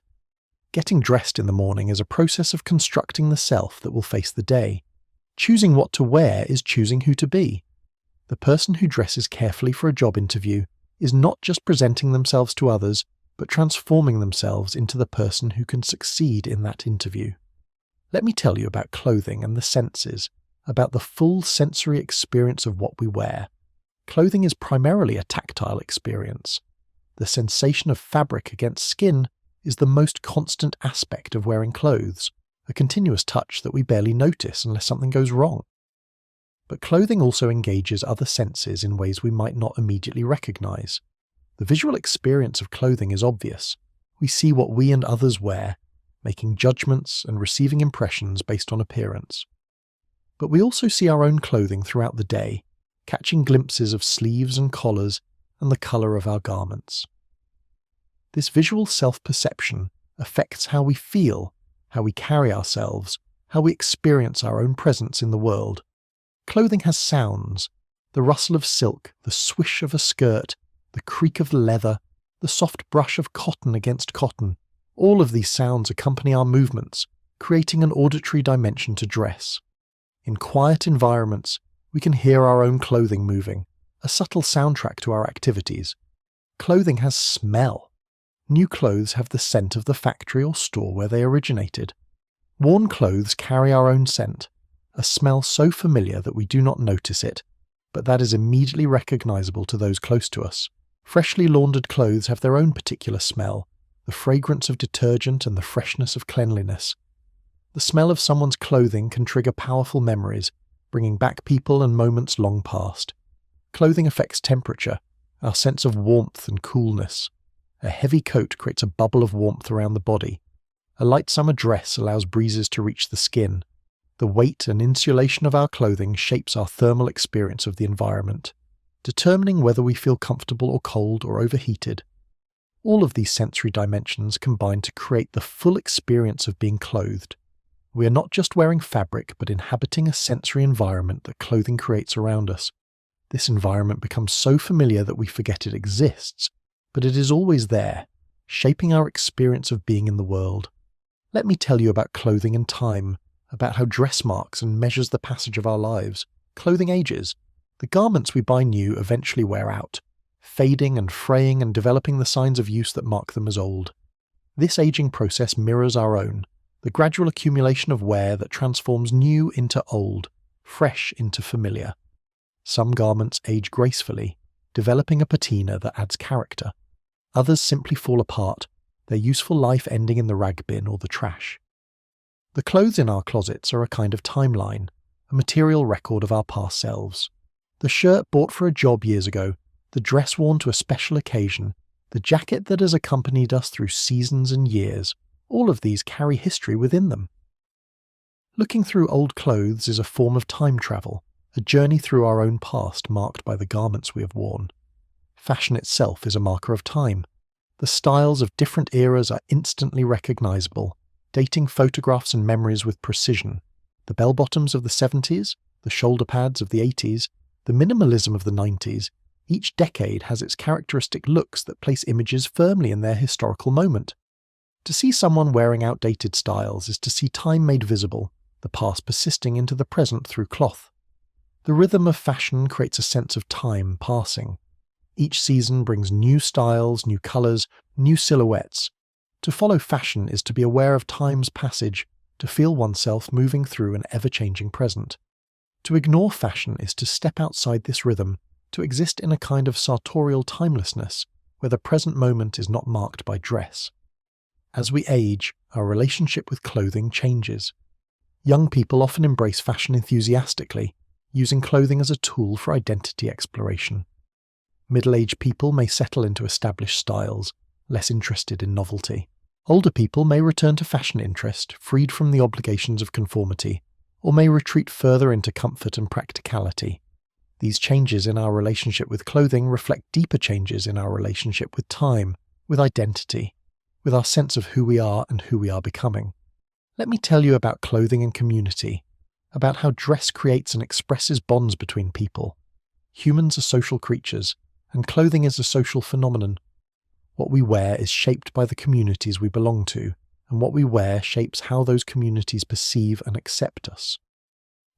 Getting dressed in the morning is a process of constructing the self that will face the day. Choosing what to wear is choosing who to be. The person who dresses carefully for a job interview is not just presenting themselves to others, but transforming themselves into the person who can succeed in that interview. Let me tell you about clothing and the senses, about the full sensory experience of what we wear. Clothing is primarily a tactile experience. The sensation of fabric against skin is the most constant aspect of wearing clothes, a continuous touch that we barely notice unless something goes wrong. But clothing also engages other senses in ways we might not immediately recognize. The visual experience of clothing is obvious. We see what we and others wear, making judgments and receiving impressions based on appearance. But we also see our own clothing throughout the day, catching glimpses of sleeves and collars and the color of our garments. This visual self-perception affects how we feel, how we carry ourselves, how we experience our own presence in the world. Clothing has sounds: the rustle of silk, the swish of a skirt, the creak of leather, the soft brush of cotton against cotton. All of these sounds accompany our movements, creating an auditory dimension to dress. In quiet environments, we can hear our own clothing moving, a subtle soundtrack to our activities. Clothing has smell. New clothes have the scent of the factory or store where they originated. Worn clothes carry our own scent, a smell so familiar that we do not notice it, but that is immediately recognizable to those close to us. Freshly laundered clothes have their own particular smell, the fragrance of detergent and the freshness of cleanliness. The smell of someone's clothing can trigger powerful memories, bringing back people and moments long past. Clothing affects temperature, our sense of warmth and coolness. A heavy coat creates a bubble of warmth around the body. A light summer dress allows breezes to reach the skin. The weight and insulation of our clothing shapes our thermal experience of the environment, determining whether we feel comfortable or cold or overheated. All of these sensory dimensions combine to create the full experience of being clothed. We are not just wearing fabric, but inhabiting a sensory environment that clothing creates around us. This environment becomes so familiar that we forget it exists, but it is always there, shaping our experience of being in the world. Let me tell you about clothing and time, about how dress marks and measures the passage of our lives. Clothing ages. The garments we buy new eventually wear out, fading and fraying and developing the signs of use that mark them as old. This aging process mirrors our own, the gradual accumulation of wear that transforms new into old, fresh into familiar. Some garments age gracefully, developing a patina that adds character. Others simply fall apart, their useful life ending in the rag bin or the trash. The clothes in our closets are a kind of timeline, a material record of our past selves. The shirt bought for a job years ago, the dress worn to a special occasion, the jacket that has accompanied us through seasons and years, all of these carry history within them. Looking through old clothes is a form of time travel, a journey through our own past marked by the garments we have worn. Fashion itself is a marker of time. The styles of different eras are instantly recognizable, dating photographs and memories with precision. The bell-bottoms of the 70s, the shoulder pads of the 80s, the minimalism of the 90s, each decade has its characteristic looks that place images firmly in their historical moment. To see someone wearing outdated styles is to see time made visible, the past persisting into the present through cloth. The rhythm of fashion creates a sense of time passing. Each season brings new styles, new colours, new silhouettes. To follow fashion is to be aware of time's passage, to feel oneself moving through an ever-changing present. To ignore fashion is to step outside this rhythm, to exist in a kind of sartorial timelessness, where the present moment is not marked by dress. As we age, our relationship with clothing changes. Young people often embrace fashion enthusiastically, using clothing as a tool for identity exploration. Middle-aged people may settle into established styles, less interested in novelty. Older people may return to fashion interest, freed from the obligations of conformity, or may retreat further into comfort and practicality. These changes in our relationship with clothing reflect deeper changes in our relationship with time, with identity, with our sense of who we are and who we are becoming. Let me tell you about clothing and community, about how dress creates and expresses bonds between people. Humans are social creatures, and clothing is a social phenomenon. What we wear is shaped by the communities we belong to, and what we wear shapes how those communities perceive and accept us.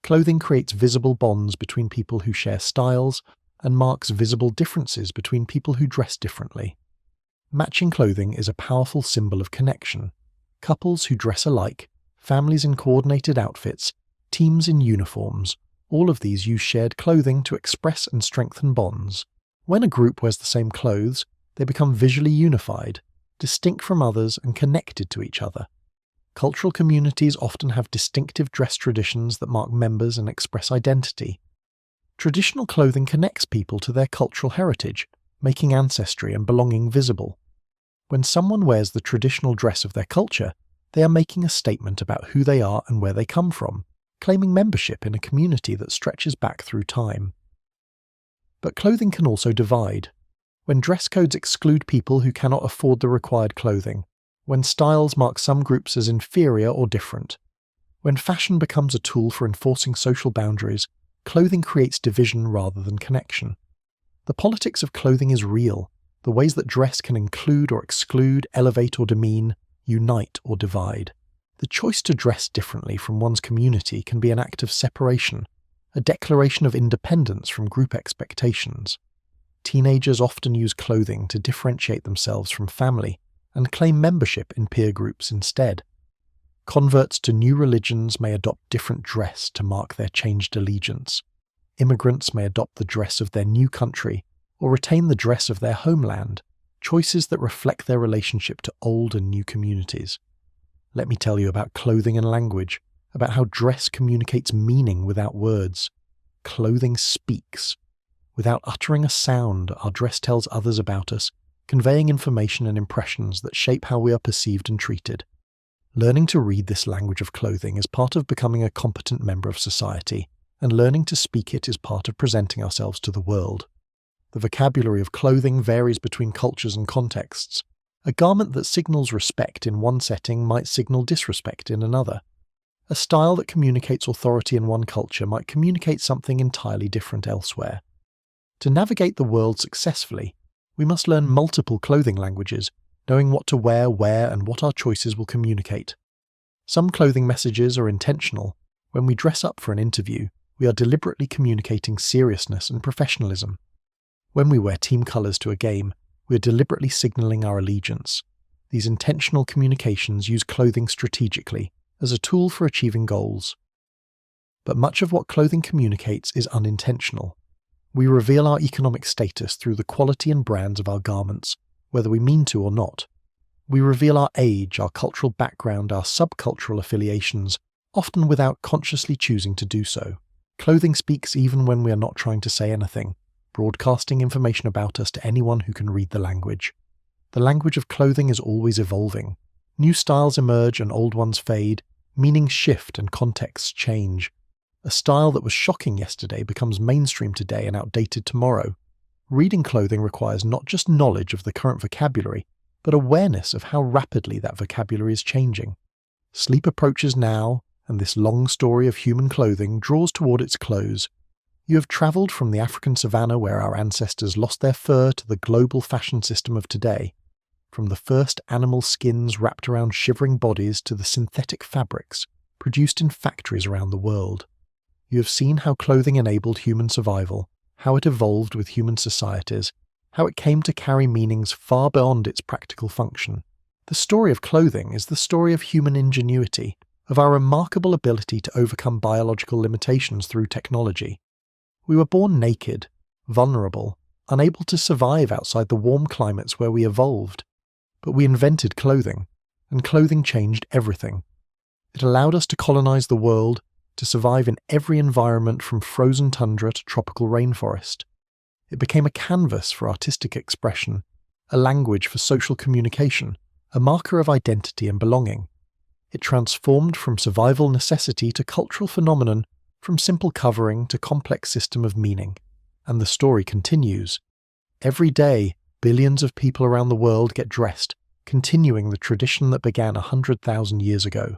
Clothing creates visible bonds between people who share styles, and marks visible differences between people who dress differently. Matching clothing is a powerful symbol of connection. Couples who dress alike, families in coordinated outfits, teams in uniforms, all of these use shared clothing to express and strengthen bonds. When a group wears the same clothes, they become visually unified, distinct from others and connected to each other. Cultural communities often have distinctive dress traditions that mark members and express identity. Traditional clothing connects people to their cultural heritage, making ancestry and belonging visible. When someone wears the traditional dress of their culture, they are making a statement about who they are and where they come from, claiming membership in a community that stretches back through time. But clothing can also divide. When dress codes exclude people who cannot afford the required clothing, when styles mark some groups as inferior or different, when fashion becomes a tool for enforcing social boundaries, clothing creates division rather than connection. The politics of clothing is real. the ways that dress can include or exclude, elevate or demean, unite or divide. The choice to dress differently from one's community can be an act of separation, a declaration of independence from group expectations. Teenagers often use clothing to differentiate themselves from family and claim membership in peer groups instead. Converts to new religions may adopt different dress to mark their changed allegiance. Immigrants may adopt the dress of their new country or retain the dress of their homeland, choices that reflect their relationship to old and new communities. Let me tell you about clothing and language, about how dress communicates meaning without words. Clothing speaks. Without uttering a sound, our dress tells others about us, conveying information and impressions that shape how we are perceived and treated. Learning to read this language of clothing is part of becoming a competent member of society, and learning to speak it is part of presenting ourselves to the world. The vocabulary of clothing varies between cultures and contexts. A garment that signals respect in one setting might signal disrespect in another. A style that communicates authority in one culture might communicate something entirely different elsewhere. To navigate the world successfully, we must learn multiple clothing languages, knowing what to wear where and what our choices will communicate. Some clothing messages are intentional. When we dress up for an interview, we are deliberately communicating seriousness and professionalism. When we wear team colours to a game, we are deliberately signalling our allegiance. These intentional communications use clothing strategically as a tool for achieving goals. But much of what clothing communicates is unintentional. We reveal our economic status through the quality and brands of our garments, whether we mean to or not. We reveal our age, our cultural background, our subcultural affiliations, often without consciously choosing to do so. Clothing speaks even when we are not trying to say anything, broadcasting information about us to anyone who can read the language. The language of clothing is always evolving. New styles emerge and old ones fade, meanings shift and contexts change. A style that was shocking yesterday becomes mainstream today and outdated tomorrow. Reading clothing requires not just knowledge of the current vocabulary, but awareness of how rapidly that vocabulary is changing. Sleep approaches now, and this long story of human clothing draws toward its close. You have travelled from the African savannah where our ancestors lost their fur to the global fashion system of today, from the first animal skins wrapped around shivering bodies to the synthetic fabrics produced in factories around the world. You have seen how clothing enabled human survival, how it evolved with human societies, how it came to carry meanings far beyond its practical function. The story of clothing is the story of human ingenuity, of our remarkable ability to overcome biological limitations through technology. We were born naked, vulnerable, unable to survive outside the warm climates where we evolved. But we invented clothing, and clothing changed everything. It allowed us to colonize the world, to survive in every environment from frozen tundra to tropical rainforest. It became a canvas for artistic expression, a language for social communication, a marker of identity and belonging. It transformed from survival necessity to cultural phenomenon, from simple covering to complex system of meaning. And the story continues. Every day, billions of people around the world get dressed, continuing the tradition that began 100,000 years ago.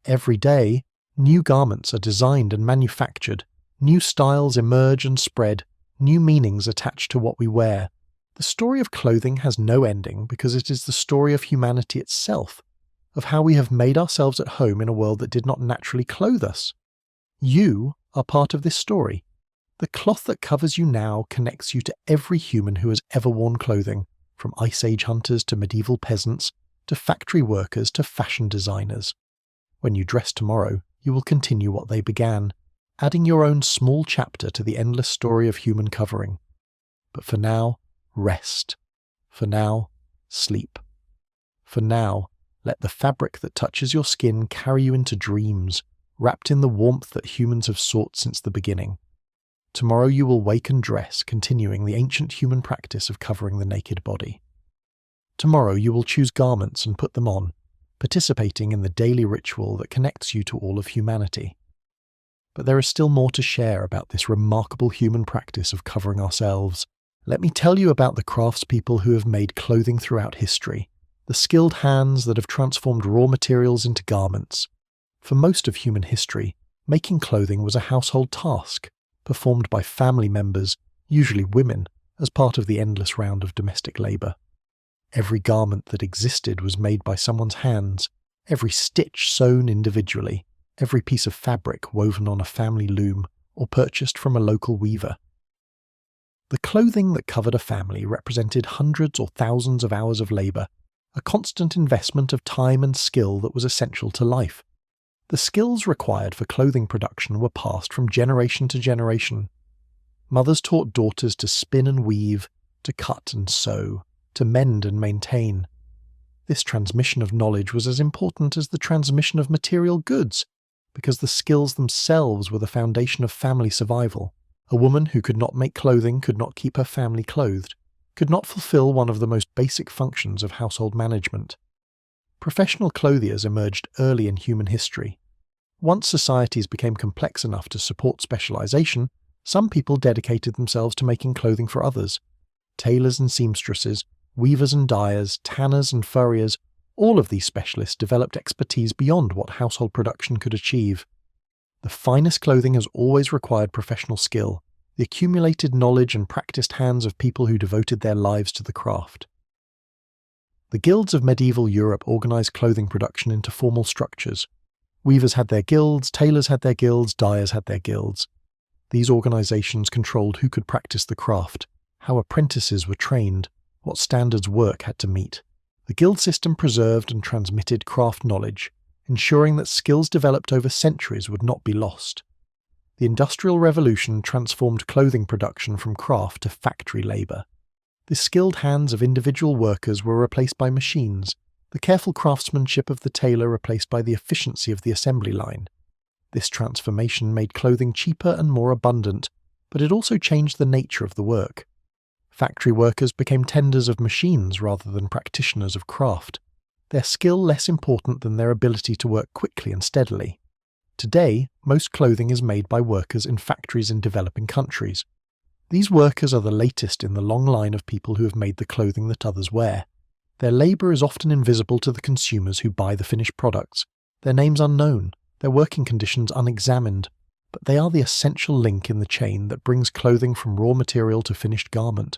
Every day, new garments are designed and manufactured, new styles emerge and spread, new meanings attached to what we wear. The story of clothing has no ending because it is the story of humanity itself, of how we have made ourselves at home in a world that did not naturally clothe us. You are part of this story. The cloth that covers you now connects you to every human who has ever worn clothing, from Ice Age hunters to medieval peasants, to factory workers to fashion designers. When you dress tomorrow, you will continue what they began, adding your own small chapter to the endless story of human covering. But for now, rest. For now, sleep. For now, let the fabric that touches your skin carry you into dreams, wrapped in the warmth that humans have sought since the beginning. Tomorrow you will wake and dress, continuing the ancient human practice of covering the naked body. Tomorrow you will choose garments and put them on, participating in the daily ritual that connects you to all of humanity. But there is still more to share about this remarkable human practice of covering ourselves. Let me tell you about the craftspeople who have made clothing throughout history, the skilled hands that have transformed raw materials into garments. For most of human history, making clothing was a household task, performed by family members, usually women, as part of the endless round of domestic labour. Every garment that existed was made by someone's hands, every stitch sewn individually, every piece of fabric woven on a family loom or purchased from a local weaver. The clothing that covered a family represented hundreds or thousands of hours of labour, a constant investment of time and skill that was essential to life. The skills required for clothing production were passed from generation to generation. Mothers taught daughters to spin and weave, to cut and sew, to mend and maintain. This transmission of knowledge was as important as the transmission of material goods, because the skills themselves were the foundation of family survival. A woman who could not make clothing could not keep her family clothed, could not fulfill one of the most basic functions of household management. Professional clothiers emerged early in human history. Once societies became complex enough to support specialization, some people dedicated themselves to making clothing for others. Tailors and seamstresses, weavers and dyers, tanners and furriers, all of these specialists developed expertise beyond what household production could achieve. The finest clothing has always required professional skill, the accumulated knowledge and practiced hands of people who devoted their lives to the craft. The guilds of medieval Europe organized clothing production into formal structures. Weavers had their guilds, tailors had their guilds, dyers had their guilds. These organizations controlled who could practice the craft, how apprentices were trained, what standards work had to meet. The guild system preserved and transmitted craft knowledge, ensuring that skills developed over centuries would not be lost. The Industrial Revolution transformed clothing production from craft to factory labour. The skilled hands of individual workers were replaced by machines, the careful craftsmanship of the tailor replaced by the efficiency of the assembly line. This transformation made clothing cheaper and more abundant, but it also changed the nature of the work. Factory workers became tenders of machines rather than practitioners of craft, their skill less important than their ability to work quickly and steadily. Today, most clothing is made by workers in factories in developing countries. These workers are the latest in the long line of people who have made the clothing that others wear. Their labour is often invisible to the consumers who buy the finished products, their names unknown, their working conditions unexamined, but they are the essential link in the chain that brings clothing from raw material to finished garment.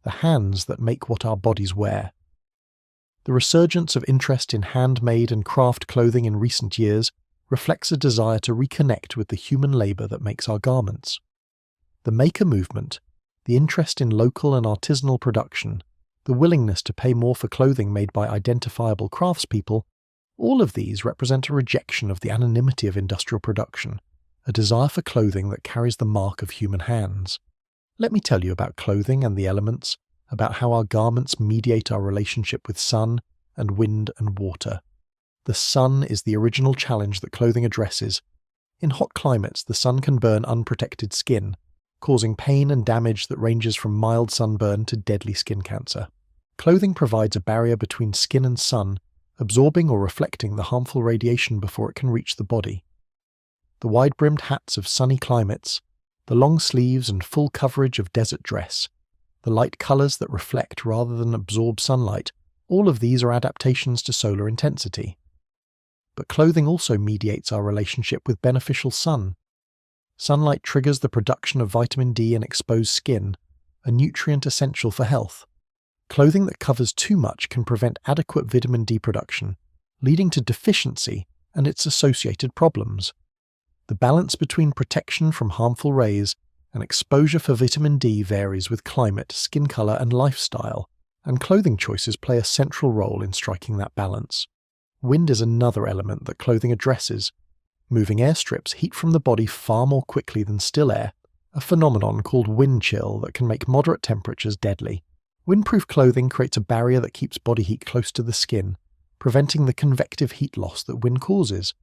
The hands that make what our bodies wear. The resurgence of interest in handmade and craft clothing in recent years reflects a desire to reconnect with the human labour that makes our garments. The maker movement, the interest in local and artisanal production, the willingness to pay more for clothing made by identifiable craftspeople, all of these represent a rejection of the anonymity of industrial production, a desire for clothing that carries the mark of human hands. Let me tell you about clothing and the elements, about how our garments mediate our relationship with sun and wind and water. The sun is the original challenge that clothing addresses. In hot climates, the sun can burn unprotected skin, causing pain and damage that ranges from mild sunburn to deadly skin cancer. Clothing provides a barrier between skin and sun, absorbing or reflecting the harmful radiation before it can reach the body. The wide-brimmed hats of sunny climates, the long sleeves and full coverage of desert dress, the light colours that reflect rather than absorb sunlight, all of these are adaptations to solar intensity. But clothing also mediates our relationship with beneficial sun. Sunlight triggers the production of vitamin D in exposed skin, a nutrient essential for health. Clothing that covers too much can prevent adequate vitamin D production, leading to deficiency and its associated problems. The balance between protection from harmful rays and exposure for vitamin D varies with climate, skin colour and lifestyle, and clothing choices play a central role in striking that balance. Wind is another element that clothing addresses. Moving air strips heat from the body far more quickly than still air, a phenomenon called wind chill that can make moderate temperatures deadly. Windproof clothing creates a barrier that keeps body heat close to the skin, preventing the convective heat loss that wind causes.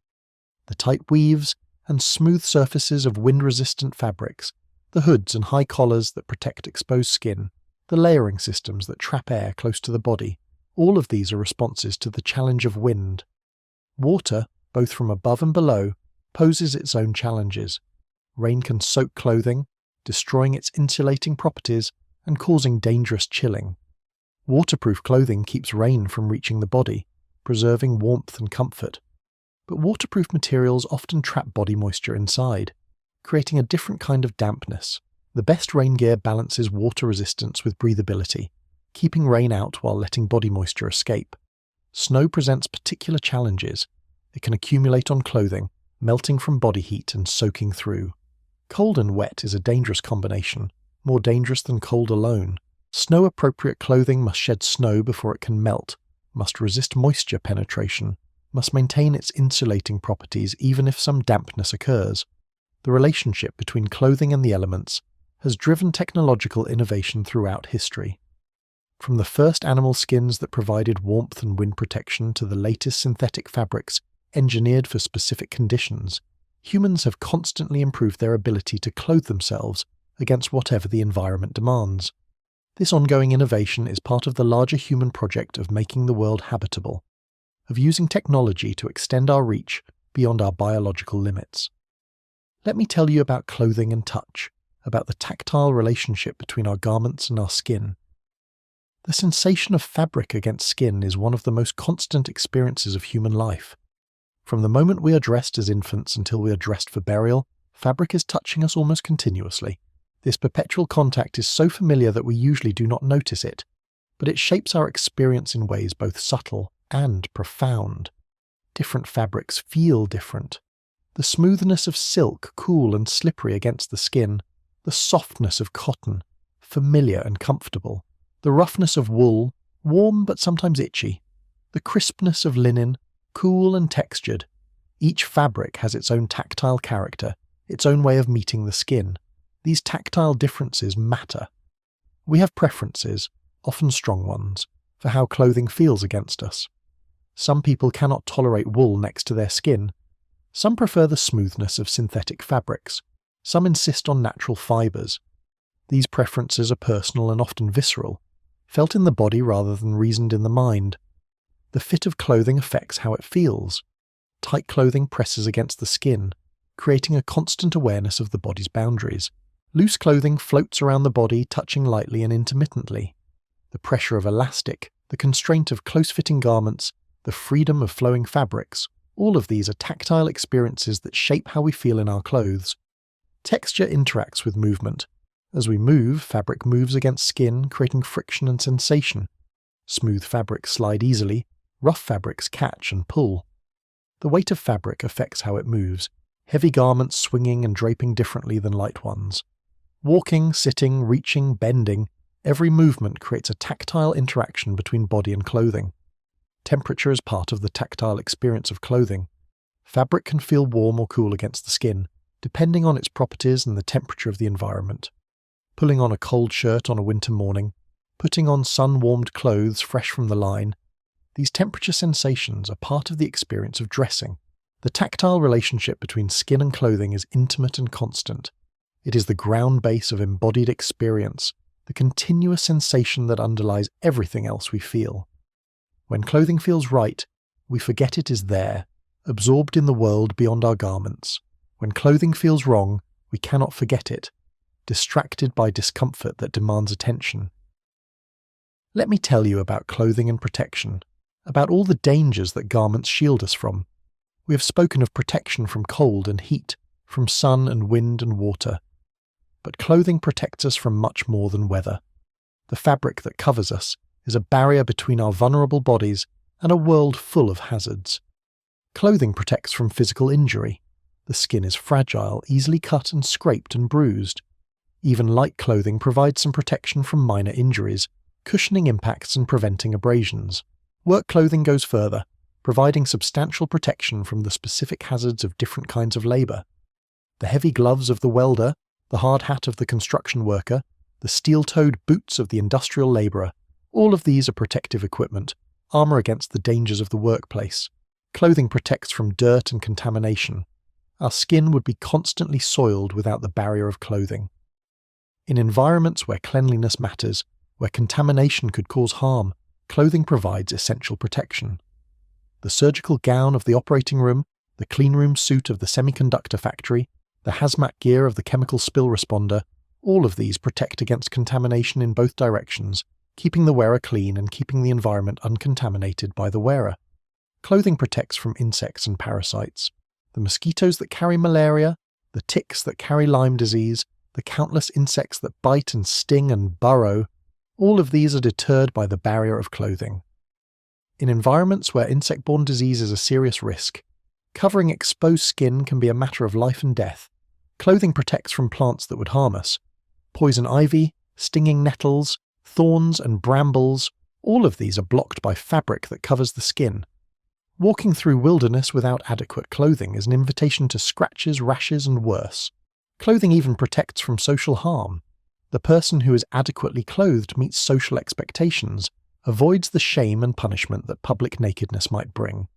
The tight weaves and smooth surfaces of wind-resistant fabrics, the hoods and high collars that protect exposed skin, the layering systems that trap air close to the body, all of these are responses to the challenge of wind. Water, both from above and below, poses its own challenges. Rain can soak clothing, destroying its insulating properties and causing dangerous chilling. Waterproof clothing keeps rain from reaching the body, preserving warmth and comfort. But waterproof materials often trap body moisture inside, creating a different kind of dampness, The best rain gear balances water resistance with breathability, keeping rain out while letting body moisture escape. Snow presents particular challenges. It can accumulate on clothing, melting from body heat and soaking through. Cold and wet is a dangerous combination, more dangerous than cold alone. Snow-appropriate clothing must shed snow before it can melt, must resist moisture penetration, must maintain its insulating properties even if some dampness occurs. The relationship between clothing and the elements has driven technological innovation throughout history. From the first animal skins that provided warmth and wind protection to the latest synthetic fabrics engineered for specific conditions, humans have constantly improved their ability to clothe themselves against whatever the environment demands. This ongoing innovation is part of the larger human project of making the world habitable, of using technology to extend our reach beyond our biological limits. Let me tell you about clothing and touch, about the tactile relationship between our garments and our skin. The sensation of fabric against skin is one of the most constant experiences of human life. From the moment we are dressed as infants until we are dressed for burial, fabric is touching us almost continuously. This perpetual contact is so familiar that we usually do not notice it, but it shapes our experience in ways both subtle and profound. Different fabrics feel different. The smoothness of silk, cool and slippery against the skin, the softness of cotton, familiar and comfortable, the roughness of wool, warm but sometimes itchy, the crispness of linen, cool and textured. Each fabric has its own tactile character, its own way of meeting the skin. These tactile differences matter. We have preferences, often strong ones, for how clothing feels against us. Some people cannot tolerate wool next to their skin. Some prefer the smoothness of synthetic fabrics. Some insist on natural fibers. These preferences are personal and often visceral, felt in the body rather than reasoned in the mind. The fit of clothing affects how it feels. Tight clothing presses against the skin, creating a constant awareness of the body's boundaries. Loose clothing floats around the body, touching lightly and intermittently. The pressure of elastic, the constraint of close-fitting garments, the freedom of flowing fabrics, all of these are tactile experiences that shape how we feel in our clothes. Texture interacts with movement. As we move, fabric moves against skin, creating friction and sensation. Smooth fabrics slide easily, rough fabrics catch and pull. The weight of fabric affects how it moves, heavy garments swinging and draping differently than light ones. Walking, sitting, reaching, bending, every movement creates a tactile interaction between body and clothing. Temperature is part of the tactile experience of clothing. Fabric can feel warm or cool against the skin, depending on its properties and the temperature of the environment. Pulling on a cold shirt on a winter morning, putting on sun-warmed clothes fresh from the line, these temperature sensations are part of the experience of dressing. The tactile relationship between skin and clothing is intimate and constant. It is the ground base of embodied experience, the continuous sensation that underlies everything else we feel. When clothing feels right, we forget it is there, absorbed in the world beyond our garments. When clothing feels wrong, we cannot forget it, distracted by discomfort that demands attention. Let me tell you about clothing and protection, about all the dangers that garments shield us from. We have spoken of protection from cold and heat, from sun and wind and water. But clothing protects us from much more than weather. The fabric that covers us is a barrier between our vulnerable bodies and a world full of hazards. Clothing protects from physical injury. The skin is fragile, easily cut and scraped and bruised. Even light clothing provides some protection from minor injuries, cushioning impacts and preventing abrasions. Work clothing goes further, providing substantial protection from the specific hazards of different kinds of labour. The heavy gloves of the welder, the hard hat of the construction worker, the steel-toed boots of the industrial labourer, all of these are protective equipment, armour against the dangers of the workplace. Clothing protects from dirt and contamination. Our skin would be constantly soiled without the barrier of clothing. In environments where cleanliness matters, where contamination could cause harm, clothing provides essential protection. The surgical gown of the operating room, the cleanroom suit of the semiconductor factory, the hazmat gear of the chemical spill responder, all of these protect against contamination in both directions, keeping the wearer clean and keeping the environment uncontaminated by the wearer. Clothing protects from insects and parasites. The mosquitoes that carry malaria, the ticks that carry Lyme disease, the countless insects that bite and sting and burrow, all of these are deterred by the barrier of clothing. In environments where insect-borne disease is a serious risk, covering exposed skin can be a matter of life and death. Clothing protects from plants that would harm us. Poison ivy, stinging nettles, thorns and brambles, all of these are blocked by fabric that covers the skin. Walking through wilderness without adequate clothing is an invitation to scratches, rashes, and worse. Clothing even protects from social harm. The person who is adequately clothed meets social expectations, avoids the shame and punishment that public nakedness might bring.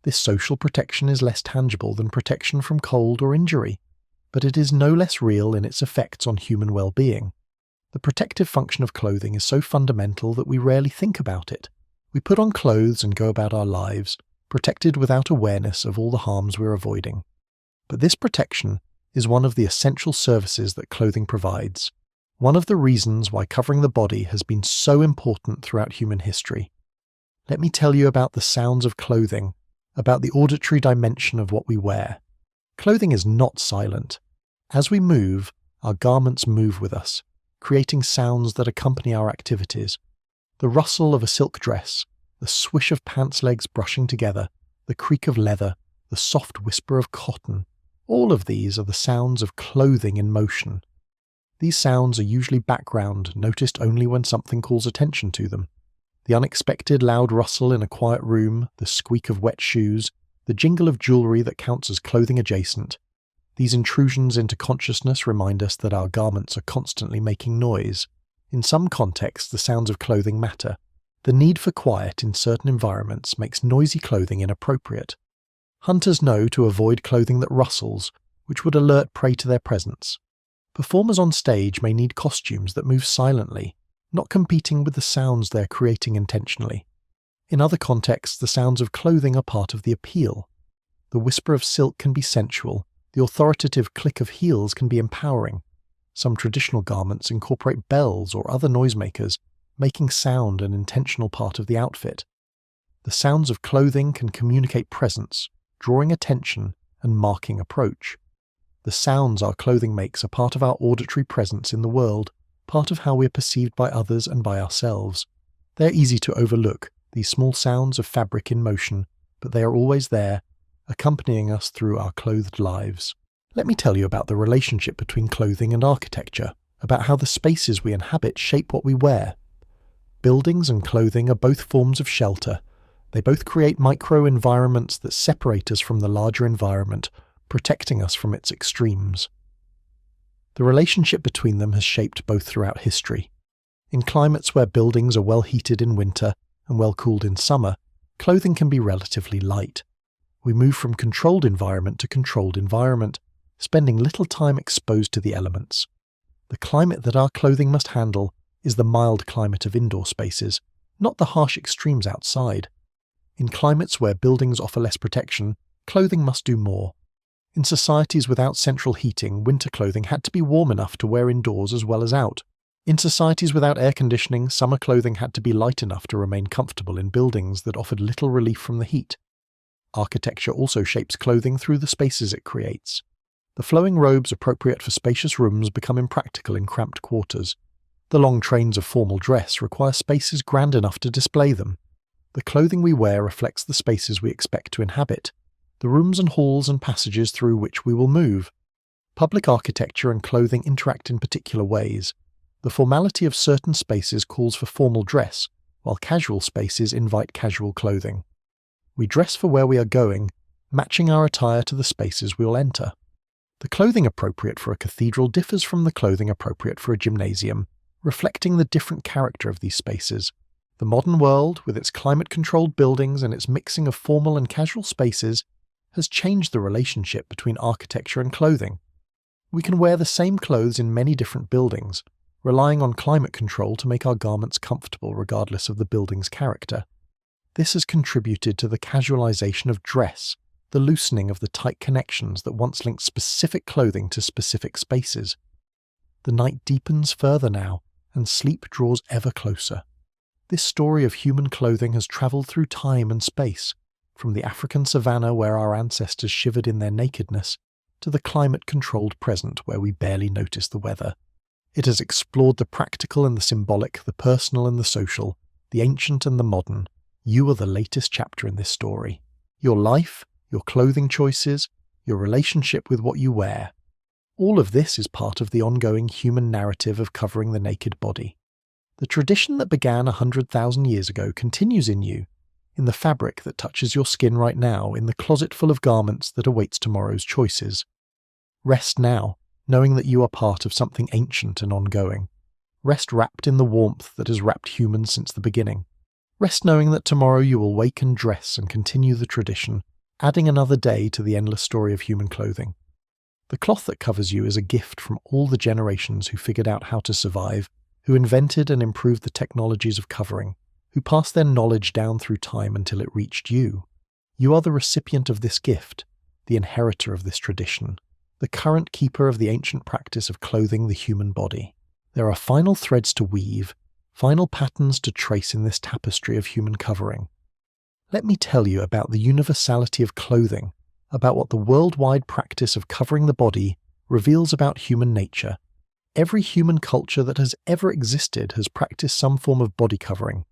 This social protection is less tangible than protection from cold or injury, but it is no less real in its effects on human well-being. The protective function of clothing is so fundamental that we rarely think about it. We put on clothes and go about our lives, protected without awareness of all the harms we're avoiding. But this protection is one of the essential services that clothing provides, one of the reasons why covering the body has been so important throughout human history. Let me tell you about the sounds of clothing, about the auditory dimension of what we wear. Clothing is not silent. As we move, our garments move with us, creating sounds that accompany our activities. The rustle of a silk dress, the swish of pants legs brushing together, the creak of leather, the soft whisper of cotton, all of these are the sounds of clothing in motion. These sounds are usually background, noticed only when something calls attention to them. The unexpected loud rustle in a quiet room, the squeak of wet shoes, the jingle of jewellery that counts as clothing adjacent. These intrusions into consciousness remind us that our garments are constantly making noise. In some contexts, the sounds of clothing matter. The need for quiet in certain environments makes noisy clothing inappropriate. Hunters know to avoid clothing that rustles, which would alert prey to their presence. Performers on stage may need costumes that move silently, not competing with the sounds they're creating intentionally. In other contexts, the sounds of clothing are part of the appeal. The whisper of silk can be sensual, the authoritative click of heels can be empowering. Some traditional garments incorporate bells or other noisemakers, making sound an intentional part of the outfit. The sounds of clothing can communicate presence, drawing attention and marking approach. The sounds our clothing makes are part of our auditory presence in the world, part of how we're perceived by others and by ourselves. They're easy to overlook, these small sounds of fabric in motion, but they are always there, accompanying us through our clothed lives. Let me tell you about the relationship between clothing and architecture, about how the spaces we inhabit shape what we wear. Buildings and clothing are both forms of shelter. They both create micro-environments that separate us from the larger environment, protecting us from its extremes. The relationship between them has shaped both throughout history. In climates where buildings are well heated in winter and well cooled in summer, clothing can be relatively light. We move from controlled environment to controlled environment, spending little time exposed to the elements. The climate that our clothing must handle is the mild climate of indoor spaces, not the harsh extremes outside. In climates where buildings offer less protection, clothing must do more. In societies without central heating, winter clothing had to be warm enough to wear indoors as well as out. In societies without air conditioning, summer clothing had to be light enough to remain comfortable in buildings that offered little relief from the heat. Architecture also shapes clothing through the spaces it creates. The flowing robes appropriate for spacious rooms become impractical in cramped quarters. The long trains of formal dress require spaces grand enough to display them. The clothing we wear reflects the spaces we expect to inhabit, the rooms and halls and passages through which we will move. Public architecture and clothing interact in particular ways. The formality of certain spaces calls for formal dress, while casual spaces invite casual clothing. We dress for where we are going, matching our attire to the spaces we will enter. The clothing appropriate for a cathedral differs from the clothing appropriate for a gymnasium, reflecting the different character of these spaces. The modern world, with its climate-controlled buildings and its mixing of formal and casual spaces, has changed the relationship between architecture and clothing. We can wear the same clothes in many different buildings, relying on climate control to make our garments comfortable regardless of the building's character. This has contributed to the casualization of dress, the loosening of the tight connections that once linked specific clothing to specific spaces. The night deepens further now, and sleep draws ever closer. This story of human clothing has travelled through time and space, from the African savanna where our ancestors shivered in their nakedness, to the climate-controlled present where we barely notice the weather. It has explored the practical and the symbolic, the personal and the social, the ancient and the modern. You are the latest chapter in this story. Your life, your clothing choices, your relationship with what you wear. All of this is part of the ongoing human narrative of covering the naked body. The tradition that began 100,000 years ago continues in you, in the fabric that touches your skin right now, in the closet full of garments that awaits tomorrow's choices. Rest now, knowing that you are part of something ancient and ongoing. Rest wrapped in the warmth that has wrapped humans since the beginning. Rest knowing that tomorrow you will wake and dress and continue the tradition, adding another day to the endless story of human clothing. The cloth that covers you is a gift from all the generations who figured out how to survive, who invented and improved the technologies of covering, who passed their knowledge down through time until it reached you. You are the recipient of this gift, the inheritor of this tradition, the current keeper of the ancient practice of clothing the human body. There are final threads to weave, final patterns to trace in this tapestry of human covering. Let me tell you about the universality of clothing, about what the worldwide practice of covering the body reveals about human nature. Every human culture that has ever existed has practiced some form of body covering.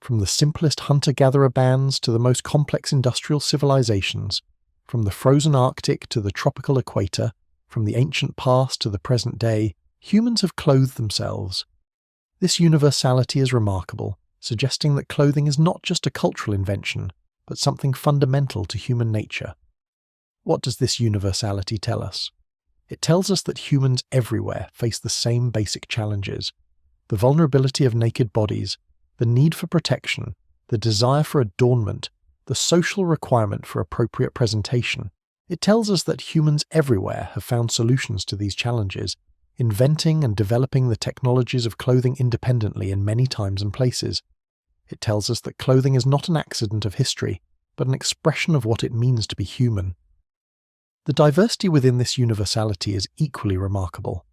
From the simplest hunter-gatherer bands to the most complex industrial civilizations, from the frozen Arctic to the tropical equator, from the ancient past to the present day, humans have clothed themselves. This universality is remarkable, suggesting that clothing is not just a cultural invention, but something fundamental to human nature. What does this universality tell us? It tells us that humans everywhere face the same basic challenges: the vulnerability of naked bodies, the need for protection, the desire for adornment, the social requirement for appropriate presentation. It tells us that humans everywhere have found solutions to these challenges, inventing and developing the technologies of clothing independently in many times and places. It tells us that clothing is not an accident of history, but an expression of what it means to be human. The diversity within this universality is equally remarkable.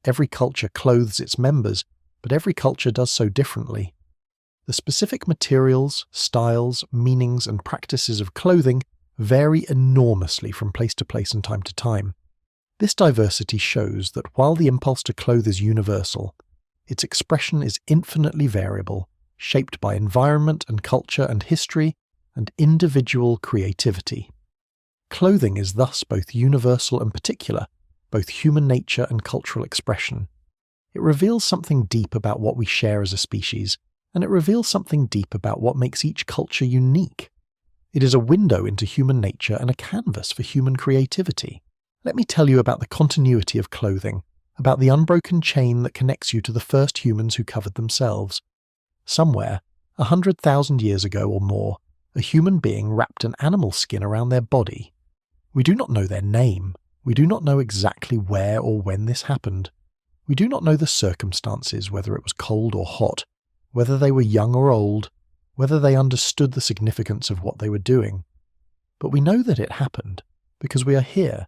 Every culture clothes its members, but every culture does so differently. The specific materials, styles, meanings, and practices of clothing vary enormously from place to place and time to time. This diversity shows that while the impulse to clothe is universal, its expression is infinitely variable, shaped by environment and culture and history and individual creativity. Clothing is thus both universal and particular, both human nature and cultural expression. It reveals something deep about what we share as a species, and it reveals something deep about what makes each culture unique. It is a window into human nature and a canvas for human creativity. Let me tell you about the continuity of clothing, about the unbroken chain that connects you to the first humans who covered themselves. Somewhere, 100,000 years ago or more, a human being wrapped an animal skin around their body. We do not know their name. We do not know exactly where or when this happened. We do not know the circumstances, whether it was cold or hot, whether they were young or old, whether they understood the significance of what they were doing. But we know that it happened, because we are here,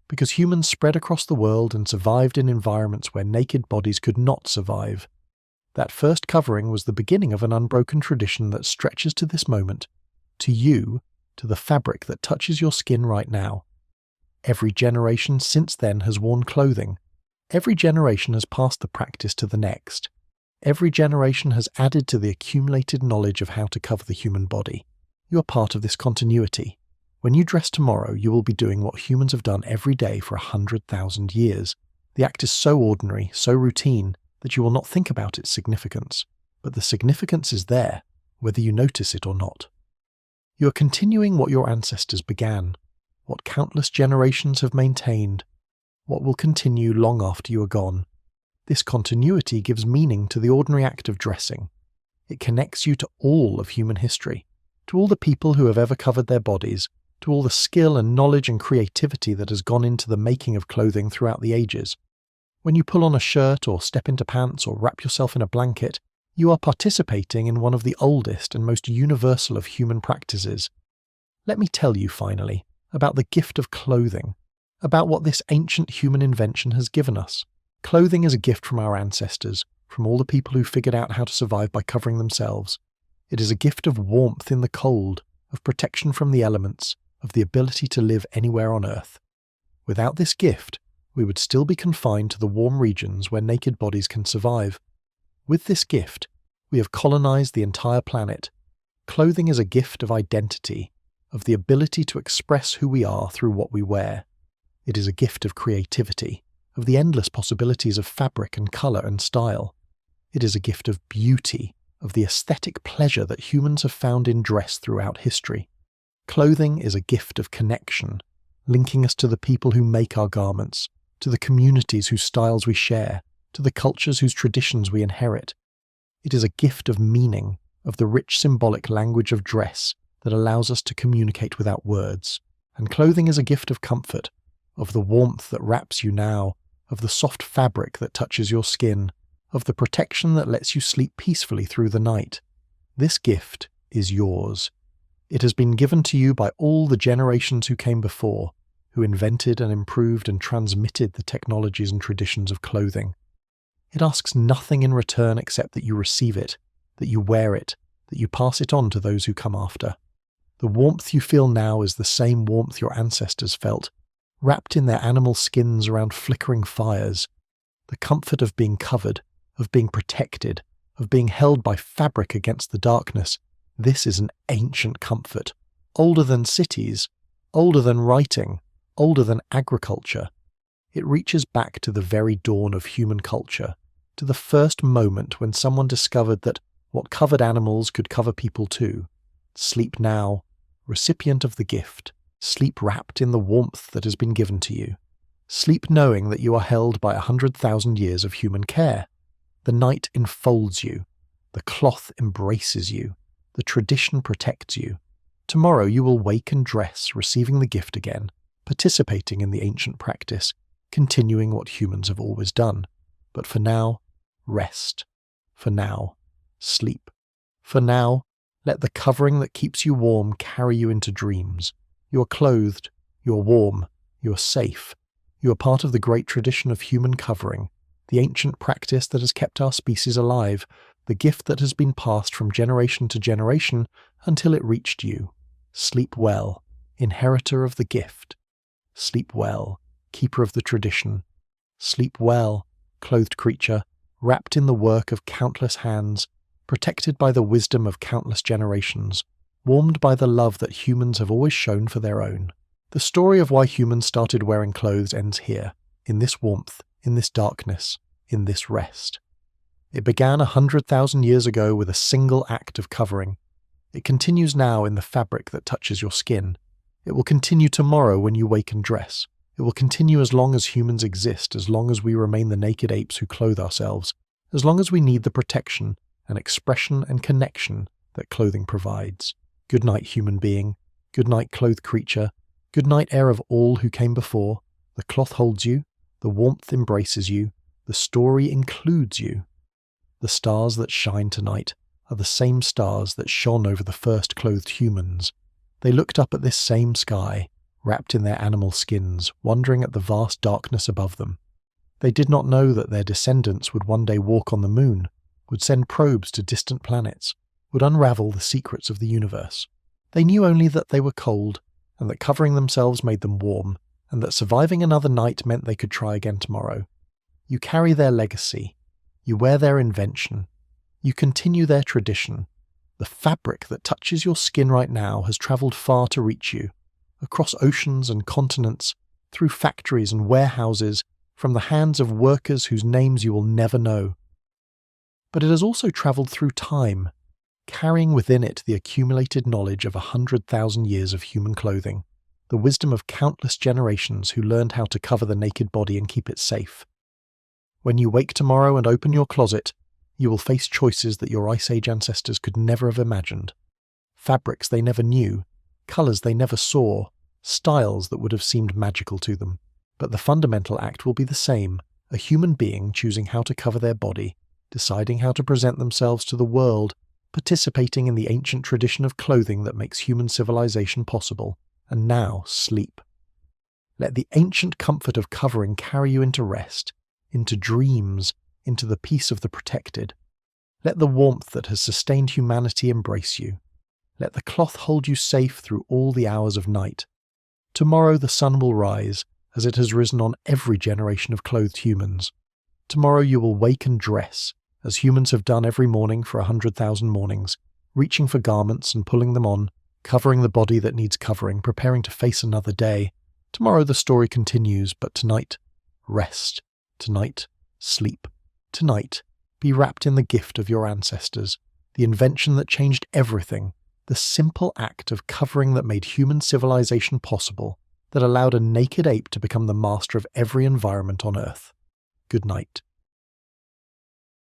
because humans spread across the world and survived in environments where naked bodies could not survive. That first covering was the beginning of an unbroken tradition that stretches to this moment, to you, to the fabric that touches your skin right now. Every generation since then has worn clothing. Every generation has passed the practice to the next. Every generation has added to the accumulated knowledge of how to cover the human body. You are part of this continuity. When you dress tomorrow, you will be doing what humans have done every day for 100,000 years. The act is so ordinary, so routine, that you will not think about its significance. But the significance is there, whether you notice it or not. You are continuing what your ancestors began, what countless generations have maintained, what will continue long after you are gone. This continuity gives meaning to the ordinary act of dressing. It connects you to all of human history, to all the people who have ever covered their bodies, to all the skill and knowledge and creativity that has gone into the making of clothing throughout the ages. When you pull on a shirt or step into pants or wrap yourself in a blanket, you are participating in one of the oldest and most universal of human practices. Let me tell you, finally, about the gift of clothing, about what this ancient human invention has given us. Clothing is a gift from our ancestors, from all the people who figured out how to survive by covering themselves. It is a gift of warmth in the cold, of protection from the elements, of the ability to live anywhere on Earth. Without this gift, we would still be confined to the warm regions where naked bodies can survive. With this gift, we have colonized the entire planet. Clothing is a gift of identity, of the ability to express who we are through what we wear. It is a gift of creativity, of the endless possibilities of fabric and color and style. It is a gift of beauty, of the aesthetic pleasure that humans have found in dress throughout history. Clothing is a gift of connection, linking us to the people who make our garments, to the communities whose styles we share, to the cultures whose traditions we inherit. It is a gift of meaning, of the rich symbolic language of dress that allows us to communicate without words. And clothing is a gift of comfort, of the warmth that wraps you now, of the soft fabric that touches your skin, of the protection that lets you sleep peacefully through the night. This gift is yours. It has been given to you by all the generations who came before, who invented and improved and transmitted the technologies and traditions of clothing. It asks nothing in return except that you receive it, that you wear it, that you pass it on to those who come after. The warmth you feel now is the same warmth your ancestors felt, wrapped in their animal skins around flickering fires. The comfort of being covered, of being protected, of being held by fabric against the darkness. This is an ancient comfort, older than cities, older than writing, older than agriculture. It reaches back to the very dawn of human culture, to the first moment when someone discovered that what covered animals could cover people too. Sleep now, recipient of the gift. Sleep wrapped in the warmth that has been given to you. Sleep knowing that you are held by 100,000 years of human care. The night enfolds you. The cloth embraces you. The tradition protects you. Tomorrow you will wake and dress, receiving the gift again, participating in the ancient practice, continuing what humans have always done. But for now, rest. For now, sleep. For now, let the covering that keeps you warm carry you into dreams. You are clothed, you are warm, you are safe. You are part of the great tradition of human covering, the ancient practice that has kept our species alive, the gift that has been passed from generation to generation until it reached you. Sleep well, inheritor of the gift. Sleep well, keeper of the tradition. Sleep well, clothed creature, wrapped in the work of countless hands, protected by the wisdom of countless generations, warmed by the love that humans have always shown for their own. The story of why humans started wearing clothes ends here, in this warmth, in this darkness, in this rest. It began 100,000 years ago with a single act of covering. It continues now in the fabric that touches your skin. It will continue tomorrow when you wake and dress. It will continue as long as humans exist, as long as we remain the naked apes who clothe ourselves, as long as we need the protection and expression and connection that clothing provides. Good night, human being. Good night, clothed creature. Good night, heir of all who came before. The cloth holds you. The warmth embraces you. The story includes you. The stars that shine tonight are the same stars that shone over the first clothed humans. They looked up at this same sky, wrapped in their animal skins, wondering at the vast darkness above them. They did not know that their descendants would one day walk on the moon, would send probes to distant planets, would unravel the secrets of the universe. They knew only that they were cold, and that covering themselves made them warm, and that surviving another night meant they could try again tomorrow. You carry their legacy. You wear their invention. You continue their tradition. The fabric that touches your skin right now has travelled far to reach you, across oceans and continents, through factories and warehouses, from the hands of workers whose names you will never know. But it has also travelled through time, carrying within it the accumulated knowledge of 100,000 years of human clothing, the wisdom of countless generations who learned how to cover the naked body and keep it safe. When you wake tomorrow and open your closet, you will face choices that your Ice Age ancestors could never have imagined. Fabrics they never knew, colours they never saw, styles that would have seemed magical to them. But the fundamental act will be the same, a human being choosing how to cover their body, deciding how to present themselves to the world, participating in the ancient tradition of clothing that makes human civilization possible, and now sleep. Let the ancient comfort of covering carry you into rest, into dreams, into the peace of the protected. Let the warmth that has sustained humanity embrace you. Let the cloth hold you safe through all the hours of night. Tomorrow the sun will rise, as it has risen on every generation of clothed humans. Tomorrow you will wake and dress, as humans have done every morning for 100,000 mornings, reaching for garments and pulling them on, covering the body that needs covering, preparing to face another day. Tomorrow the story continues, but tonight, rest. Tonight, sleep. Tonight, be wrapped in the gift of your ancestors, the invention that changed everything, the simple act of covering that made human civilization possible, that allowed a naked ape to become the master of every environment on Earth. Good night.